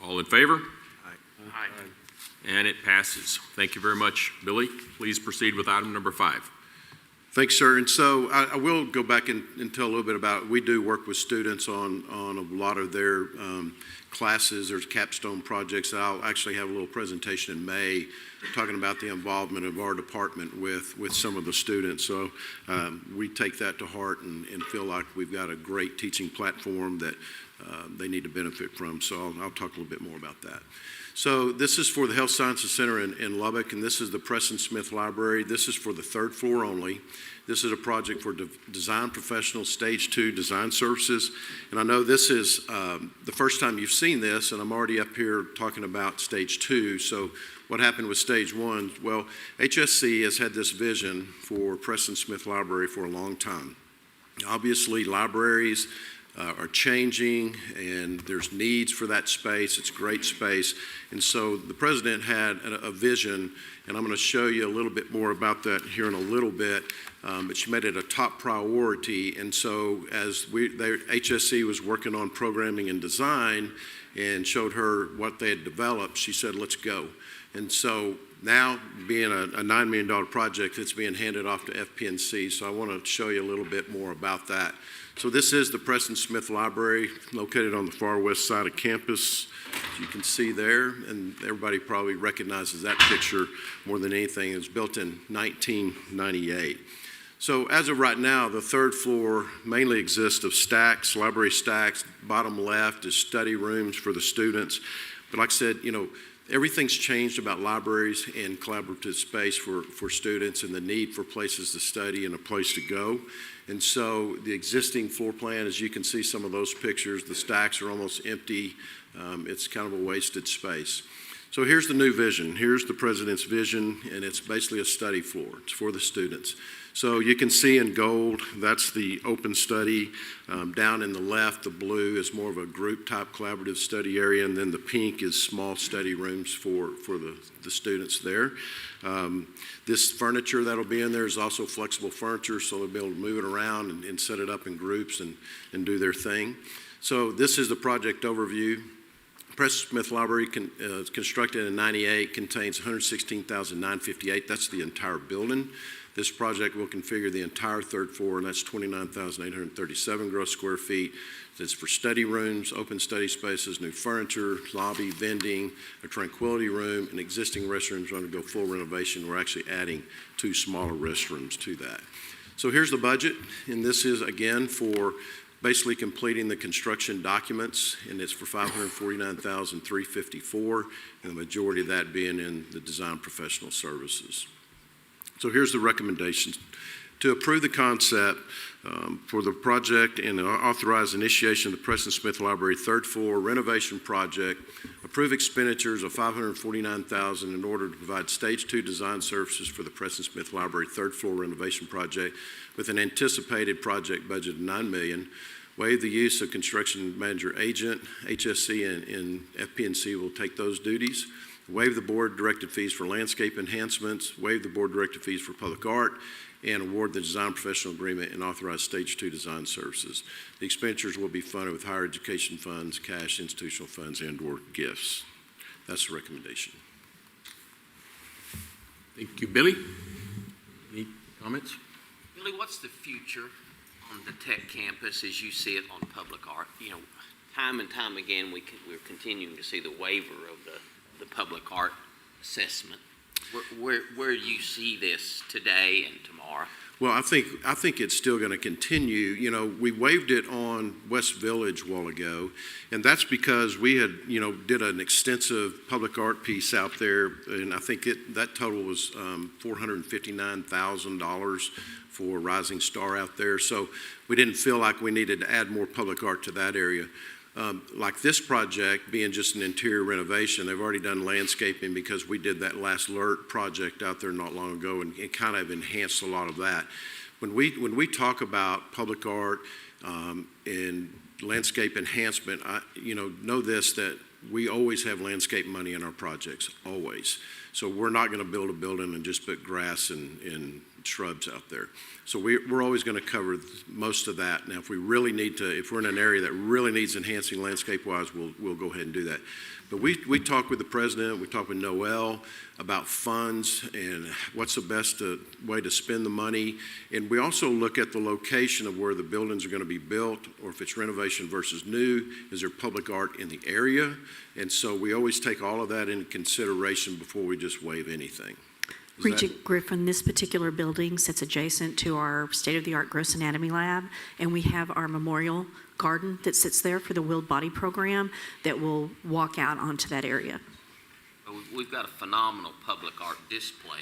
All in favor? Aye. And it passes. Thank you very much, Billy. Please proceed with item number 5. Thanks, sir. And so I will go back and tell a little bit about, we do work with students on a lot of their classes. There's capstone projects. I'll actually have a little presentation in May talking about the involvement of our department with some of the students. So we take that to heart and feel like we've got a great teaching platform that they need to benefit from. So I'll talk a little bit more about that. So this is for the Health Sciences Center in Lubbock, and this is the Preston Smith Library. This is for the 3rd floor only. This is a project for design professionals, stage 2 design services. And I know this is the first time you've seen this, and I'm already up here talking about stage 2. So what happened with stage 1? Well, HSC has had this vision for Preston Smith Library for a long time. Obviously, libraries are changing, and there's needs for that space. It's great space. And so the president had a vision, and I'm going to show you a little bit more about that here in a little bit, but she made it a top priority. And so as HSC was working on programming and design and showed her what they had developed, she said, let's go. And so now, being a $9 million project, it's being handed off to FPNC. So I want to show you a little bit more about that. So this is the Preston Smith Library, located on the far west side of campus, as you can see there. And everybody probably recognizes that picture more than anything. It was built in 1998. So as of right now, the 3rd floor mainly exists of stacks, library stacks. Bottom left is study rooms for the students. But like I said, everything's changed about libraries and collaborative space for students and the need for places to study and a place to go. And so the existing floor plan, as you can see some of those pictures, the stacks are almost empty. It's kind of a wasted space. So here's the new vision. Here's the president's vision, and it's basically a study floor. It's for the students. So you can see in gold, that's the open study. Down in the left, the blue is more of a group type collaborative study area, and then the pink is small study rooms for the students there. This furniture that'll be in there is also flexible furniture, so they'll be able to move it around and set it up in groups and do their thing. So this is the project overview. Preston Smith Library constructed in 98, contains 116,958. That's the entire building. This project will configure the entire 3rd floor, and that's 29,837 gross square feet. It's for study rooms, open study spaces, new furniture, lobby, vending, a tranquility room, and existing restrooms are undergo full renovation. We're actually adding 2 smaller restrooms to that. So here's the budget, and this is, again, for basically completing the construction documents, and it's for $549,354, and the majority of that being in the design professional services. So here's the recommendations. To approve the concept for the project and authorize initiation of the Preston Smith Library third floor renovation project, approve expenditures of $549,000 in order to provide stage 2 design services for the Preston Smith Library third floor renovation project with an anticipated project budget of $9 million. Waive the use of construction manager agent. HSC and FP&C will take those duties. Waive the board directed fees for landscape enhancements. Waive the board directed fees for public art, and award the design professional agreement and authorize stage 2 design services. The expenditures will be funded with higher education funds, cash, institutional funds, and/or gifts. That's the recommendation. Thank you, Billy. Any comments? Billy, what's the future on the tech campus as you see it on public art? You know, time and time again, we're continuing to see the waiver of the public art assessment. Where do you see this today and tomorrow? Well, I think it's still going to continue. You know, we waived it on West Village a while ago, and that's because we had, did an extensive public art piece out there, and I think that total was $459,000 for Rising Star out there. So we didn't feel like we needed to add more public art to that area. Like this project being just an interior renovation, they've already done landscaping because we did that last LERT project out there not long ago, and it kind of enhanced a lot of that. When we talk about public art and landscape enhancement, know this, that we always have landscape money in our projects, always. So we're not going to build a building and just put grass and shrubs out there. So we're always going to cover most of that. Now, if we really need to, if we're in an area that really needs enhancing landscape-wise, we'll go ahead and do that. But we talk with the president, we talk with Noel about funds and what's the best way to spend the money. And we also look at the location of where the buildings are going to be built, or if it's renovation versus new, is there public art in the area? And so we always take all of that into consideration before we just waive anything. Regent Griffin, this particular building sits adjacent to our state-of-the-art gross anatomy lab, and we have our memorial garden that sits there for the Willed Body program that will walk out onto that area. We've got a phenomenal public art display.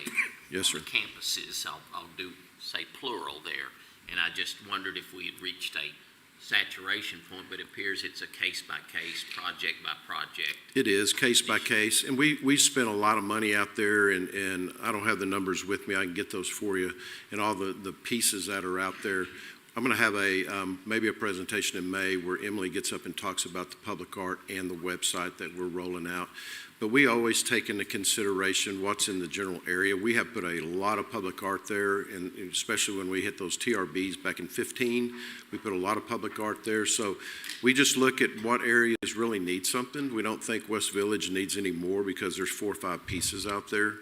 Yes, sir. On campuses. I'll do say plural there, and I just wondered if we had reached a saturation point, but it appears it's a case-by-case, project-by-project. It is case by case, and we spent a lot of money out there, and I don't have the numbers with me. I can get those for you, and all the pieces that are out there. I'm going to have maybe a presentation in May where Emily gets up and talks about the public art and the website that we're rolling out. But we always take into consideration what's in the general area. We have put a lot of public art there, and especially when we hit those TRBs back in 2015, we put a lot of public art there. So we just look at what areas really need something. We don't think West Village needs any more because there's 4 or 5 pieces out there.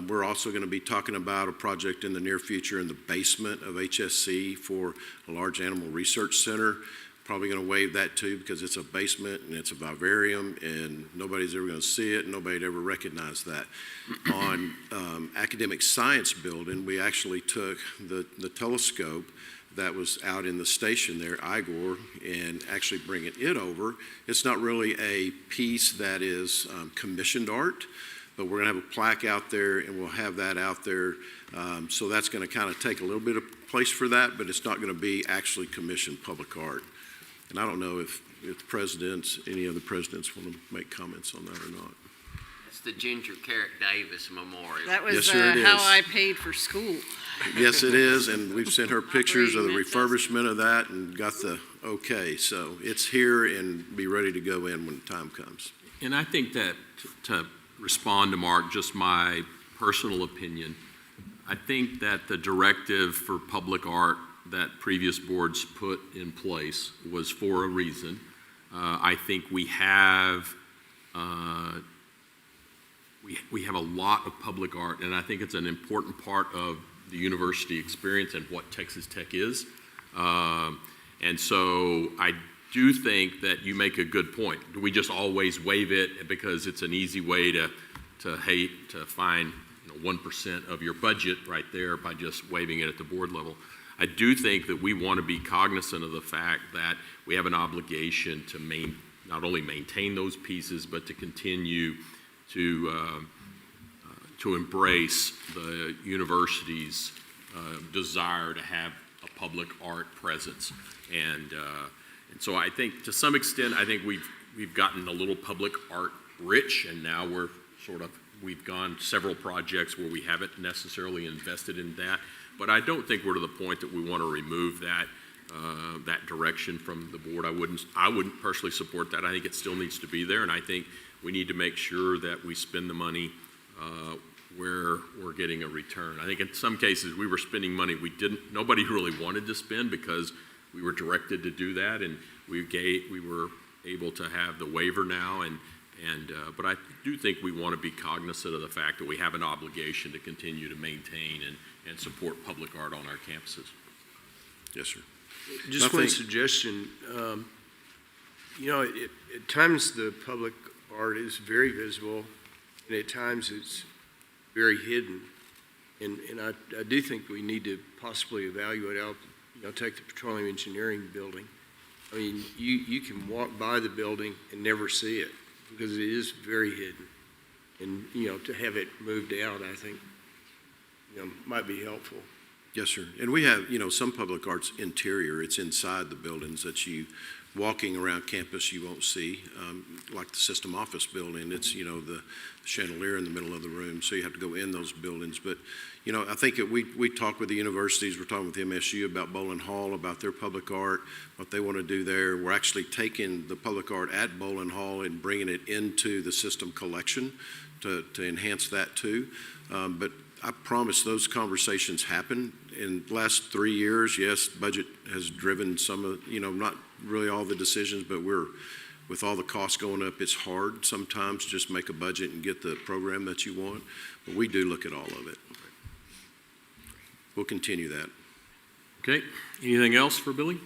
We're also going to be talking about a project in the near future in the basement of HSC for a large animal research center. Probably going to waive that too because it's a basement and it's a vivarium and nobody's ever going to see it and nobody'd ever recognize that. On academic science building, we actually took the telescope that was out in the station there, Igor, and actually bringing it over. It's not really a piece that is commissioned art, but we're going to have a plaque out there and we'll have that out there. So that's going to kind of take a little bit of place for that, but it's not going to be actually commissioned public art. And I don't know if any of the presidents want to make comments on that or not. It's the Ginger Carrot Davis Memorial. That was Yes, sir, it how is. I paid for school. Yes, it is, and we've sent her pictures of the refurbishment of that and got the okay. So it's here and be ready to go in when the time comes. And I think that to respond to Mark, just my personal opinion, I think that the directive for public art that previous boards put in place was for a reason. I think we have a lot of public art, and I think it's an important part of the university experience and what Texas Tech is. And so I do think that you make a good point. Do we just always waive it because it's an easy way to find 1% of your budget right there by just waiving it at the board level? I do think that we want to be cognizant of the fact that we have an obligation to not only maintain those pieces, but to continue to embrace the university's desire to have a public art presence. And so I think to some extent, I think we've gotten a little public art rich, and now we've gone several projects where we haven't necessarily invested in that. But I don't think we're to the point that we want to remove that direction from the board. I wouldn't personally support that. I think it still needs to be there, and I think we need to make sure that we spend the money where we're getting a return. I think in some cases we were spending money nobody really wanted to spend because we were directed to do that, and we were able to have the waiver now, but I do think we want to be cognizant of the fact that we have an obligation to continue to maintain and support public art on our campuses. Yes, sir. Just one suggestion. At times the public art is very visible, and at times it's very hidden. And I do think we need to possibly evaluate take the petroleum engineering building. I mean, you can walk by the building and never see it because it is very hidden. And, to have it moved out, I think, might be helpful. Yes, sir. And we have, some public arts interior. It's inside the buildings that you, walking around campus, you won't see. Like the system office building, it's, the chandelier in the middle of the room, so you have to go in those buildings. But, I think that we talk with the universities. We're talking with MSU about Bowling Hall, about their public art, what they want to do there. We're actually taking the public art at Bowling Hall and bringing it into the system collection to enhance that too. But I promise those conversations happen. In the last 3 years, yes, budget has driven some of, not really all the decisions, but with all the costs going up, it's hard sometimes to just make a budget and get the program that you want. But we do look at all of it. We'll continue that. Okay. Anything else for Billy?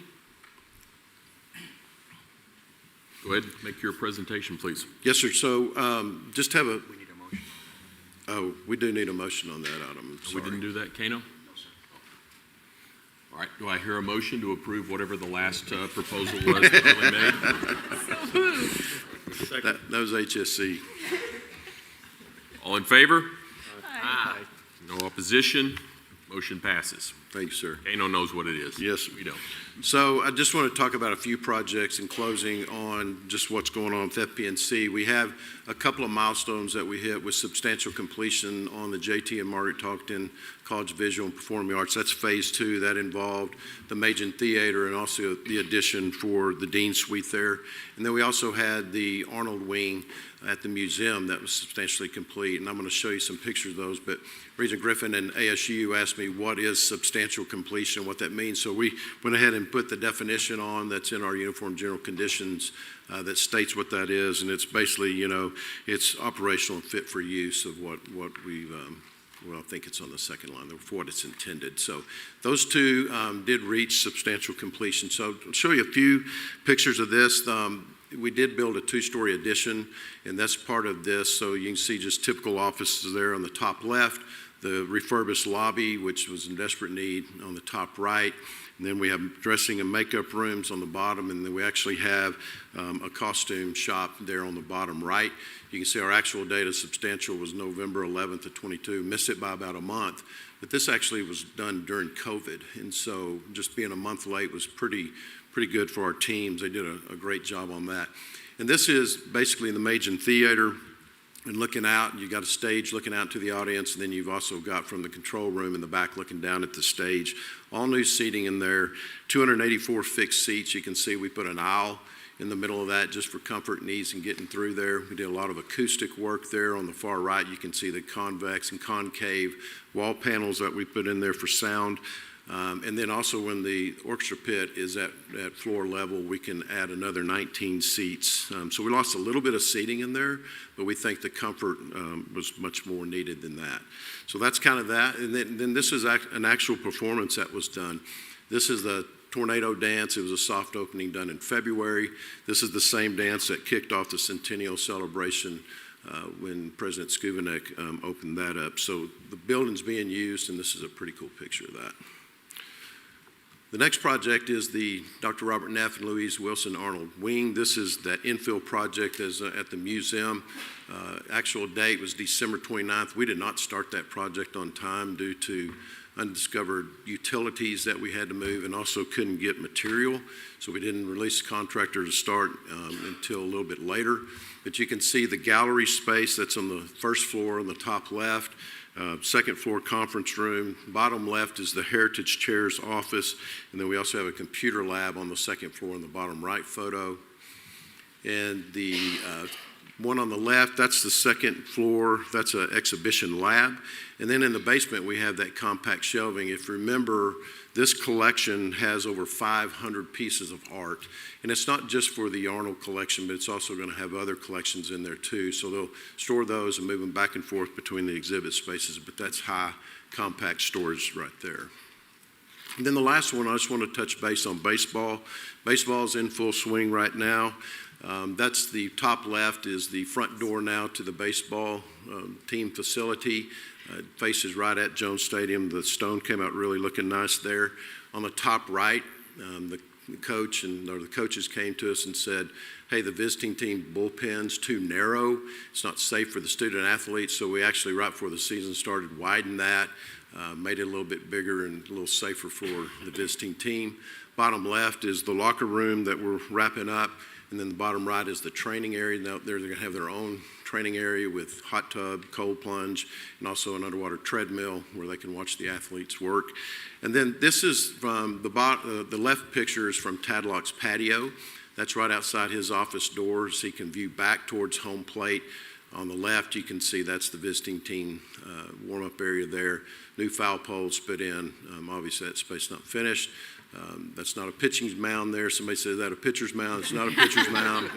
Go ahead, make your presentation, please. Yes, sir. So just have a... We need a motion. Oh, we do need a motion on that item. We didn't do that, Kano? No, sir. All right. Do I hear a motion to approve whatever the last proposal was that Billy made? That was HSC. All in favor? Aye. No opposition? Motion passes. Thank you, sir. Kano knows what it is. Yes. We don't. So I just want to talk about a few projects in closing on just what's going on with FPNC. We have a couple of milestones that we hit with substantial completion on the JT and Margaret Talkton College of Visual and Performing Arts. That's phase 2. That involved the Majan Theater and also the addition for the Dean Suite there. And then we also had the Arnold Wing at the museum that was substantially complete. And I'm going to show you some pictures of those. But Regent Griffin and ASU asked me what is substantial completion, what that means. So we went ahead and put the definition on that's in our Uniform General Conditions that states what that is. And it's basically, it's operational and fit for use of what we've, I think it's on the second line, for what it's intended. So those two did reach substantial completion. So I'll show you a few pictures of this. We did build a 2-story addition, and that's part of this. So you can see just typical offices there on the top left, the refurbished lobby, which was in desperate need, on the top right. And then we have dressing and makeup rooms on the bottom, and then we actually have a costume shop there on the bottom right. You can see our actual date of substantial was November 11th of 22, missed it by about a month. But this actually was done during COVID, and so just being a month late was pretty good for our teams. They did a great job on that. And this is basically the Majan Theater. And looking out, you got a stage looking out to the audience, and then you've also got from the control room in the back looking down at the stage. All new seating in there, 284 fixed seats. You can see we put an aisle in the middle of that just for comfort and ease in getting through there. We did a lot of acoustic work there. On the far right, you can see the convex and concave wall panels that we put in there for sound. And then also when the orchestra pit is at floor level, we can add another 19 seats. So we lost a little bit of seating in there, but we think the comfort was much more needed than that. So that's kind of that. And then this is an actual performance that was done. This is the Tornado Dance. It was a soft opening done in February. This is the same dance that kicked off the Centennial Celebration when President Skubanek opened that up. So the building's being used, and this is a pretty cool picture of that. The next project is the Dr. Robert Neff and Louise Wilson Arnold Wing. This is that infill project at the museum. Actual date was December 29th. We did not start that project on time due to undiscovered utilities that we had to move and also couldn't get material. So we didn't release the contractor to start until a little bit later. But you can see the gallery space that's on the first floor on the top left. Second floor conference room. Bottom left is the Heritage Chairs office. And then we also have a computer lab on the second floor in the bottom right photo. And the one on the left, that's the second floor. That's an exhibition lab. And then in the basement, we have that compact shelving. If you remember, this collection has over 500 pieces of art. And it's not just for the Arnold collection, but it's also going to have other collections in there too. So they'll store those and move them back and forth between the exhibit spaces, but that's high compact storage right there. And then the last one, I just want to touch base on baseball. Baseball is in full swing right now. That's the top left is the front door now to the baseball team facility. Faces right at Jones Stadium. The stone came out really looking nice there. On the top right, the coaches came to us and said, hey, the visiting team bullpen's too narrow. It's not safe for the student athletes. So we actually, right before the season started, widened that, made it a little bit bigger and a little safer for the visiting team. Bottom left is the locker room that we're wrapping up. And then the bottom right is the training area. Now they're going to have their own training area with hot tub, cold plunge, and also an underwater treadmill where they can watch the athletes work. And then this is from the left picture is from Tadlock's patio. That's right outside his office doors. He can view back towards home plate. On the left, you can see that's the visiting team warm-up area there. New foul poles put in. Obviously, that space not finished. That's not a pitching mound there. Somebody said that a pitcher's mound. It's not a pitcher's mound.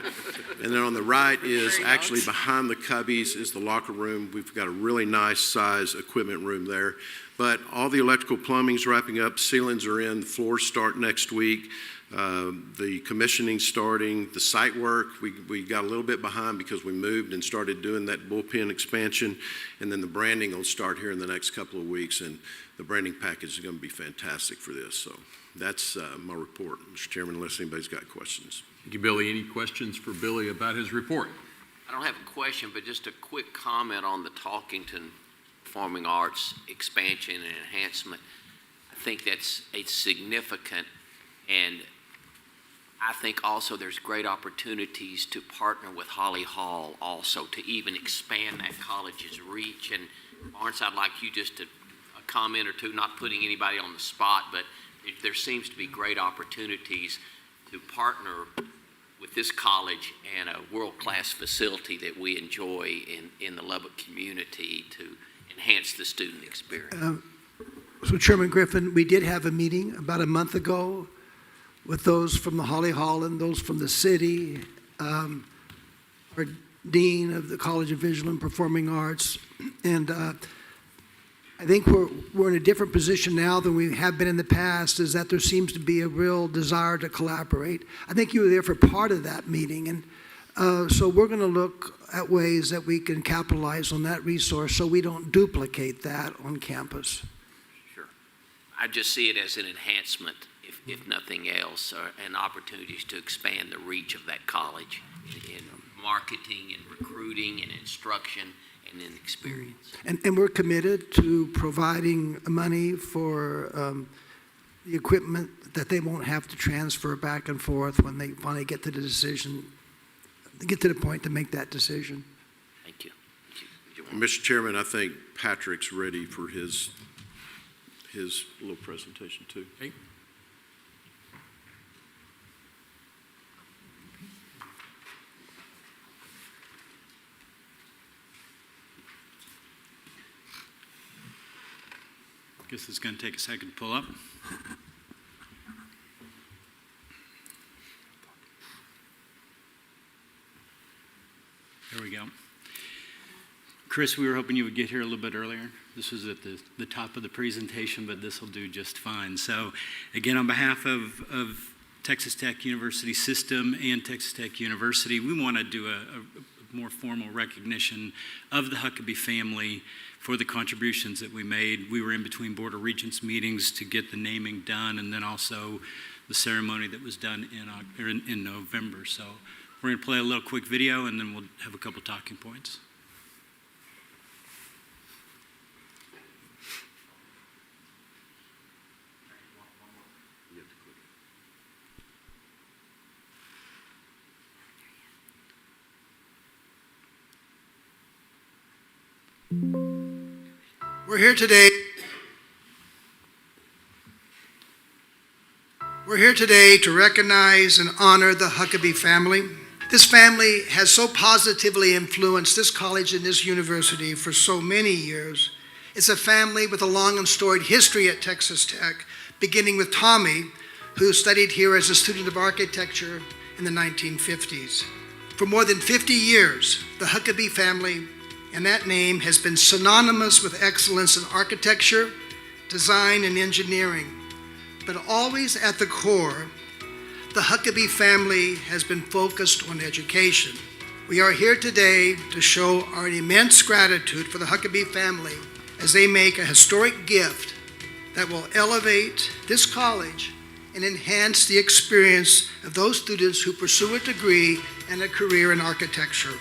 And then on the right is actually behind the cubbies is the locker room. We've got a really nice size equipment room there. But all the electrical plumbing's wrapping up. Ceilings are in. The floors start next week. The commissioning's starting. The site work, we got a little bit behind because we moved and started doing that bullpen expansion. And then the branding will start here in the next couple of weeks. And the branding package is going to be fantastic for this. So that's my report, Mr. Chairman, unless anybody's got questions. Thank you, Billy. Any questions for Billy about his report? I don't have a question, but just a quick comment on the Talkington Performing Arts expansion and enhancement. I think that's significant, and I think also there's great opportunities to partner with Holly Hall also to even expand that college's reach. And Lawrence, I'd like you just to a comment or two, not putting anybody on the spot, but there seems to be great opportunities to partner with this college and a world-class facility that we enjoy in the Lubbock community to enhance the student experience. So Chairman Griffin, we did have a meeting about a month ago with those from the Holly Hall and those from the city, our dean of the College of Visual and Performing Arts, and I think we're in a different position now than we have been in the past, is that there seems to be a real desire to collaborate. I think you were there for part of that meeting, and so we're going to look at ways that we can capitalize on that resource so we don't duplicate that on campus. Sure. I just see it as an enhancement, if nothing else, and opportunities to expand the reach of that college in marketing and recruiting and instruction and in experience. And we're committed to providing money for the equipment that they won't have to transfer back and forth when they finally get to the decision, get to the point to make that decision. Thank you. Mr. Chairman, I think Patrick's ready for his little presentation too. Okay. Guess it's going to take a second to pull up. There we go. Chris, we were hoping you would get here a little bit earlier. This was at the top of the presentation, but this will do just fine. So again, on behalf of Texas Tech University System and Texas Tech University, we want to do a more formal recognition of the Huckabee family for the contributions that we made. We were in between Board of Regents meetings to get the naming done, and then also the ceremony that was done in November. So we're going to play a little quick video, and then we'll have a couple talking points. We're here today. We're here today to recognize and honor the Huckabee family. This family has so positively influenced this college and this university for so many years. It's a family with a long and storied history at Texas Tech, beginning with Tommy, who studied here as a student of architecture in the 1950s. For more than 50 years, the Huckabee family and that name has been synonymous with excellence in architecture, design, and engineering. But always at the core, the Huckabee family has been focused on education. We are here today to show our immense gratitude for the Huckabee family as they make a historic gift that will elevate this college and enhance the experience of those students who pursue a degree and a career in architecture.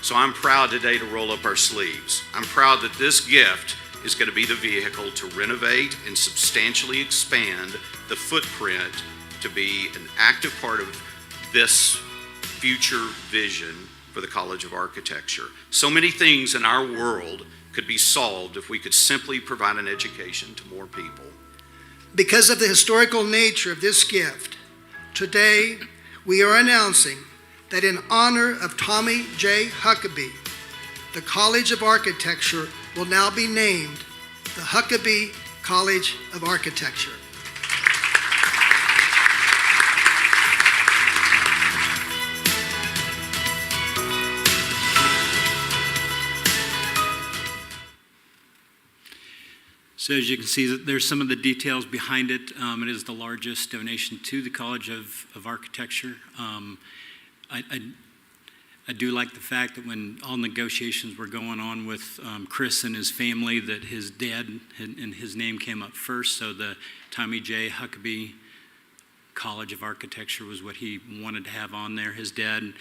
So I'm proud today to roll up our sleeves. I'm proud that this gift is going to be the vehicle to renovate and substantially expand the footprint to be an active part of this future vision for the College of Architecture. So many things in our world could be solved if we could simply provide an education to more people. Because of the historical nature of this gift, today we are announcing that in honor of Tommy J. Huckabee, the College of Architecture will now be named the Huckabee College of Architecture. So as you can see, there's some of the details behind it. It is the largest donation to the College of Architecture. I do like the fact that when all negotiations were going on with Chris and his family, that his dad and his name came up first. So the Tommy J. Huckabee College of Architecture was what he wanted to have on there. His dad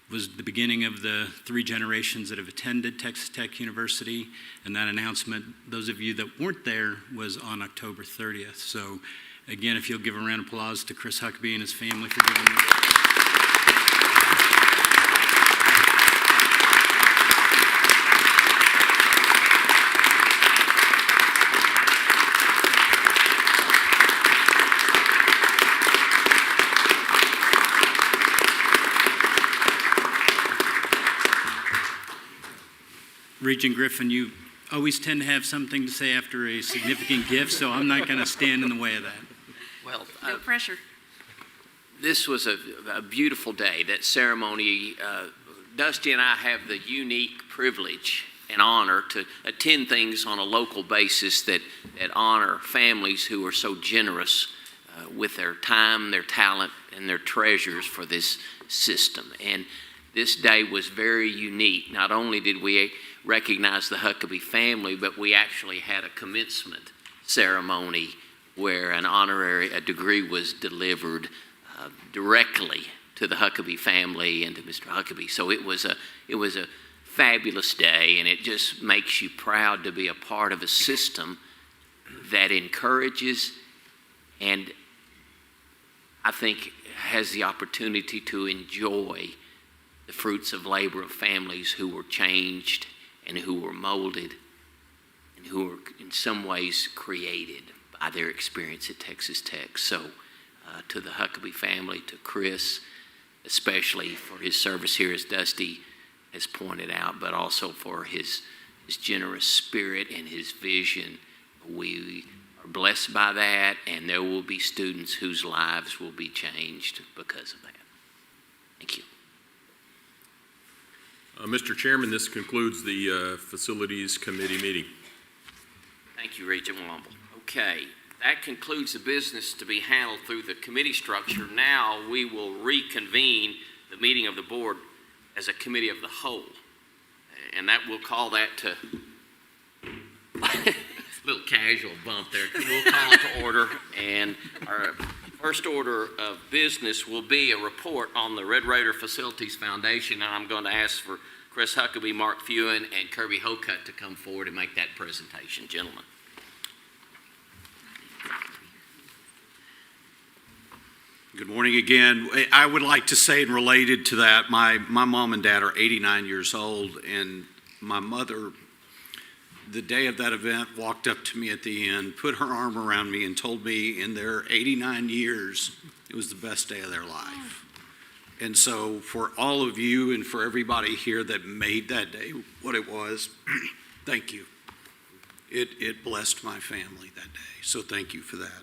was the beginning of the 3 generations that have attended Texas Tech University, and that announcement, those of you that weren't there, was on October 30th. So again, if you'll give a round of applause to Chris Huckabee and his family for giving me. Regent Griffin, you always tend to have something to say after a significant gift, so I'm not going to stand in the way of that. Well, No pressure. this was a beautiful day. That ceremony, Dusty and I have the unique privilege and honor to attend things on a local basis that honor families who are so generous with their time, their talent, and their treasures for this system. And this day was very unique. Not only did we recognize the Huckabee family, but we actually had a commencement ceremony where a degree was delivered directly to the Huckabee family and to Mr. Huckabee. So it was a fabulous day, and it just makes you proud to be a part of a system that encourages and I think has the opportunity to enjoy the fruits of labor of families who were changed and who were molded and who were in some ways created by their experience at Texas Tech. So to the Huckabee family, to Chris, especially for his service here, as Dusty has pointed out, but also for his generous spirit and his vision. We are blessed by that, and there will be students whose lives will be changed because of that. Thank you. Mr. Chairman, this concludes the Facilities Committee meeting. Thank you, Regent Womble. Okay, that concludes the business to be handled through the committee structure. Now we will reconvene the meeting of the board as a committee of the whole. And that, we'll call that to, little casual bump there. We'll call it to order. And our first order of business will be a report on the Red Raider Facilities Foundation. And I'm going to ask for Chris Huckabee, Mark Fewen, and Kirby Hocutt to come forward and make that presentation. Gentlemen. Good morning again. I would like to say, and related to that, my mom and dad are 89 years old, and my mother, the day of that event, walked up to me at the end, put her arm around me, and told me in their 89 years, it was the best day of their life. And so for all of you and for everybody here that made that day what it was, thank you. It blessed my family that day, so thank you for that.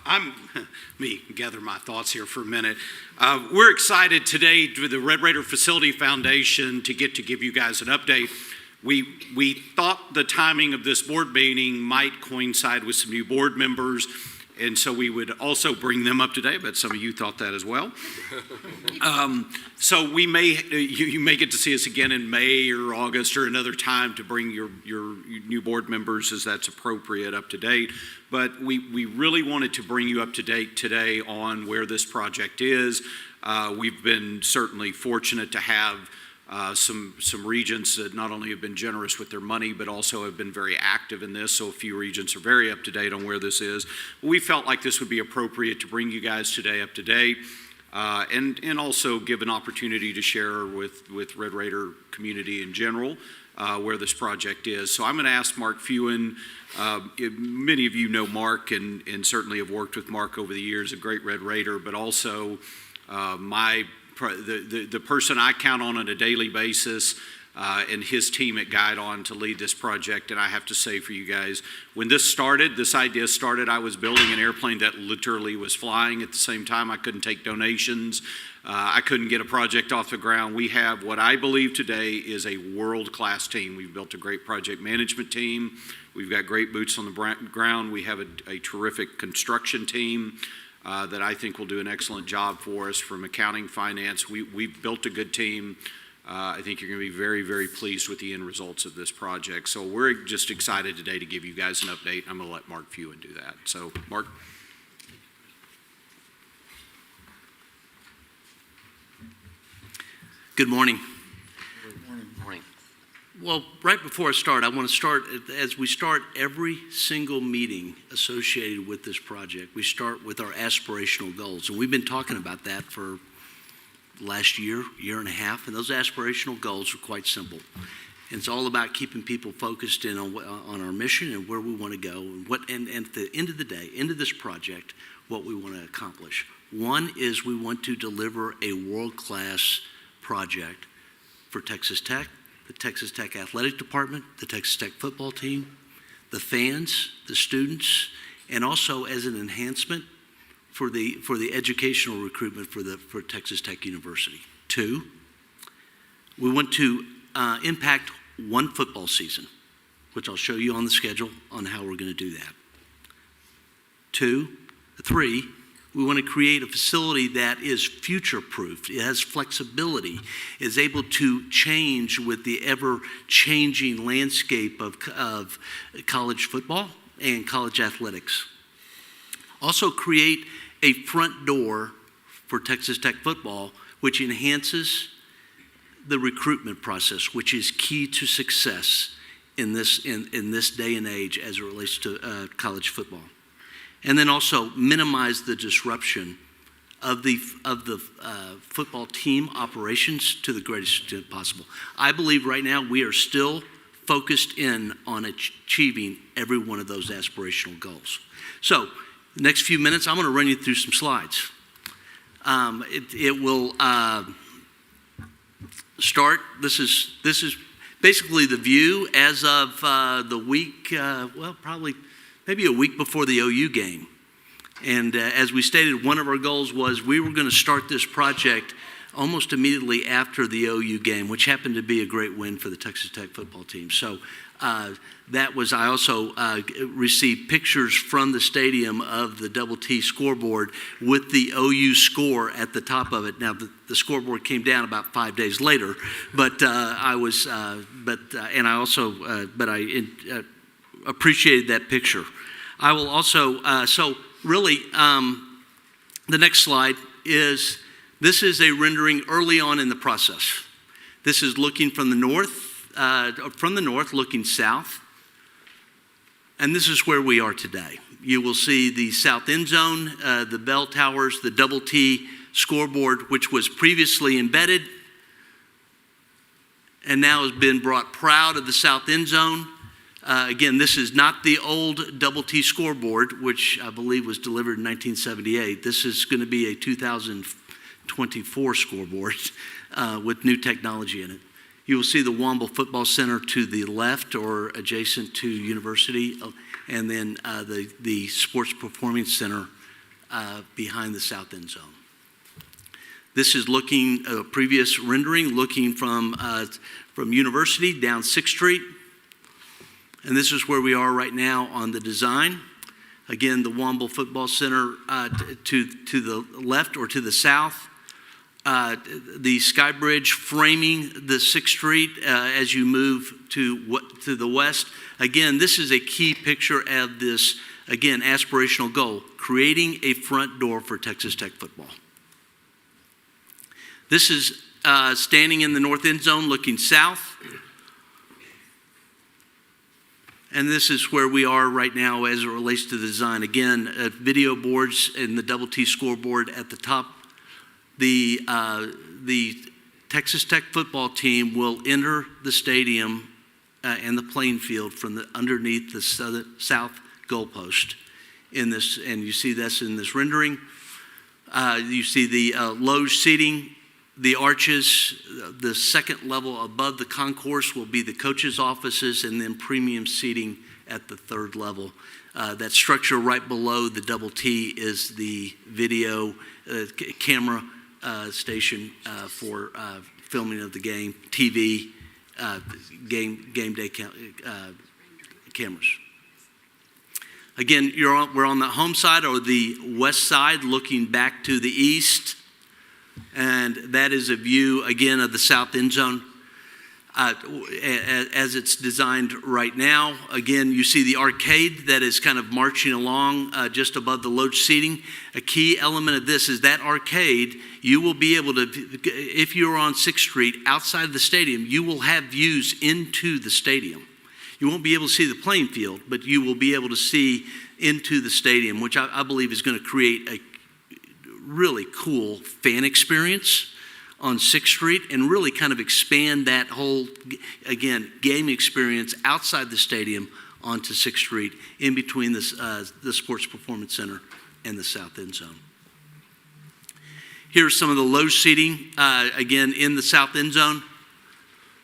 Let me gather my thoughts here for a minute. We're excited today with the Red Raider Facility Foundation to give you guys an update. We thought the timing of this board meeting might coincide with some new board members, and so we would also bring them up today, but some of you thought that as well. So you may get to see us again in May or August or another time to bring your new board members as that's appropriate up to date. But we really wanted to bring you up to date today on where this project is. We've been certainly fortunate to have some regents that not only have been generous with their money, but also have been very active in this. So a few regents are very up to date on where this is. We felt like this would be appropriate to bring you guys today up to date, and also give an opportunity to share with Red Raider community in general where this project is. So I'm going to ask Mark Fewen. Many of you know Mark and certainly have worked with Mark over the years, a great Red Raider, but also the person I count on a daily basis, and his team at Guide On to lead this project. And I have to say for you guys, when this idea started, I was building an airplane that literally was flying at the same time. I couldn't take donations. I couldn't get a project off the ground. We have what I believe today is a world-class team. We've built a great project management team. We've got great boots on the ground. We have a terrific construction team that I think will do an excellent job for us from accounting, finance. We've built a good team. I think you're going to be very, very pleased with the end results of this project. So we're just excited today to give you guys an update. I'm going to let Mark Fewen do that. So, Mark. Good morning. Good morning. Well, right before I start, I want to start, as we start every single meeting associated with this project, we start with our aspirational goals. And we've been talking about that for the last year and a half, and those aspirational goals are quite simple. And it's all about keeping people focused in on our mission and where we want to go, and at the end of the day, end of this project, what we want to accomplish. One is we want to deliver a world-class project for Texas Tech, the Texas Tech Athletic Department, the Texas Tech football team, the fans, the students, and also as an enhancement for the educational recruitment for Texas Tech University. Two, we want to impact one football season, which I'll show you on the schedule on how we're going to do that. Three, we want to create a facility that is future-proofed. It has flexibility, is able to change with the ever-changing landscape of college football and college athletics. Also create a front door for Texas Tech football, which enhances the recruitment process, which is key to success in this day and age as it relates to college football. And then also minimize the disruption of the football team operations to the greatest extent possible. I believe right now we are still focused in on achieving every one of those aspirational goals. So, the next few minutes, I'm going to run you through some slides. It will start. This is basically the view as of the week. Probably maybe a week before the OU game. And as we stated, one of our goals was we were going to start this project almost immediately after the OU game, which happened to be a great win for the Texas Tech football team. So I also received pictures from the stadium of the Double T scoreboard with the OU score at the top of it. Now, the scoreboard came down about 5 days later, but I appreciated that picture. I will also, the next slide this is a rendering early on in the process. This is looking from the north, looking south. And this is where we are today. You will see the south end zone, the bell towers, the Double T scoreboard, which was previously embedded and now has been brought proud of the south end zone. Again, this is not the old Double T scoreboard, which I believe was delivered in 1978. This is going to be a 2024 scoreboard with new technology in it. You will see the Womble Football Center to the left or adjacent to University, and then the Sports Performance Center behind the south end zone. This is looking, previous rendering, looking from University down 6th Street. And this is where we are right now on the design. Again, the Womble Football Center to the left or to the south. The Sky Bridge framing the 6th Street as you move to the west. Again, this is a key picture of this, again, aspirational goal, creating a front door for Texas Tech football. This is standing in the north end zone looking south. And this is where we are right now as it relates to the design. Again, video boards and the Double T scoreboard at the top. The Texas Tech football team will enter the stadium and the playing field from underneath the south goalpost in this, and you see this in this rendering. You see the loge seating, the arches, the second level above the concourse will be the coaches' offices, and then premium seating at the third level. That structure right below the Double T is the video camera station for filming of the game, TV, game day cameras. Again, we're on the home side or the west side looking back to the east. And that is a view, again, of the south end zone as it's designed right now. Again, you see the arcade that is kind of marching along just above the loge seating. A key element of this is that arcade, you will be able to, if you're on 6th Street outside of the stadium, you will have views into the stadium. You won't be able to see the playing field, but you will be able to see into the stadium, which I believe is going to create a really cool fan experience on 6th Street and really kind of expand that whole, again, game experience outside the stadium onto 6th Street in between the Sports Performance Center and the south end zone. Here's some of the loge seating, again, in the south end zone.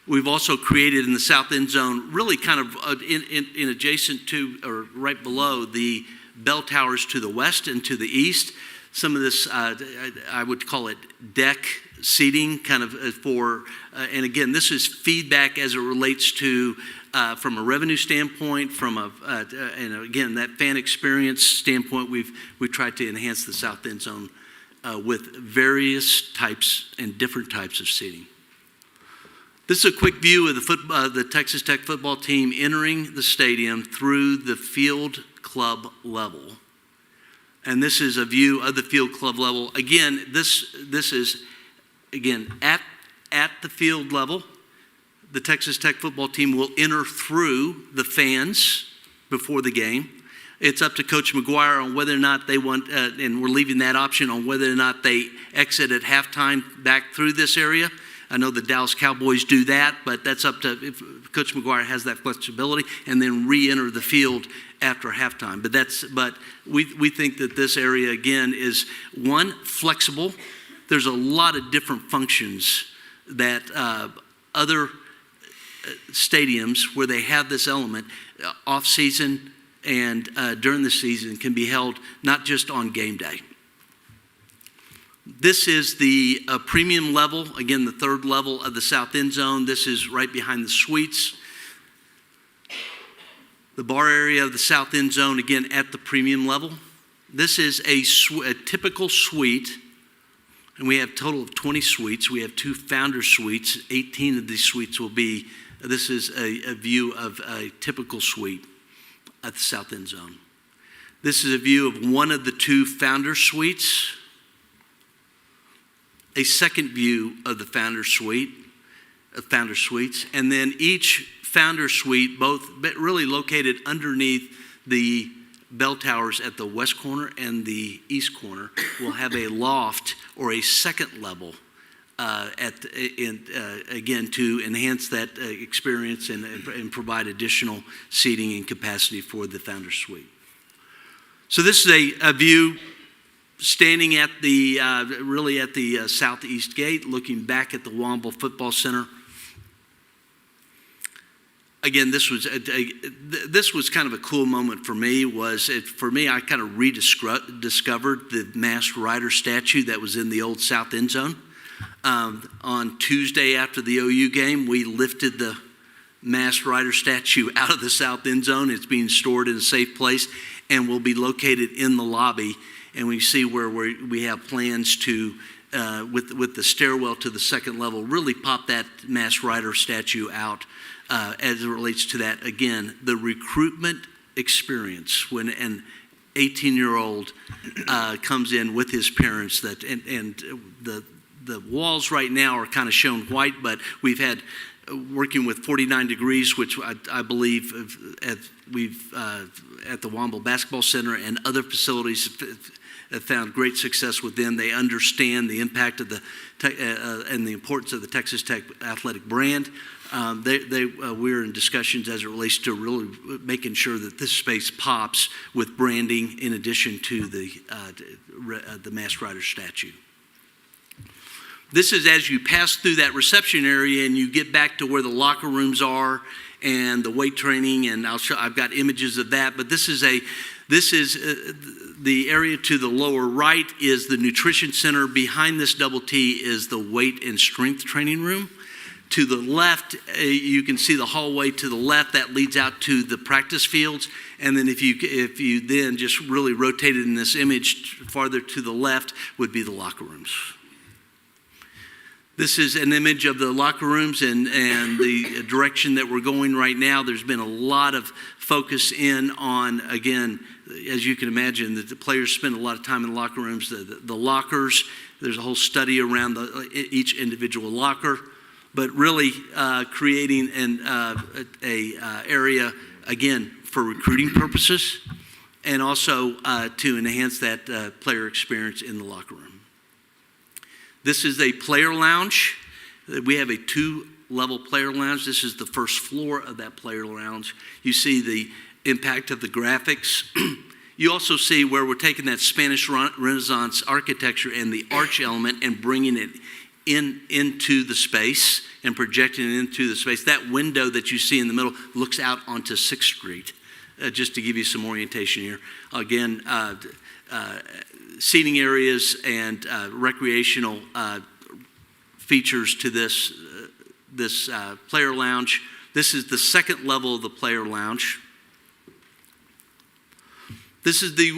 We've also created in the south end zone, really kind of in adjacent to or right below the bell towers to the west and to the east. Some of this, I would call it deck seating, kind of for, and again, this is feedback as it relates to, from a revenue standpoint, from and again, that fan experience standpoint, we've tried to enhance the south end zone with various types and different types of seating. This is a quick view of the Texas Tech football team entering the stadium through the field club level. And this is a view of the field club level. Again, this is, again, at the field level. The Texas Tech football team will enter through the fans before the game. It's up to Coach McGuire on whether or not they want, and we're leaving that option on whether or not they exit at halftime back through this area. I know the Dallas Cowboys do that, but that's up to if Coach McGuire has that flexibility, and then re-enter the field after halftime. But we think that this area again is one, flexible. There's a lot of different functions that other stadiums where they have this element off season and during the season can be held not just on game day. This is the premium level, again, the third level of the south end zone. This is right behind the suites. The bar area of the south end zone, again, at the premium level. This is a typical suite, and we have a total of 20 suites. We have 2 founder suites. 18 of these suites will be, this is a view of a typical suite at the south end zone. This is a view of one of the 2 founder suites. A second view of the founder suites, and then each founder suite, both really located underneath the bell towers at the west corner and the east corner, will have a loft or a second level again to enhance that experience and provide additional seating and capacity for the founder suite. So this is a view standing at the really at the southeast gate, looking back at the Womble Football Center. Again, this was kind of a cool moment for me. I kind of rediscovered the masked rider statue that was in the old south end zone. On Tuesday after the OU game, we lifted the masked rider statue out of the south end zone. It's being stored in a safe place and will be located in the lobby. And we see where we have plans to, with the stairwell to the second level, really pop that masked rider statue out as it relates to that. Again, the recruitment experience when an 18-year-old comes in with his parents, and the walls right now are kind of shown white, but we've had working with 49 Degrees, which I believe we've at the Womble Basketball Center and other facilities have found great success with them. They understand the impact of and the importance of the Texas Tech athletic brand. We're in discussions as it relates to really making sure that this space pops with branding in addition to the masked rider statue. This is as you pass through that reception area and you get back to where the locker rooms are and the weight training, and I've got images of that. But this is the area to the lower right is the nutrition center. Behind this double T is the weight and strength training room. To the left, you can see the hallway to the left that leads out to the practice fields. And then if you then just really rotated in this image farther to the left would be the locker rooms. This is an image of the locker rooms and the direction that we're going right now. There's been a lot of focus in on, again, as you can imagine, that the players spend a lot of time in the locker rooms. The lockers, there's a whole study around each individual locker, but really creating an area, again, for recruiting purposes and also to enhance that player experience in the locker room. This is a player lounge. We have a 2-level player lounge. This is the first floor of that player lounge. You see the impact of the graphics. You also see where we're taking that Spanish Renaissance architecture and the arch element and bringing it into the space and projecting it into the space. That window that you see in the middle looks out onto 6th Street, just to give you some orientation here. Again, seating areas and recreational features to this player lounge. This is the second level of the player lounge. This is the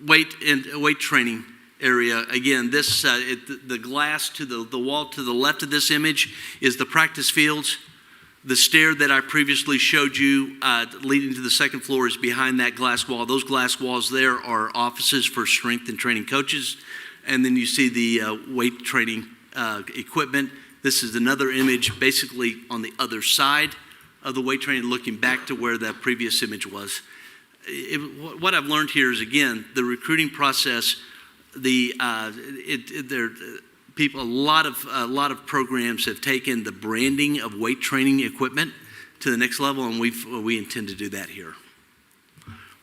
weight training area. Again, the glass to the wall to the left of this image is the practice fields. The stair that I previously showed you leading to the second floor is behind that glass wall. Those glass walls there are offices for strength and training coaches. And then you see the weight training equipment. This is another image basically on the other side of the weight training, looking back to where that previous image was. What I've learned here is, again, the recruiting process, a lot of programs have taken the branding of weight training equipment to the next level, and we intend to do that here.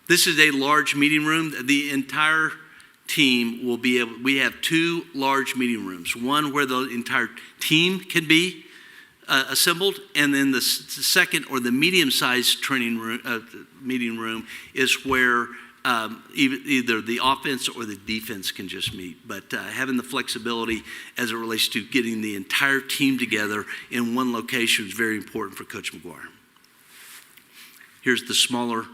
This is a large meeting room. The entire team will be able. We have 2 large meeting rooms. One where the entire team can be assembled, and then the second or the medium-sized training room, meeting room is where either the offense or the defense can just meet. But having the flexibility as it relates to getting the entire team together in one location is very important for Coach McGuire. Here's the smaller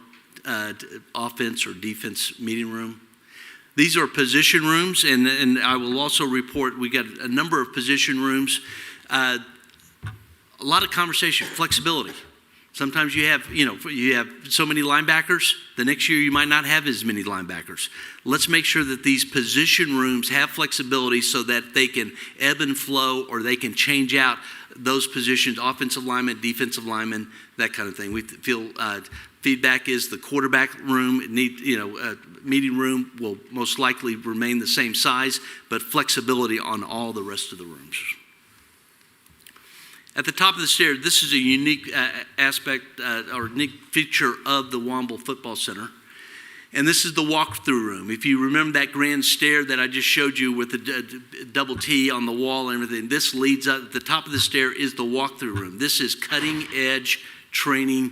offense or defense meeting room. These are position rooms, and I will also report we got a number of position rooms. A lot of conversation, flexibility. Sometimes you have so many linebackers. The next year you might not have as many linebackers. Let's make sure that these position rooms have flexibility so that they can ebb and flow, or they can change out those positions, offensive lineman, defensive lineman, that kind of thing. We feel feedback is the quarterback room, meeting room will most likely remain the same size, but flexibility on all the rest of the rooms. At the top of the stairs, this is a unique aspect or unique feature of the Womble Football Center. And this is the walk-through room. If you remember that grand stair that I just showed you with the double T on the wall and everything, this leads up, at the top of the stair is the walk-through room. This is cutting-edge training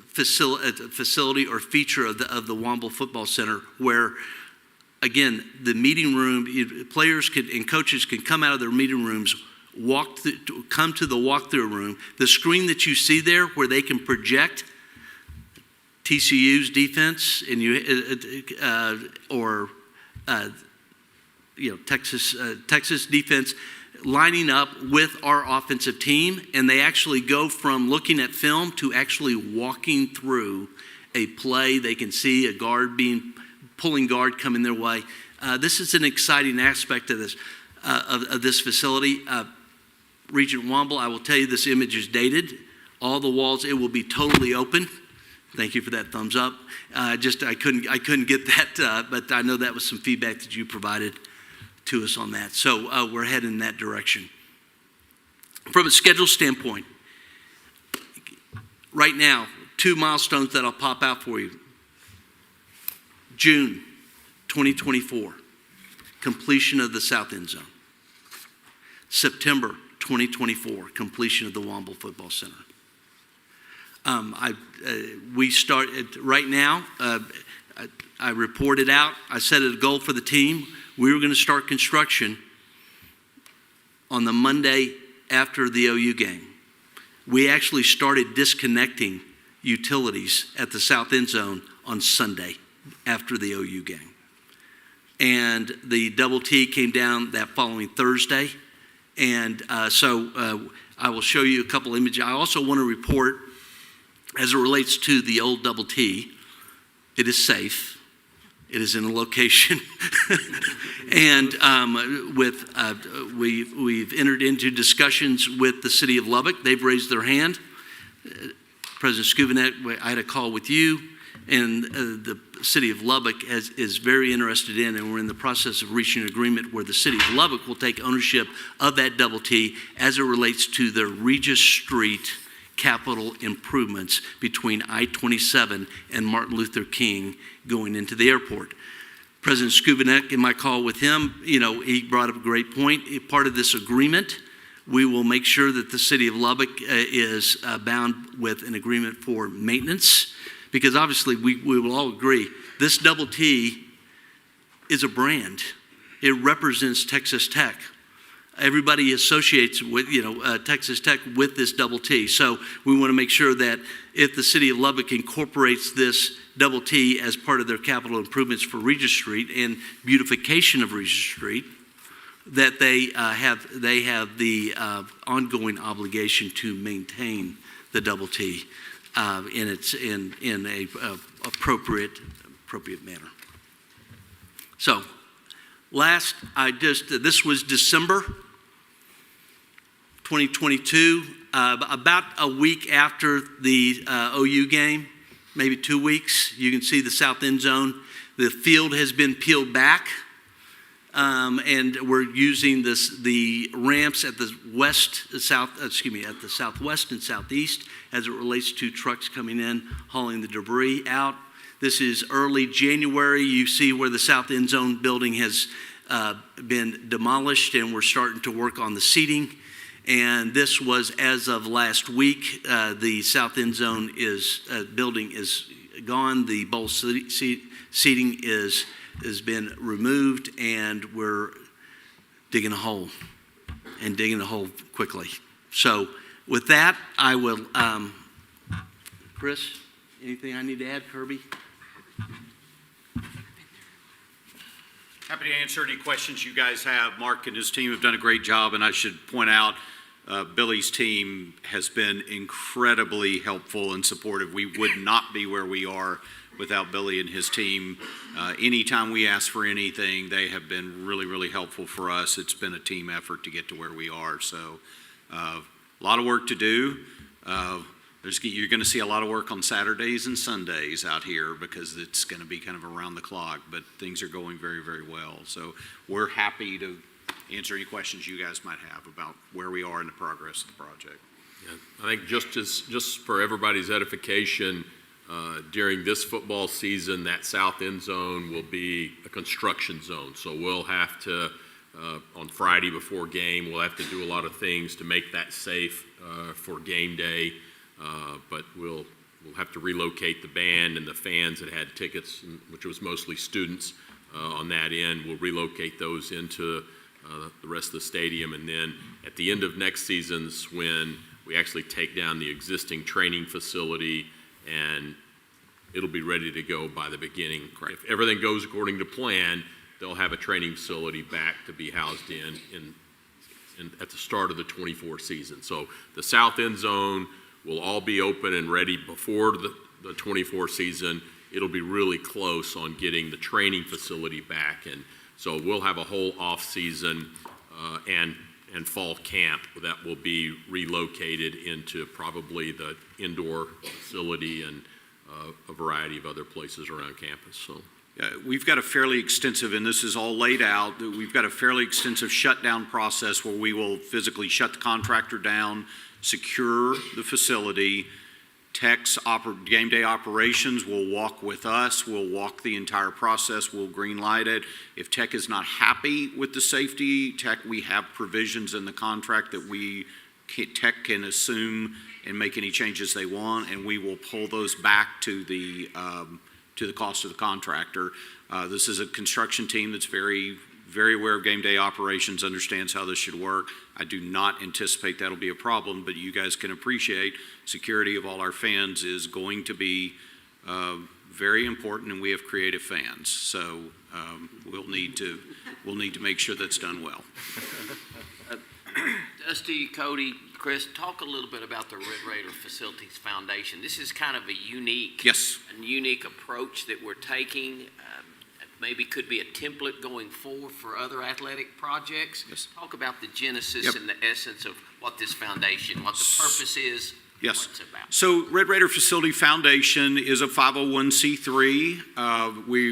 facility or feature of the Womble Football Center, where, again, the meeting room, players and coaches can come out of their meeting rooms, come to the walkthrough room. The screen that you see there, where they can project TCU's defense and Texas defense lining up with our offensive team, and they actually go from looking at film to actually walking through a play. They can see a guard pulling guard coming their way. This is an exciting aspect of this facility. Regent Womble, I will tell you, this image is dated. All the walls, it will be totally open. Thank you for that thumbs up. I couldn't get that, but I know that was some feedback that you provided to us on that. So we're heading in that direction. From a schedule standpoint, right now, 2 milestones that I'll pop out for you. June 2024, completion of the South End Zone. September 2024, completion of the Womble Football Center. We started right now. I reported out. I set a goal for the team. We were going to start construction on the Monday after the OU game. We actually started disconnecting utilities at the South End Zone on Sunday after the OU game. And the double T came down that following Thursday. And so I will show you a couple images. I also want to report, as it relates to the old double T, it is safe. It is in a location. And we've entered into discussions with the city of Lubbock. They've raised their hand. President Skubinek, I had a call with you, and the city of Lubbock is very interested in, and we're in the process of reaching an agreement where the city of Lubbock will take ownership of that double T as it relates to the Regis Street capital improvements between I-27 and Martin Luther King going into the airport. President Skubinek, in my call with him, he brought up a great point. Part of this agreement, we will make sure that the city of Lubbock is bound with an agreement for maintenance, because obviously we will all agree this double T is a brand. It represents Texas Tech. Everybody associates with Texas Tech with this double T. So we want to make sure that if the city of Lubbock incorporates this double T as part of their capital improvements for Regis Street and beautification of Regis Street, that they have the ongoing obligation to maintain the double T in a appropriate manner. So last, this was December 2022, about a week after the OU game, maybe 2 weeks. You can see the South End Zone. The field has been peeled back, and we're using the ramps at the at the southwest and southeast as it relates to trucks coming in, hauling the debris out. This is early January. You see where the South End Zone building has been demolished, and we're starting to work on the seating. And this was as of last week. The South End Zone building is gone. The bowl seating has been removed, and we're digging a hole, and digging a hole quickly. So with that, I will, Chris, anything I need to add, Kirby? Happy to answer any questions you guys have. Mark and his team have done a great job, and I should point out Billy's team has been incredibly helpful and supportive. We would not be where we are without Billy and his team. Anytime we ask for anything, they have been really, really helpful for us. It's been a team effort to get to where we are. So a lot of work to do. You're going to see a lot of work on Saturdays and Sundays out here because it's going to be kind of around the clock, but things are going very, very well. So we're happy to answer any questions you guys might have about where we are in the progress of the project. Yeah, I think just for everybody's edification, during this football season, that south end zone will be a construction zone. So we'll have to, on Friday before game, we'll have to do a lot of things to make that safe for game day. But we'll have to relocate the band and the fans that had tickets, which was mostly students on that end. We'll relocate those into the rest of the stadium. And then at the end of next season's when we actually take down the existing training facility, and it'll be ready to go by the beginning. If everything goes according to plan, they'll have a training facility back to be housed in at the start of the 24 season. So the south end zone will all be open and ready before the 24 season. It'll be really close on getting the training facility back. And so we'll have a whole off season and fall camp that will be relocated into probably the indoor facility and a variety of other places around campus. So. We've got a fairly extensive, and this is all laid out, we've got a fairly extensive shutdown process where we will physically shut the contractor down, secure the facility. Tech's game day operations will walk with us. We'll walk the entire process. We'll green light it. If Tech is not happy with the safety, we have provisions in the contract that Tech can assume and make any changes they want, and we will pull those back to the cost of the contractor. This is a construction team that's very, very aware of game day operations, understands how this should work. I do not anticipate that'll be a problem, but you guys can appreciate security of all our fans is going to be very important, and we have creative fans, so we'll need to make sure that's done well. Dusty, Cody, Chris, talk a little bit about the Red Raider Facilities Foundation. This is kind of a unique approach that we're taking. Maybe could be a template going forward for other athletic projects. Yes. Talk about the genesis and the essence of what this foundation, what the purpose is, what it's about. So Red Raider Facility Foundation is a 501c3.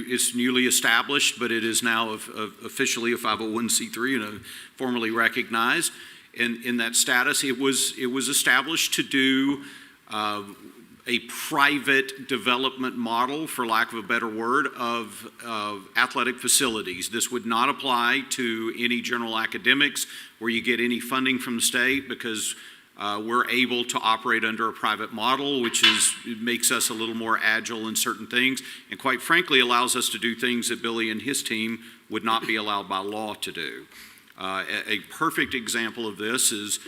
It's newly established, but it is now officially a 501c3 and formally recognized. In that status, it was established to do a private development model, for lack of a better word, of athletic facilities. This would not apply to any general academics where you get any funding from the state, because we're able to operate under a private model, which makes us a little more agile in certain things, and quite frankly allows us to do things that Billy and his team would not be allowed by law to do. A perfect example of this is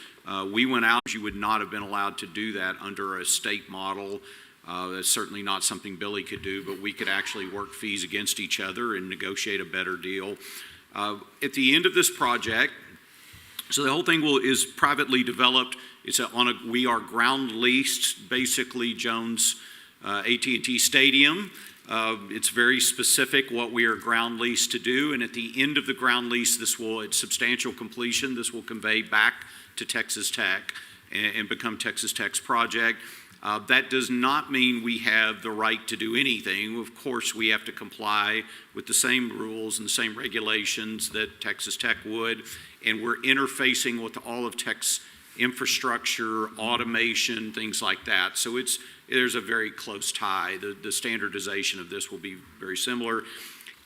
we went out. You would not have been allowed to do that under a state model. That's certainly not something Billy could do, but we could actually work fees against each other and negotiate a better deal. At the end of this project, so the whole thing is privately developed. We are ground leased, basically Jones AT&T Stadium. It's very specific what we are ground leased to do, and at the end of the ground lease, at substantial completion, this will convey back to Texas Tech and become Texas Tech's project. That does not mean we have the right to do anything. Of course, we have to comply with the same rules and the same regulations that Texas Tech would, and we're interfacing with all of Tech's infrastructure, automation, things like that. So there's a very close tie. The standardization of this will be very similar.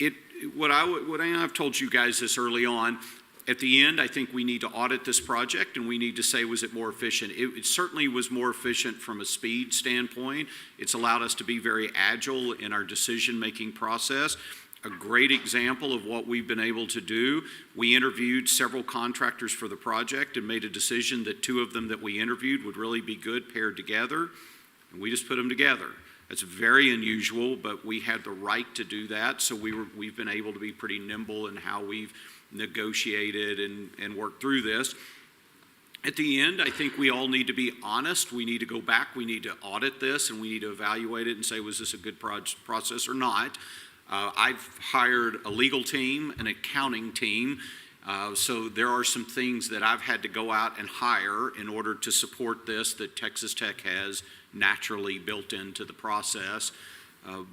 I've told you guys this early on. At the end, I think we need to audit this project and we need to say, was it more efficient? It certainly was more efficient from a speed standpoint. It's allowed us to be very agile in our decision-making process. A great example of what we've been able to do, we interviewed several contractors for the project and made a decision that 2 of them that we interviewed would really be good paired together, and we just put them together. That's very unusual, but we had the right to do that, so we've been able to be pretty nimble in how we've negotiated and worked through this. At the end, I think we all need to be honest. We need to go back, we need to audit this, and we need to evaluate it and say, was this a good process or not? I've hired a legal team, an accounting team, so there are some things that I've had to go out and hire in order to support this that Texas Tech has naturally built into the process.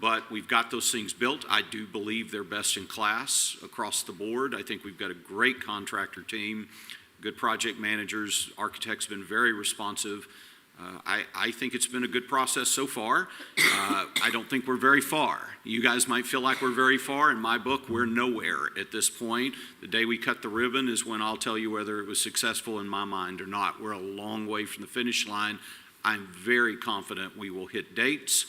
But we've got those things built. I do believe they're best in class across the board. I think we've got a great contractor team, good project managers, architects have been very responsive. I think it's been a good process so far. I don't think we're very far. You guys might feel like we're very far. In my book, we're nowhere at this point. The day we cut the ribbon is when I'll tell you whether it was successful in my mind or not. We're a long way from the finish line. I'm very confident we will hit dates.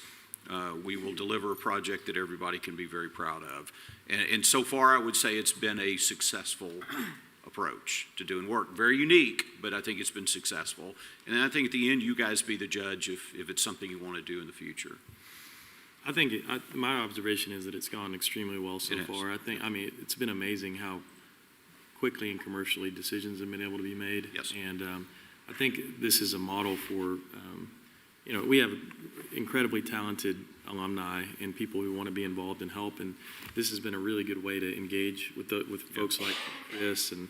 We will deliver a project that everybody can be very proud of. And so far, I would say it's been a successful approach to doing work. Very unique, but I think it's been successful. And I think at the end, you guys be the judge if it's something you want to do in the future. I think my observation is that it's gone extremely well so far. I mean, it's been amazing how quickly and commercially decisions have been able to be made. Yes. And I think this is a model for, we have incredibly talented alumni and people who want to be involved and help, and this has been a really good way to engage with folks like Chris and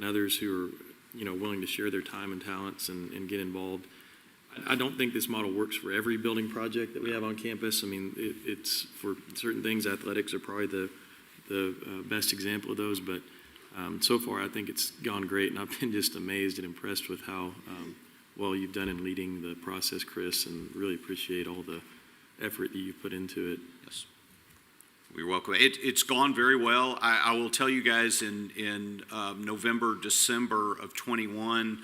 others who are willing to share their time and talents and get involved. I don't think this model works for every building project that we have on campus. I mean, it's for certain things, athletics are probably the best example of those, but so far I think it's gone great, and I've been just amazed and impressed with how well you've done in leading the process, Chris, and really appreciate all the effort that you put into it. Yes. You're welcome. It's gone very well. I will tell you guys in November, December of 21,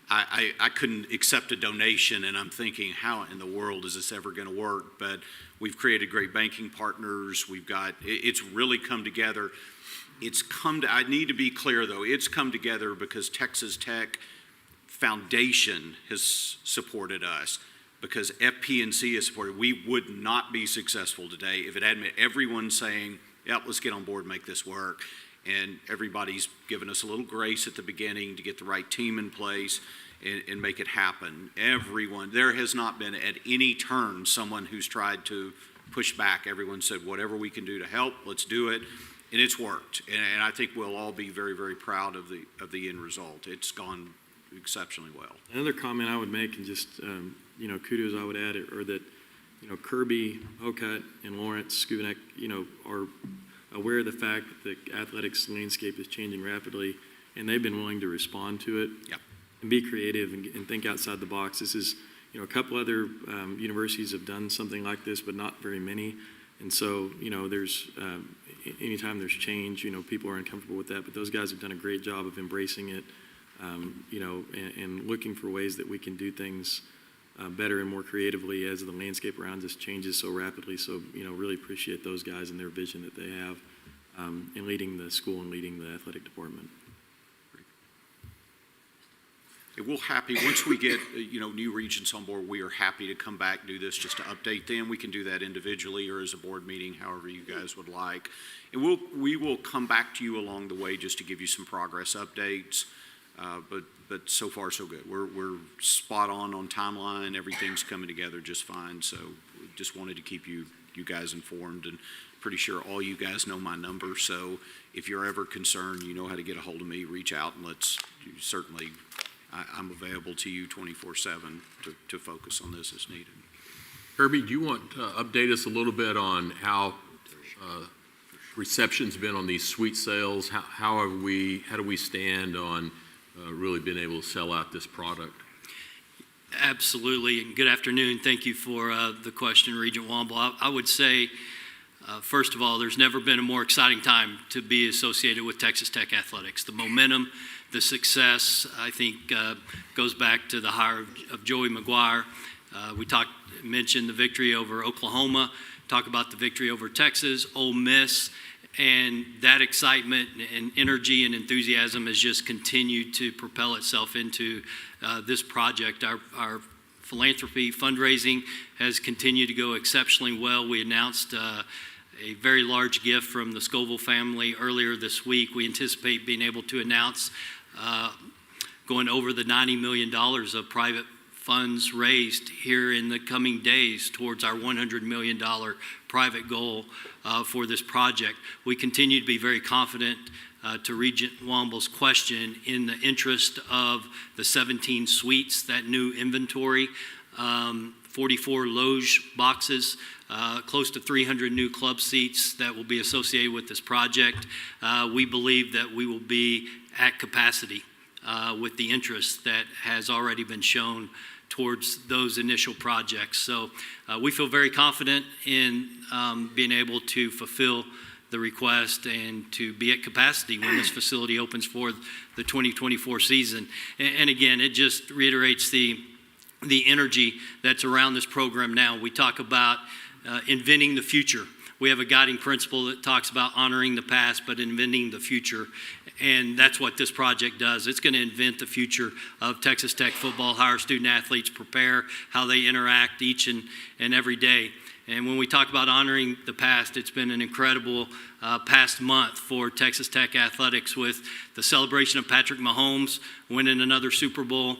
I couldn't accept a donation, and I'm thinking, how in the world is this ever going to work? But we've created great banking partners. It's really come together. I need to be clear, though. It's come together because Texas Tech Foundation has supported us, because FP&C has supported. We would not be successful today if it hadn't been everyone saying, yep, let's get on board and make this work. And everybody's given us a little grace at the beginning to get the right team in place and make it happen. Everyone, there has not been at any turn someone who's tried to push back. Everyone said, whatever we can do to help, let's do it. And it's worked. And I think we'll all be very, very proud of the end result. It's gone exceptionally well. Another comment I would make, and just kudos I would add, are that Kirby, Hokut, and Lawrence Skubanek, are aware of the fact that the athletics landscape is changing rapidly, and they've been willing to respond to it. Yep. And be creative and think outside the box. This is, a couple other universities have done something like this, but not very many. And so, there's anytime there's change, people are uncomfortable with that. But those guys have done a great job of embracing it, and looking for ways that we can do things better and more creatively as the landscape around us changes so rapidly. So, really appreciate those guys and their vision that they have in leading the school and leading the athletic department. We're happy, once we get, new Regents on board, we are happy to come back, do this just to update them. We can do that individually or as a board meeting, however you guys would like. And we will come back to you along the way just to give you some progress updates. But so far, so good. We're spot on timeline. Everything's coming together just fine. So just wanted to keep you guys informed, and pretty sure all you guys know my number. So if you're ever concerned, you know how to get a hold of me. Reach out, and certainly I'm available to you 24/7 to focus on this as needed. Kirby, do you want to update us a little bit on how reception's been on these suite sales? How do we stand on really being able to sell out this product? Absolutely, and good afternoon. Thank you for the question, Regent Womble. I would say First of all, there's never been a more exciting time to be associated with Texas Tech athletics. The momentum, the success, I think, goes back to the hire of Joey McGuire. We mentioned the victory over Oklahoma, talk about the victory over Texas, Ole Miss, and that excitement and energy and enthusiasm has just continued to propel itself into this project. Our philanthropy fundraising has continued to go exceptionally well. We announced a very large gift from the Scoville family earlier this week. We anticipate being able to announce going over the $90 million of private funds raised here in the coming days towards our $100 million private goal for this project. We continue to be very confident, to Regent Womble's question, in the interest of the 17 suites, that new inventory, 44 loge boxes, close to 300 new club seats that will be associated with this project. We believe that we will be at capacity with the interest that has already been shown towards those initial projects. So we feel very confident in being able to fulfill the request and to be at capacity when this facility opens for the 2024 season. And again, it just reiterates the energy that's around this program now. We talk about inventing the future. We have a guiding principle that talks about honoring the past but inventing the future. And that's what this project does. It's going to invent the future of Texas Tech football, how our student athletes prepare, how they interact each and every day. And when we talk about honoring the past, it's been an incredible past month for Texas Tech athletics, with the celebration of Patrick Mahomes winning another Super Bowl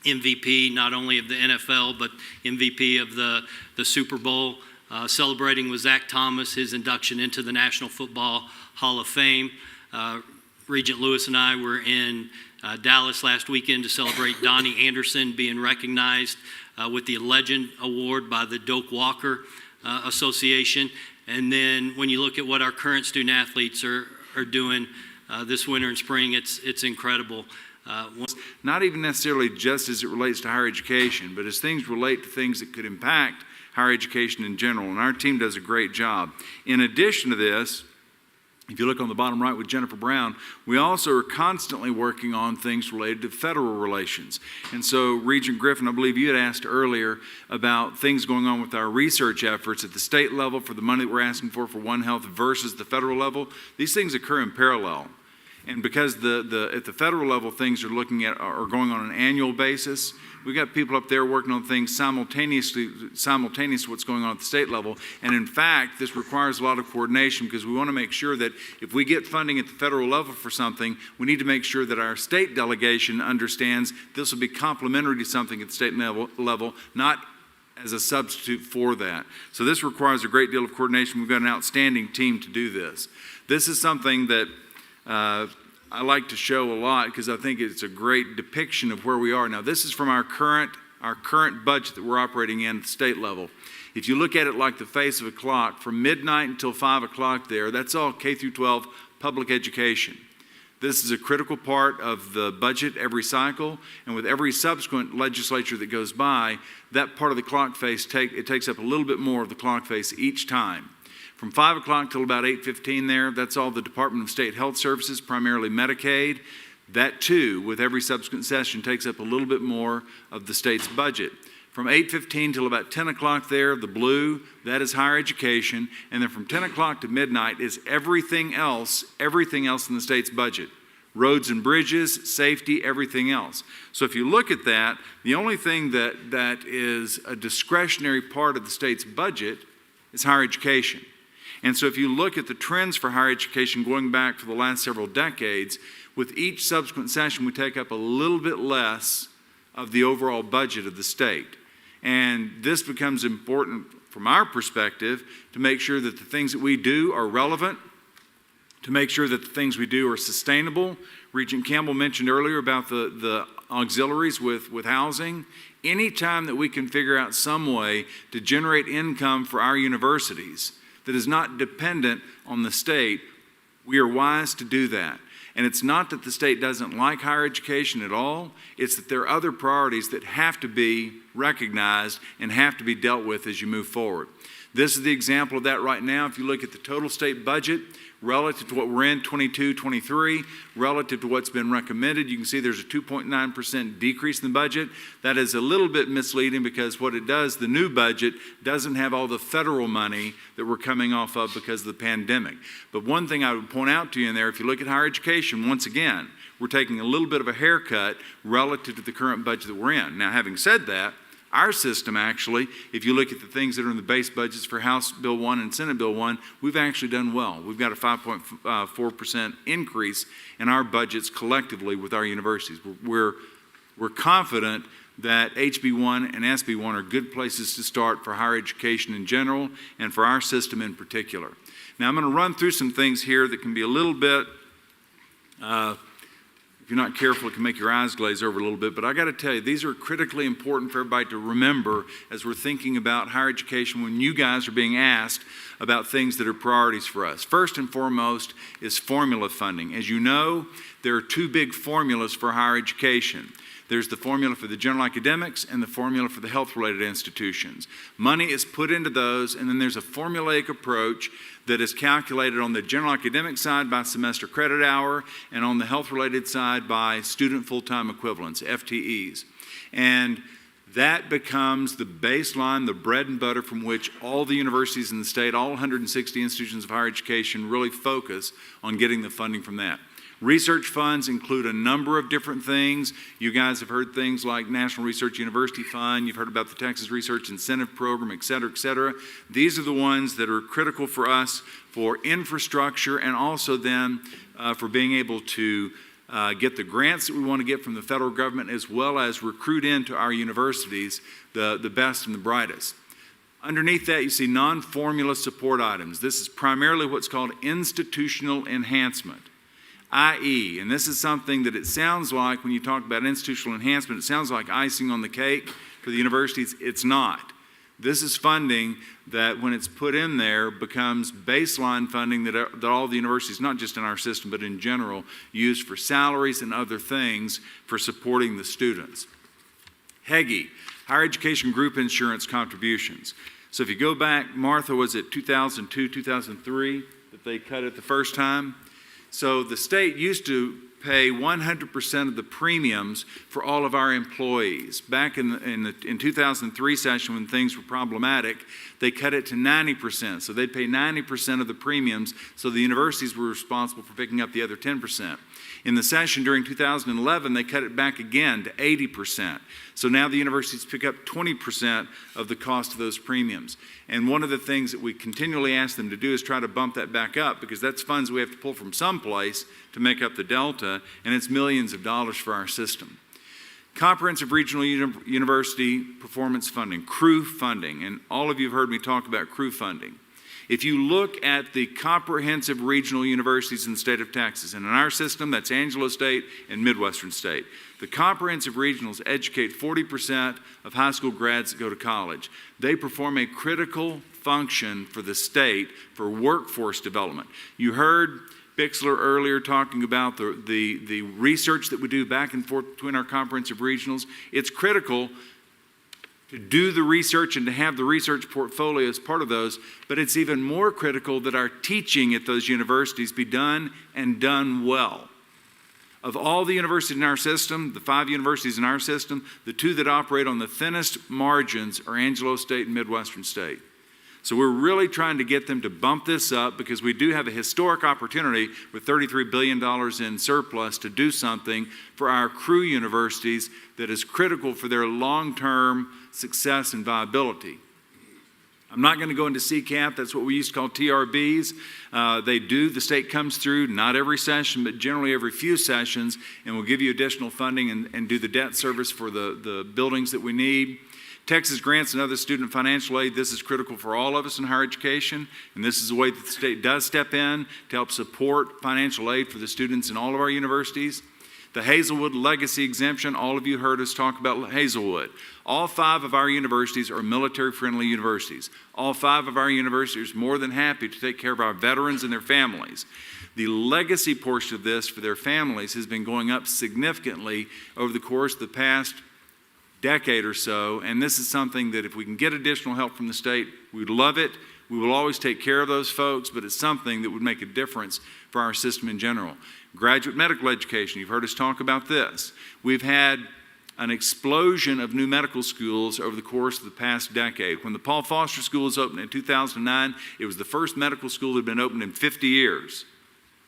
MVP, not only of the NFL, but MVP of the Super Bowl. Celebrating with Zach Thomas, his induction into the National Football Hall of Fame. Regent Lewis and I were in Dallas last weekend to celebrate Donnie Anderson being recognized with the Legend Award by the Doak Walker Association. And then when you look at what our current student athletes are doing this winter and spring, it's incredible. Not even necessarily just as it relates to higher education, but as things relate to things that could impact higher education in general. And our team does a great job. In addition to this, if you look on the bottom right with Jennifer Brown, we also are constantly working on things related to federal relations. And so, Regent Griffin, I believe you had asked earlier about things going on with our research efforts at the state level for the money that we're asking for One Health versus the federal level. These things occur in parallel. And because at the federal level, things are going on an annual basis, we've got people up there working on things simultaneous to what's going on at the state level. And in fact, this requires a lot of coordination, because we want to make sure that if we get funding at the federal level for something, we need to make sure that our state delegation understands this will be complementary to something at the state level, not as a substitute for that. So this requires a great deal of coordination. We've got an outstanding team to do this. This is something that I like to show a lot, because I think it's a great depiction of where we are. Now, this is from our current budget that we're operating in at the state level. If you look at it like the face of a clock, from midnight until 5 o'clock there, that's all K through 12 public education. This is a critical part of the budget every cycle, and with every subsequent legislature that goes by, that part of the clock face takes up a little bit more of the clock face each time. From 5 o'clock till about 8:15 there, that's all the Department of State Health Services, primarily Medicaid. That too, with every subsequent session, takes up a little bit more of the state's budget. From 8:15 till about 10 o'clock there, the blue, that is higher education. And then from 10 o'clock to midnight is everything else in the state's budget. Roads and bridges, safety, everything else. So if you look at that, the only thing that is a discretionary part of the state's budget is higher education. And so if you look at the trends for higher education going back for the last several decades, with each subsequent session we take up a little bit less of the overall budget of the state. And this becomes important from our perspective to make sure that the things that we do are relevant, to make sure that the things we do are sustainable. Regent Campbell mentioned earlier about the auxiliaries with housing. Anytime that we can figure out some way to generate income for our universities that is not dependent on the state, we are wise to do that. And it's not that the state doesn't like higher education at all, it's that there are other priorities that have to be recognized and have to be dealt with as you move forward. This is the example of that right now. If you look at the total state budget relative to what we're in 22-23, relative to what's been recommended, you can see there's a 2.9% decrease in the budget. That is a little bit misleading because what it does, the new budget doesn't have all the federal money that we're coming off of because of the pandemic. But one thing I would point out to you in there, if you look at higher education, once again, we're taking a little bit of a haircut relative to the current budget that we're in. Now, having said that, our system actually, if you look at the things that are in the base budgets for House Bill 1 and Senate Bill 1, we've actually done well. We've got a 5.4% increase in our budgets collectively with our universities. We're confident that HB1 and SB1 are good places to start for higher education in general and for our system in particular. Now, I'm going to run through some things here that can be a little bit if you're not careful, it can make your eyes glaze over a little bit. But I got to tell you, these are critically important for everybody to remember as we're thinking about higher education when you guys are being asked about things that are priorities for us. First and foremost is formula funding. As you know, there are two big formulas for higher education. There's the formula for the general academics and the formula for the health-related institutions. Money is put into those, and then there's a formulaic approach that is calculated on the general academic side by semester credit hour and on the health-related side by student full-time equivalents, FTEs. And that becomes the baseline, the bread and butter from which all the universities in the state, all 160 institutions of higher education really focus on getting the funding from that. Research funds include a number of different things. You guys have heard things like National Research University Fund. You've heard about the Texas Research Incentive Program, et cetera, et cetera. These are the ones that are critical for us for infrastructure and also then for being able to get the grants that we want to get from the federal government as well as recruit into our universities the best and the brightest. Underneath that, you see non-formula support items. This is primarily what's called institutional enhancement. i.e., and this is something that it sounds like when you talk about institutional enhancement, it sounds like icing on the cake for the universities. It's not. This is funding that when it's put in there becomes baseline funding that all the universities, not just in our system, but in general, use for salaries and other things for supporting the students. HEGI, Higher Education Group Insurance Contributions. So if you go back, Martha, was it 2002, 2003 that they cut it the first time? So the state used to pay 100% of the premiums for all of our employees. Back in 2003 session when things were problematic, they cut it to 90%. So they'd pay 90% of the premiums, so the universities were responsible for picking up the other 10%. In the session during 2011, they cut it back again to 80%. So now the universities pick up 20% of the cost of those premiums. And one of the things that we continually ask them to do is try to bump that back up because that's funds we have to pull from someplace to make up the delta, and it's millions of dollars for our system. Comprehensive Regional University Performance Funding, CRU funding, and all of you have heard me talk about CRU funding. If you look at the comprehensive regional universities in the state of Texas, and in our system, that's Angelo State and Midwestern State, the comprehensive regionals educate 40% of high school grads that go to college. They perform a critical function for the state for workforce development. You heard Bixler earlier talking about the research that we do back and forth between our comprehensive regionals. It's critical to do the research and to have the research portfolio as part of those, but it's even more critical that our teaching at those universities be done and done well. Of all the universities in our system, the 5 universities in our system, the 2 that operate on the thinnest margins are Angelo State and Midwestern State. So we're really trying to get them to bump this up because we do have a historic opportunity with $33 billion in surplus to do something for our CRU universities that is critical for their long-term success and viability. I'm not going to go into CCAP. That's what we used to call TRBs. The state comes through, not every session, but generally every few sessions, and will give you additional funding and do the debt service for the buildings that we need. Texas grants and other student financial aid, this is critical for all of us in higher education, and this is the way that the state does step in to help support financial aid for the students in all of our universities. The Hazelwood Legacy Exemption, all of you heard us talk about Hazelwood. All 5 of our universities are military-friendly universities. All 5 of our universities are more than happy to take care of our veterans and their families. The legacy portion of this for their families has been going up significantly over the course of the past decade or so, and this is something that if we can get additional help from the state, we'd love it. We will always take care of those folks, but it's something that would make a difference for our system in general. Graduate medical education, you've heard us talk about this. We've had an explosion of new medical schools over the course of the past decade. When the Paul Foster School was opened in 2009, it was the first medical school that had been opened in 50 years.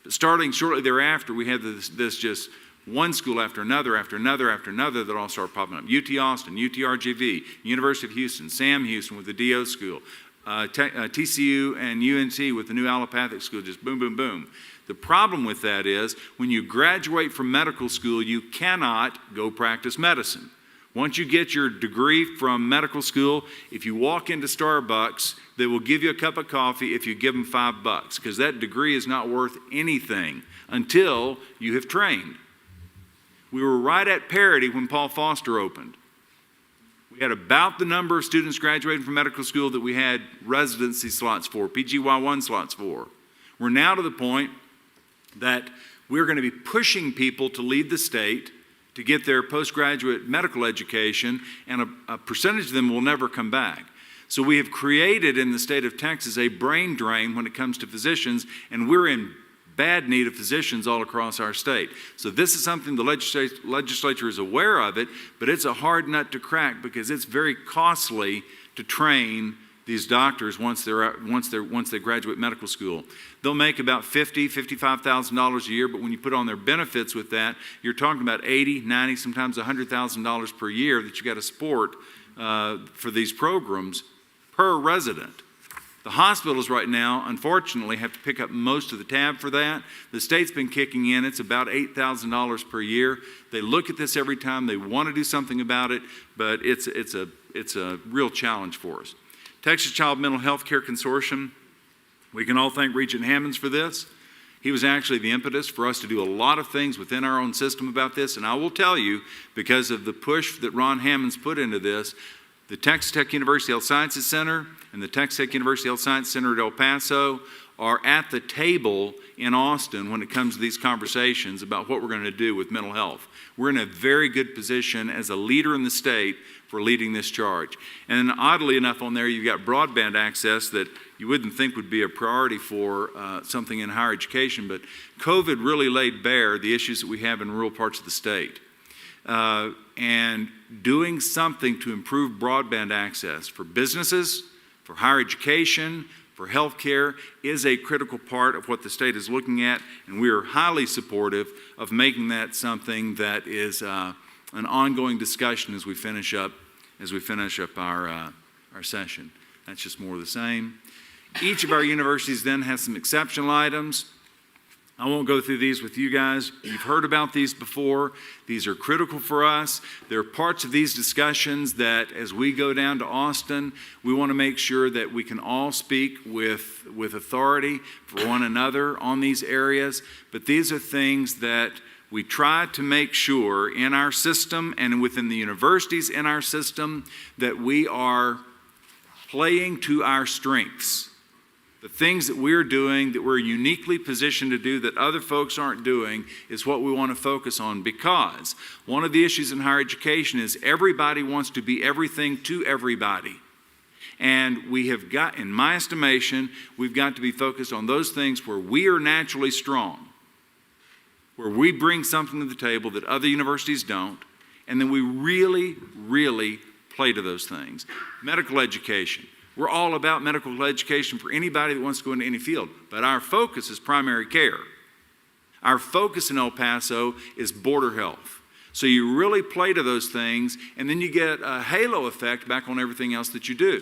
But starting shortly thereafter, we had this just one school after another, after another, after another that all started popping up. UT Austin, UTRGV, University of Houston, Sam Houston with the DO school, TCU and UNT with the new allopathic school, just boom, boom, boom. The problem with that is when you graduate from medical school, you cannot go practice medicine. Once you get your degree from medical school, if you walk into Starbucks, they will give you a cup of coffee if you give them $5, because that degree is not worth anything until you have trained. We were right at parity when Paul Foster opened. We had about the number of students graduating from medical school that we had residency slots for, PGY1 slots for. We're now to the point that we're going to be pushing people to leave the state to get their postgraduate medical education, and a percentage of them will never come back. So we have created in the state of Texas a brain drain when it comes to physicians, and we're in bad need of physicians all across our state. So this is something the legislature is aware of it, but it's a hard nut to crack because it's very costly to train these doctors once they graduate medical school. They'll make about $50,000, $55,000 a year, but when you put on their benefits with that, you're talking about $80,000, $90,000, sometimes $100,000 per year that you got to support for these programs per resident. The hospitals right now, unfortunately, have to pick up most of the tab for that. The state's been kicking in. It's about $8,000 per year. They look at this every time. They want to do something about it, but it's a real challenge for us. Texas Child Mental Health Care Consortium, we can all thank Regent Hammonds for this. He was actually the impetus for us to do a lot of things within our own system about this, and I will tell you, because of the push that Ron Hammonds put into this, the Texas Tech University Health Sciences Center and the Texas Tech University Health Science Center at El Paso are at the table in Austin when it comes to these conversations about what we're going to do with mental health. We're in a very good position as a leader in the state for leading this charge. And oddly enough on there, you've got broadband access that you wouldn't think would be a priority for something in higher education, but COVID really laid bare the issues that we have in rural parts of the state. And doing something to improve broadband access for businesses, for higher education, for health care is a critical part of what the state is looking at, and we are highly supportive of making that something that is an ongoing discussion as we finish up our session. That's just more of the same. Each of our universities then has some exceptional items. I won't go through these with you guys. You've heard about these before. These are critical for us. There are parts of these discussions that as we go down to Austin, we want to make sure that we can all speak with authority for one another on these areas. But these are things that we try to make sure in our system and within the universities in our system that we are playing to our strengths. The things that we're doing, that we're uniquely positioned to do that other folks aren't doing is what we want to focus on, because one of the issues in higher education is everybody wants to be everything to everybody. And we have got, in my estimation, we've got to be focused on those things where we are naturally strong, where we bring something to the table that other universities don't, and then we really, really play to those things. Medical education. We're all about medical education for anybody that wants to go into any field, but our focus is primary care. Our focus in El Paso is border health. So you really play to those things, and then you get a halo effect back on everything else that you do.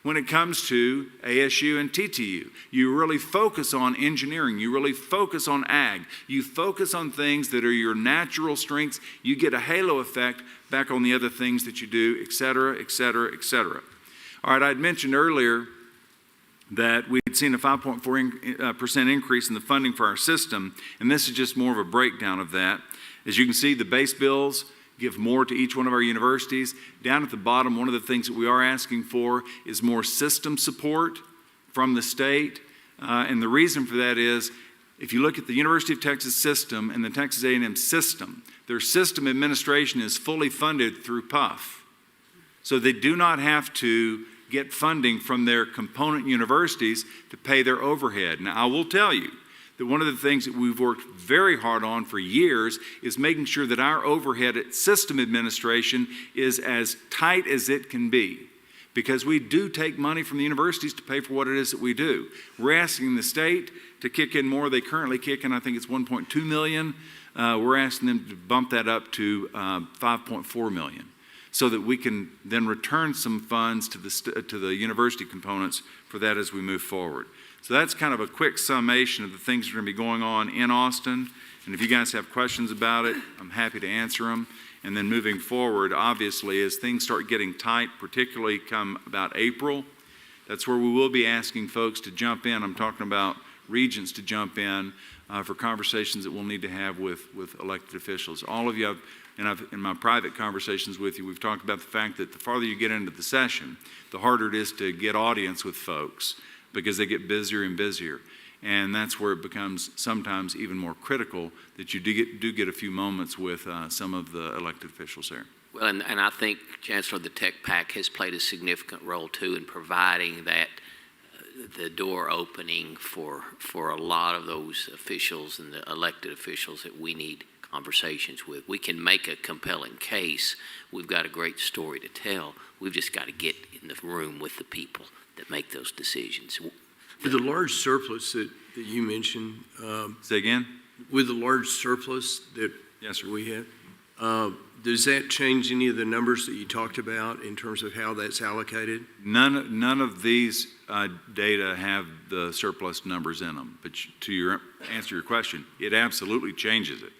When it comes to ASU and TTU, you really focus on engineering, you really focus on ag, you focus on things that are your natural strengths, you get a halo effect back on the other things that you do, et cetera, et cetera, et cetera. All right, I'd mentioned earlier that we had seen a 5.4% increase in the funding for our system, and this is just more of a breakdown of that. As you can see, the base bills give more to each one of our universities. Down at the bottom, one of the things that we are asking for is more system support from the state, and the reason for that is if you look at the University of Texas system and the Texas A&M system, their system administration is fully funded through PUF. So they do not have to get funding from their component universities to pay their overhead. Now, I will tell you that one of the things that we've worked very hard on for years is making sure that our overhead at system administration is as tight as it can be, because we do take money from the universities to pay for what it is that we do. We're asking the state to kick in more. They currently kick in, I think it's 1.2 million. We're asking them to bump that up to 5.4 million, so that we can then return some funds to the university components for that as we move forward. So that's kind of a quick summation of the things that are going to be going on in Austin. And if you guys have questions about it, I'm happy to answer them. And then moving forward, obviously, as things start getting tight, particularly come about April, that's where we will be asking folks to jump in. I'm talking about Regents to jump in for conversations that we'll need to have with elected officials. All of you have, and in my private conversations with you, we've talked about the fact that the farther you get into the session, the harder it is to get audience with folks, because they get busier and busier. And that's where it becomes sometimes even more critical that you do get a few moments with some of the elected officials there. Well, and I think, Chancellor, the Tech PAC has played a significant role, too, in providing that the door opening for a lot of those officials and the elected officials that we need conversations with. We can make a compelling case. We've got a great story to tell. We've just got to get in the room with the people that make those decisions. With the large surplus that you mentioned. Say again? With the large surplus that yes, sir. We have, does that change any of the numbers that you talked about in terms of how that's allocated? None of these data have the surplus numbers in them. But to answer your question, it absolutely changes it.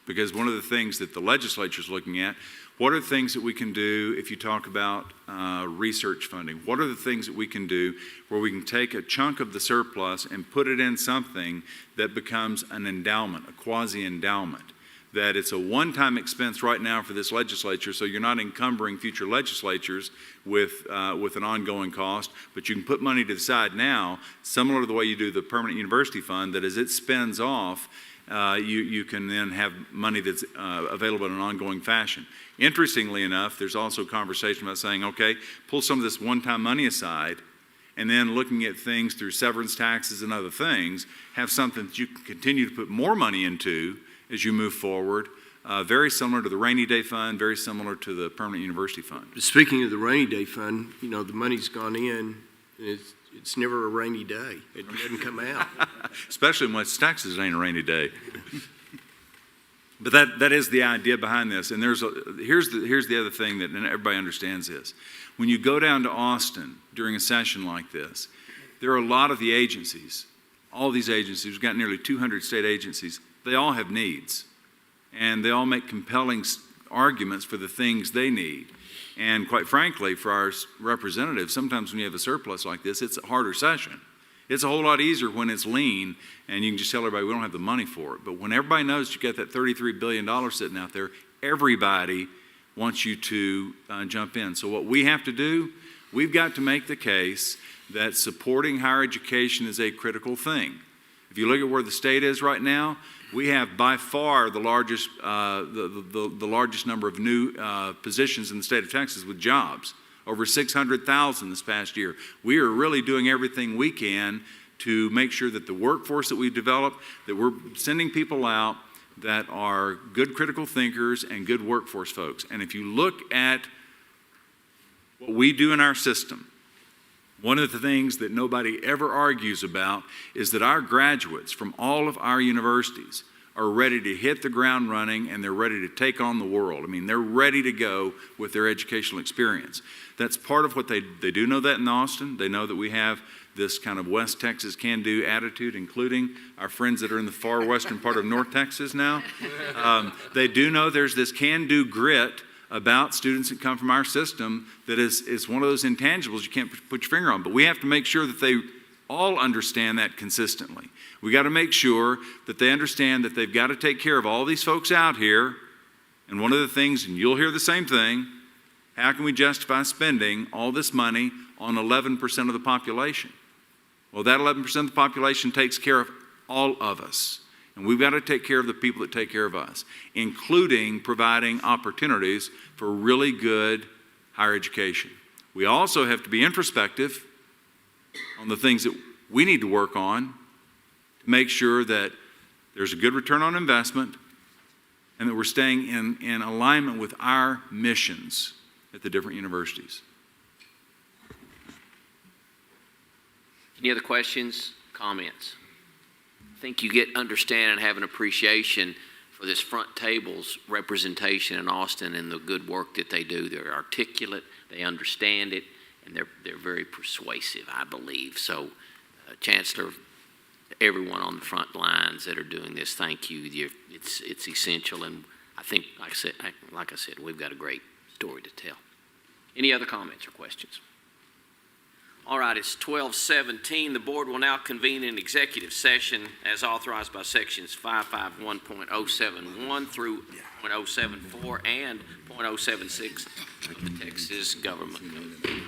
Because one of the things that the legislature is looking at, what are the things that we can do if you talk about research funding? What are the things that we can do where we can take a chunk of the surplus and put it in something that becomes an endowment, a quasi-endowment? That it's a one-time expense right now for this legislature, so you're not encumbering future legislatures with an ongoing cost, but you can put money to the side now, similar to the way you do the permanent university fund, that as it spends off, you can then have money that's available in an ongoing fashion. Interestingly enough, there's also conversation about saying, okay, pull some of this one-time money aside, and then looking at things through severance taxes and other things, have something that you can continue to put more money into as you move forward, very similar to the rainy day fund, very similar to the permanent university fund. Speaking of the rainy day fund, you know, the money's gone in, and it's never a rainy day. It doesn't come out. Especially in West Texas, it ain't a rainy day. But that is the idea behind this. And here's the other thing that, and everybody understands this. When you go down to Austin during a session like this, there are a lot of the agencies, all these agencies, we've got nearly 200 state agencies, they all have needs. And they all make compelling arguments for the things they need. And quite frankly, for our representatives, sometimes when you have a surplus like this, it's a harder session. It's a whole lot easier when it's lean and you can just tell everybody we don't have the money for it. But when everybody knows you got that $33 billion sitting out there, everybody wants you to jump in. So what we have to do, we've got to make the case that supporting higher education is a critical thing. If you look at where the state is right now, we have by far the largest, the largest number of new positions in the state of Texas with jobs. Over 600,000 this past year. We are really doing everything we can to make sure that the workforce that we've developed, that we're sending people out that are good critical thinkers and good workforce folks. And if you look at what we do in our system, one of the things that nobody ever argues about is that our graduates from all of our universities are ready to hit the ground running and they're ready to take on the world. I mean, they're ready to go with their educational experience. That's part of what they do know that in Austin. They know that we have this kind of West Texas can-do attitude, including our friends that are in the far western part of North Texas now. They do know there's this can-do grit about students that come from our system that is one of those intangibles you can't put your finger on. But we have to make sure that they all understand that consistently. We got to make sure that they understand that they've got to take care of all these folks out here. And one of the things, and you'll hear the same thing, how can we justify spending all this money on 11% of the population? Well, that 11% of the population takes care of all of us. And we've got to take care of the people that take care of us, including providing opportunities for really good higher education. We also have to be introspective on the things that we need to work on to make sure that there's a good return on investment and that we're staying in alignment with our missions at the different universities. Any other questions, comments? I think you understand and have an appreciation for this front table's representation in Austin and the good work that they do. They're articulate, they understand it, and they're very persuasive, I believe. So, Chancellor, everyone on the front lines that are doing this, thank you. It's essential, and I think, like I said, we've got a great story to tell. Any other comments or questions? All right, it's 12:17. The board will now convene an executive session as authorized by sections 551.071 through .074 and .076 of the Texas Government Code.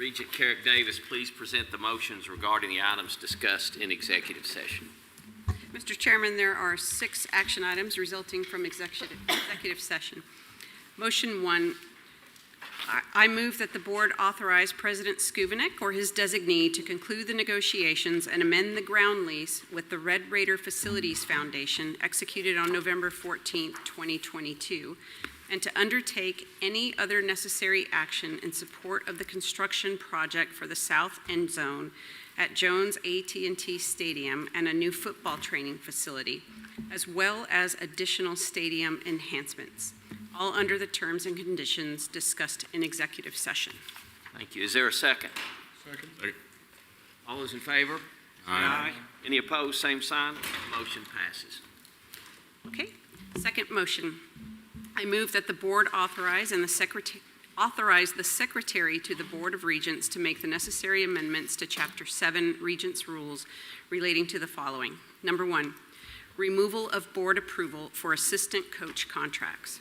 Regent Carrick Davis, please present the motions regarding the items discussed in executive session. Mr. Chairman, there are 6 action items resulting from executive session. Motion 1, I move that the board authorize President Skuvenik or his designee to conclude the negotiations and amend the ground lease with the Red Raider Facilities Foundation executed on November 14, 2022, and to undertake any other necessary action in support of the construction project for the south end zone at Jones AT&T Stadium and a new football training facility, as well as additional stadium enhancements, all under the terms and conditions discussed in executive session. Thank you. Is there a second? Second. All those in favor? Aye. Any opposed, same sign. Motion passes. Okay. Second motion. I move that the board authorize the secretary to the Board of Regents to make the necessary amendments to Chapter 7 Regents rules relating to the following. Number 1, removal of board approval for assistant coach contracts.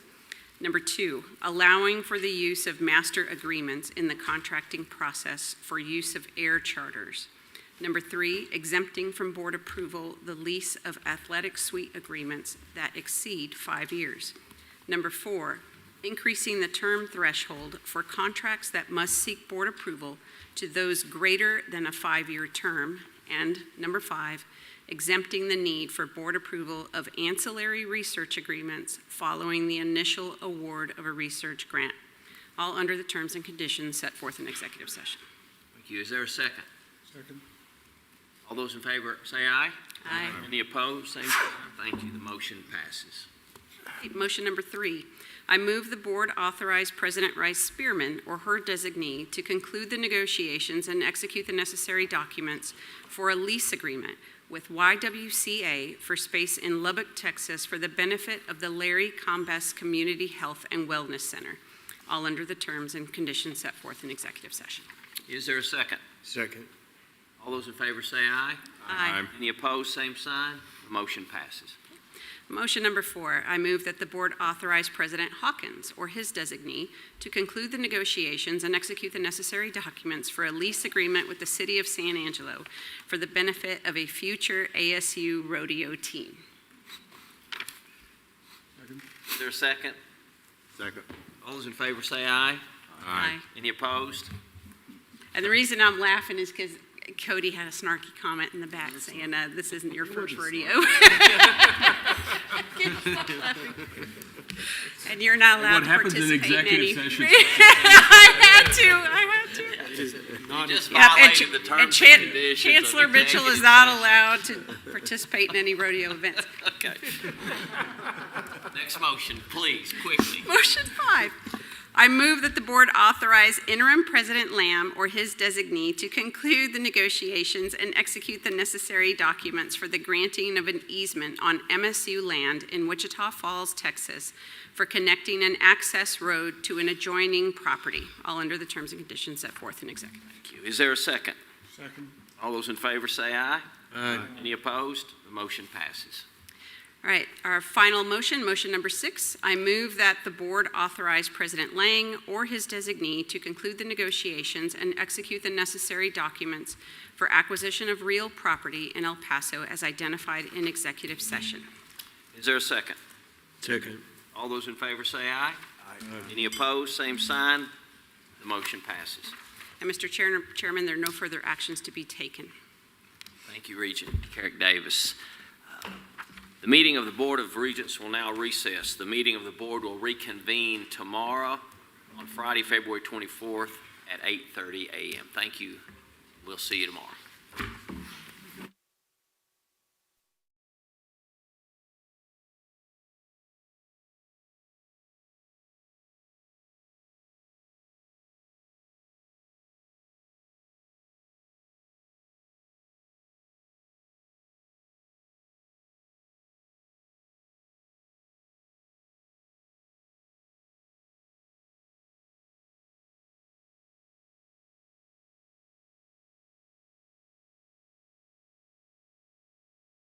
Number 2, allowing for the use of master agreements in the contracting process for use of air charters. Number 3, exempting from board approval the lease of athletic suite agreements that exceed 5 years. Number 4, increasing the term threshold for contracts that must seek board approval to those greater than a 5-year term. And number 5, exempting the need for board approval of ancillary research agreements following the initial award of a research grant, all under the terms and conditions set forth in executive session. Thank you. Is there a second? Second. All those in favor say aye. Aye. Any opposed, same sign. Thank you. The motion passes. Motion number 3, I move the board authorize President Rice Spearman or her designee to conclude the negotiations and execute the necessary documents for a lease agreement with YWCA for space in Lubbock, Texas for the benefit of the Larry Combest Community Health and Wellness Center, all under the terms and conditions set forth in executive session. Is there a second? Second. All those in favor say aye. Aye. Any opposed, same sign. The motion passes. Motion number 4, I move that the board authorize President Hawkins or his designee to conclude the negotiations and execute the necessary documents for a lease agreement with the City of San Angelo for the benefit of a future ASU rodeo team. Second. Is there a second? Second. All those in favor say aye. Aye. Any opposed? And the reason I'm laughing is because Cody had a snarky comment in the back saying, this isn't your first rodeo. And you're not allowed to participate in any. Session? I had to. You just Yeah, violated the terms and conditions. Chancellor of Mitchell is executive not session. allowed to participate in any rodeo events. Okay. Next motion, please, quickly. Motion 5. I move that the board authorize interim President Lamb or his designee to conclude the negotiations and execute the necessary documents for the granting of an easement on MSU land in Wichita Falls, Texas, for connecting an access road to an adjoining property, all under the terms and conditions set forth in executive. Thank you. Is there a second? Second. All those in favor say aye. Aye. Any opposed? The motion passes. All right, our final motion, motion number 6. I move that the board authorize President Lang or his designee to conclude the negotiations and execute the necessary documents for acquisition of real property in El Paso as identified in executive session. Is there a second? Second. All those in favor say aye. Aye. Any opposed? Same sign. The motion passes. And Mr. Chairman, there are no further actions to be taken. Thank you, Regent Carrick Davis. The meeting of the Board of Regents will now recess. The meeting of the board will reconvene tomorrow on Friday, February 24th at 8:30 a.m. Thank you. We'll see you tomorrow.